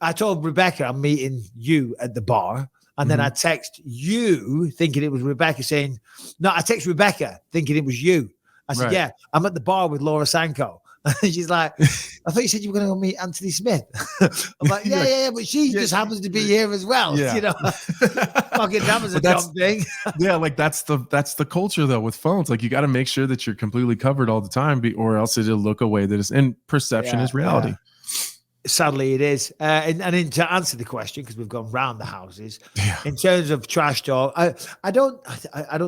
I told Rebecca I'm meeting you at the bar. And then I text you thinking it was Rebecca saying, no, I text Rebecca thinking it was you. I said, yeah, I'm at the bar with Laura Sanko. And she's like, I thought you said you were going to go meet Anthony Smith. I'm like, yeah, but she just happens to be here as well. Yeah. You know, fucking that was a dumb thing. Yeah, like that's the culture though with phones. Like you got to make sure that you're completely covered all the time, or else it'll look away that is. And perception is reality. Yeah. Sadly, it is. And to answer the question, because we've gone round the houses, in terms of trash talk, I don't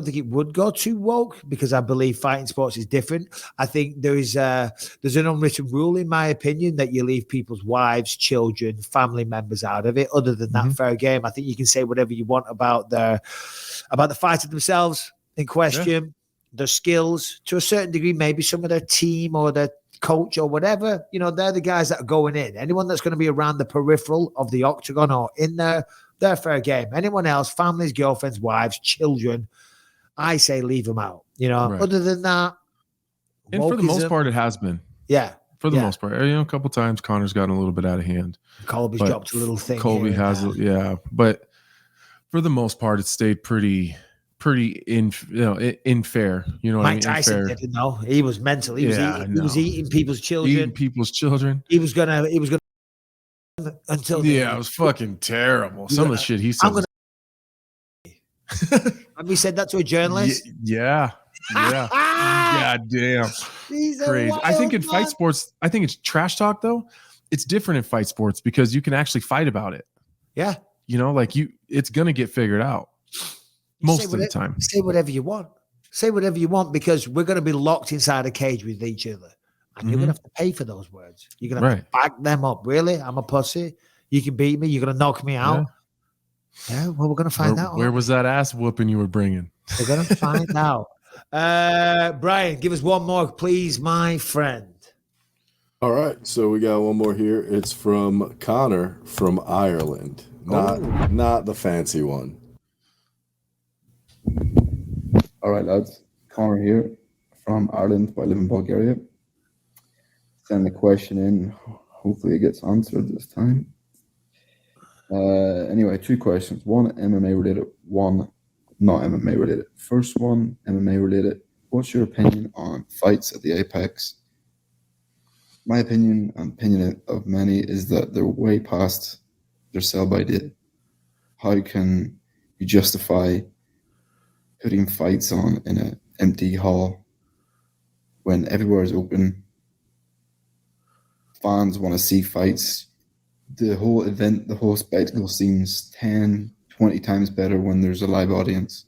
think it would go too woke because I believe fighting sports is different. I think there's an unwritten rule, in my opinion, that you leave people's wives, children, family members out of it. Other than that, fair game. I think you can say whatever you want about the fighter themselves in question, their skills to a certain degree, maybe some of their team or their coach or whatever, you know, they're the guys that are going in. Anyone that's going to be around the peripheral of the octagon or in there, they're fair game. Anyone else, families, girlfriends, wives, children, I say leave them out. You know, other than that, and for the most part, it has been. Yeah. For the most part, you know, a couple times Connor's gotten a little bit out of hand. Colby's dropped a little thing. Colby has, but for the most part, it stayed pretty in fair. You know what I mean? Mike Tyson didn't know. He was mental. He was eating people's children. He was gonna until it was fucking terrible. Some of the shit he said. Have you said that to a journalist? Yeah. God damn. Crazy. I think in fight sports, I think it's trash talk though. It's different in fight sports because you can actually fight about it. Yeah. You know, like it's gonna get figured out. Most of the time. Say whatever you want. Say whatever you want because we're going to be locked inside a cage with each other. And you're going to have to pay for those words. You're going to have to back them up. Really? I'm a pussy. You can beat me. You're going to knock me out. Yeah, well, we're going to find out. Where was that ass whooping you were bringing? We're going to find out. Brian, give us one more, please, my friend. All right. So we got one more here. It's from Connor from Ireland. Not the fancy one. All right, lads. Connor here from Ireland, but I live in Bulgaria. Send the question in. Hopefully it gets answered this time. Anyway, 2 questions. One MMA related, one not MMA related. First one, MMA related. What's your opinion on fights at the Apex? My opinion, and opinion of many, is that they're way past their sell-by date. How can you justify putting fights on in an empty hall when everywhere is open? Fans want to see fights. The whole event, the whole spectacle seems 10, 20 times better when there's a live audience.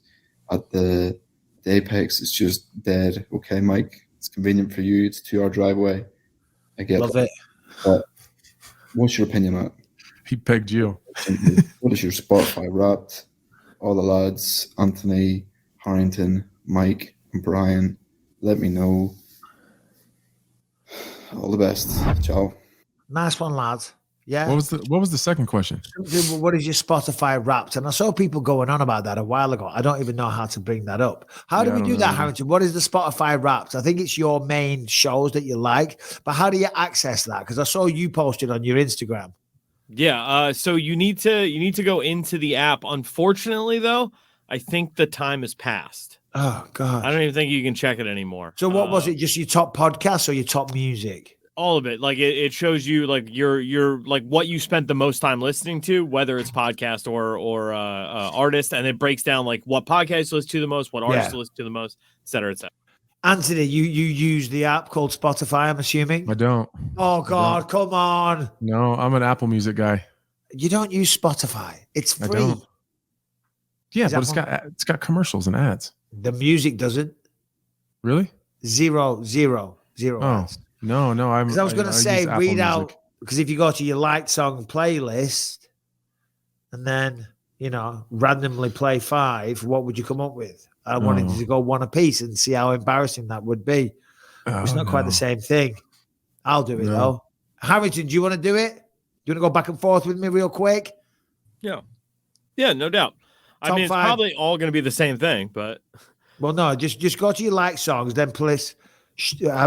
At the Apex, it's just dead. Okay, Mike, it's convenient for you. It's a 2-hour drive away. I get Love it. But what's your opinion on it? He pegged you. What is your Spotify Wrapped? All the lads, Anthony, Harrington, Mike, and Brian, let me know. All the best. Ciao. Nice one, lads. Yeah. What was the second question? What is your Spotify Wrapped? And I saw people going on about that a while ago. I don't even know how to bring that up. How do we do that, Harrington? What is the Spotify Wrapped? I think it's your main shows that you like, but how do you access that? Because I saw you posted on your Instagram. Yeah. So you need to go into the app. Unfortunately, though, I think the time has passed. Oh God! I don't even think you can check it anymore. So what was it? Just your top podcasts or your top music? All of it. Like it shows you like your like what you spent the most time listening to, whether it's podcast or artist, and it breaks down like what podcasts you listen to the most, what artists you listen to the most, et cetera, et cetera. Anthony, you use the app called Spotify, I'm assuming? I don't. Oh God, come on. No, I'm an Apple Music guy. You don't use Spotify. It's free. I don't. Yeah, but it's got commercials and ads. The music doesn't. Really? Zero Oh, ads. No. I was going to say, read out, because if you go to your liked song playlist, and then, randomly play 5, what would you come up with? I wanted you to go 1 apiece and see how embarrassing that would be. It's not quite the same thing. I'll do it, though. Harrington, do you want to do it? Do you want to go back and forth with me real quick? Yeah. Yeah, no doubt. Top it's 5. probably all going to be the same thing, but. Well, no, just go to your like songs, then please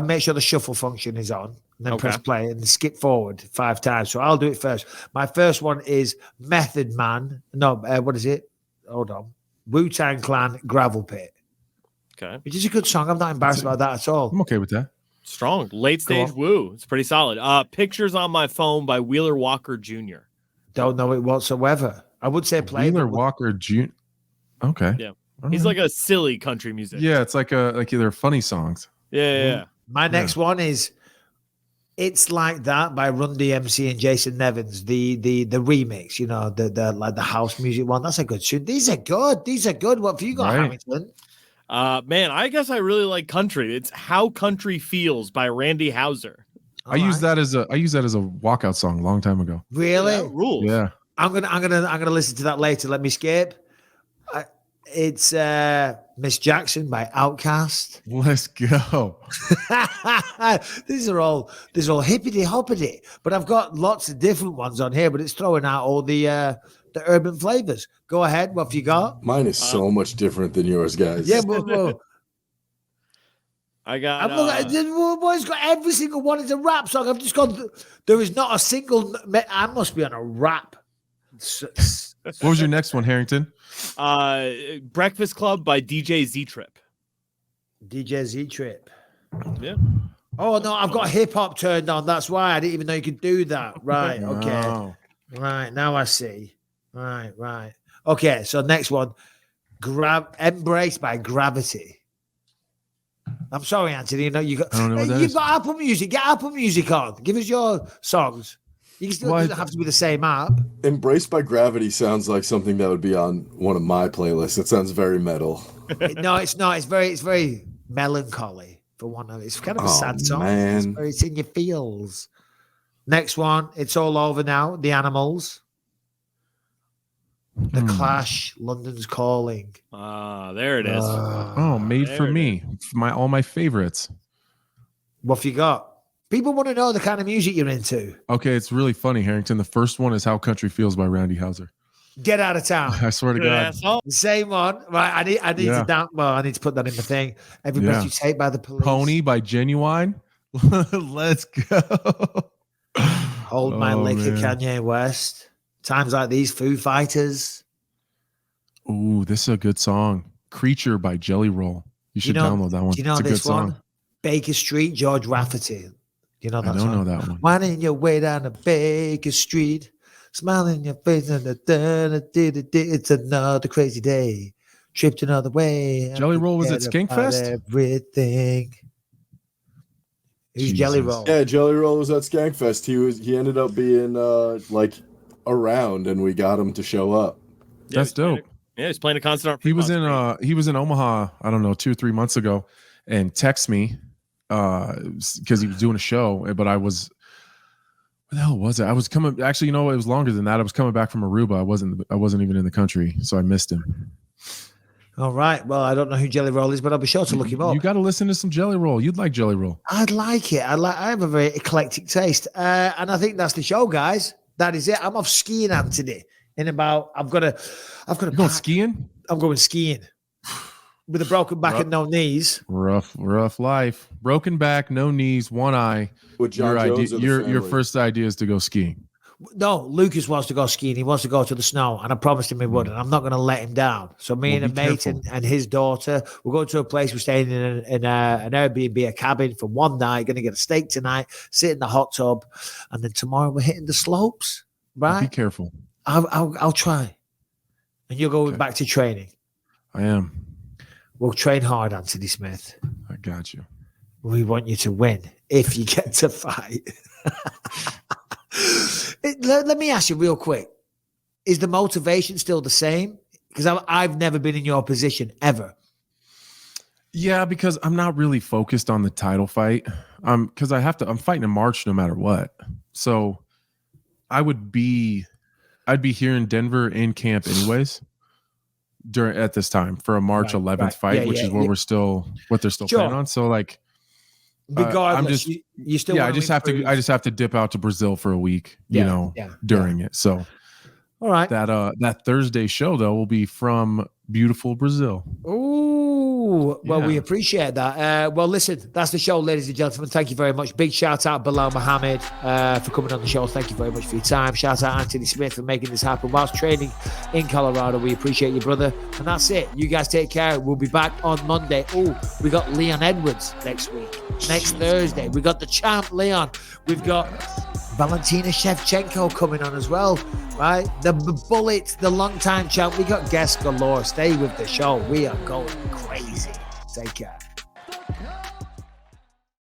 make sure the shuffle function is on, and then press play and skip forward 5 times. So I'll do it first. My first one is Method Man. No, what is it? Hold on. Wu-Tang Clan, Gravel Pit. Okay. Which is a good song. I'm not embarrassed about that at all. I'm okay with that. Strong. Late stage woo. It's pretty solid. Pictures on My Phone by Wheeler Walker Jr. Don't know it whatsoever. I would say play. Wheeler Walker Jr. Okay. Yeah. He's like a silly country music. Yeah, it's like either funny songs. Yeah. My next one is It's Like That by Run DMC and Jason Nevins. The remix, the house music one. That's a good tune. These are good. What have you got, Hamilton? Man, I guess I really like country. It's How Country Feels by Randy Hauser. I used that as a walkout song a long time ago. Really? Yeah, rules. Yeah. I'm gonna listen to that later. Let me skip. It's Miss Jackson by Outkast. Let's go. These are all hippity hoppity, but I've got lots of different ones on here. But it's throwing out all the urban flavors. Go ahead. What have you got? Mine is so much different than yours, guys. Yeah, but I got. Boy's got every single one. It's a rap song. I've just gone. There is not a single. I must be on a rap. What was your next one, Harrington? Breakfast Club by DJ Z Trip. DJ Z Trip. Yeah. Oh no, I've got hip hop turned on. That's why I didn't even know you could do that. Right. Okay. Wow. Right. Now I see. Right. Okay. So next one, Embraced by Gravity. I'm sorry, Anthony. You got. I don't know what that you've is. got Apple Music. Get Apple Music on. Give us your songs. You can still doesn't have to be the same app. Embraced by Gravity sounds like something that would be on one of my playlists. It sounds very metal. No, it's not. It's very melancholy for one of it. It's kind of a sad song. Man. It's in your feels. Next one, It's All Over Now, The Animals. The Clash, London's Calling. There it is. Made for me. All my favorites. What have you got? People want to know the kind of music you're into. Okay, it's really funny, Harrington. The first one is How Country Feels by Randy Hauser. Get out of town. I swear to God. Same one. Right. I need I need to put that in the thing. Every breath you take by the Police. Pony by Genuine. Let's go. Hold My Liquor, man. Kanye West. Times Like These, Foo Fighters. Ooh, this is a good song. Creature by Jelly Roll. You should download that one. Do you know it's a this good song. one? Baker Street, George Rafferty. You know that I don't know that one. Winding your way down to Baker Street, smiling your face, and it's another crazy day. Tripped another way. Jelly Roll was at Skankfest? Everything. Who's Jelly Roll? Yeah, Jelly Roll was at Skankfest. He ended up being around, and we got him to show up. That's dope. He's playing a concert. He was in Omaha, I don't know, 2 or 3 months ago, and texted me because he was doing a show. But I was, where the hell was it? I was coming. Actually, it was longer than that. I was coming back from Aruba. I wasn't even in the country, so I missed him. All right. Well, I don't know who Jelly Roll is, but I'll be sure to look him up. You got to listen to some Jelly Roll. You'd like Jelly Roll. I'd like it. I have a very eclectic taste, and I think that's the show, guys. That is it. I'm off skiing, Anthony. In about, I've got to. Going skiing? I'm going skiing with a broken back and no knees. Rough life. Broken back, no knees, one eye. With John Jones your first idea is to go skiing. No, Lucas wants to go skiing. He wants to go to the snow, and I promised him he would, and I'm not going to let him down. So me and a mate and his daughter, we're going to a place. We're staying in an Airbnb, a cabin for one night. Going to get a steak tonight, sit in the hot tub, and then tomorrow we're hitting the slopes. Right? Be careful. I'll try. And you're going back to training. I am. We'll train hard, Anthony Smith. I got you. We want you to win if you get to fight. Let me ask you real quick. Is the motivation still the same? Because I've never been in your position ever. Yeah, because I'm not really focused on the title fight. Because I'm fighting in March no matter what. So I would be I'd be here in Denver in camp anyways at this time for a March 11th fight, which is what they're still planning on. So like, regardless, you still I just have to dip out to Brazil for a week, during it. So all right, that Thursday show though will be from beautiful Brazil. Oh, well, we appreciate that. Well, listen, that's the show, ladies and gentlemen. Thank you very much. Big shout out Belal Muhammad for coming on the show. Thank you very much for your time. Shout out Anthony Smith for making this happen whilst training in Colorado. We appreciate you, brother. And that's it. You guys take care. We'll be back on Monday. Oh, we got Leon Edwards next week. Next Thursday, we got the champ Leon. We've got Valentina Shevchenko coming on as well, right? The Bullet, the longtime champ. We got guests galore. Stay with the show. We are going crazy. Take care.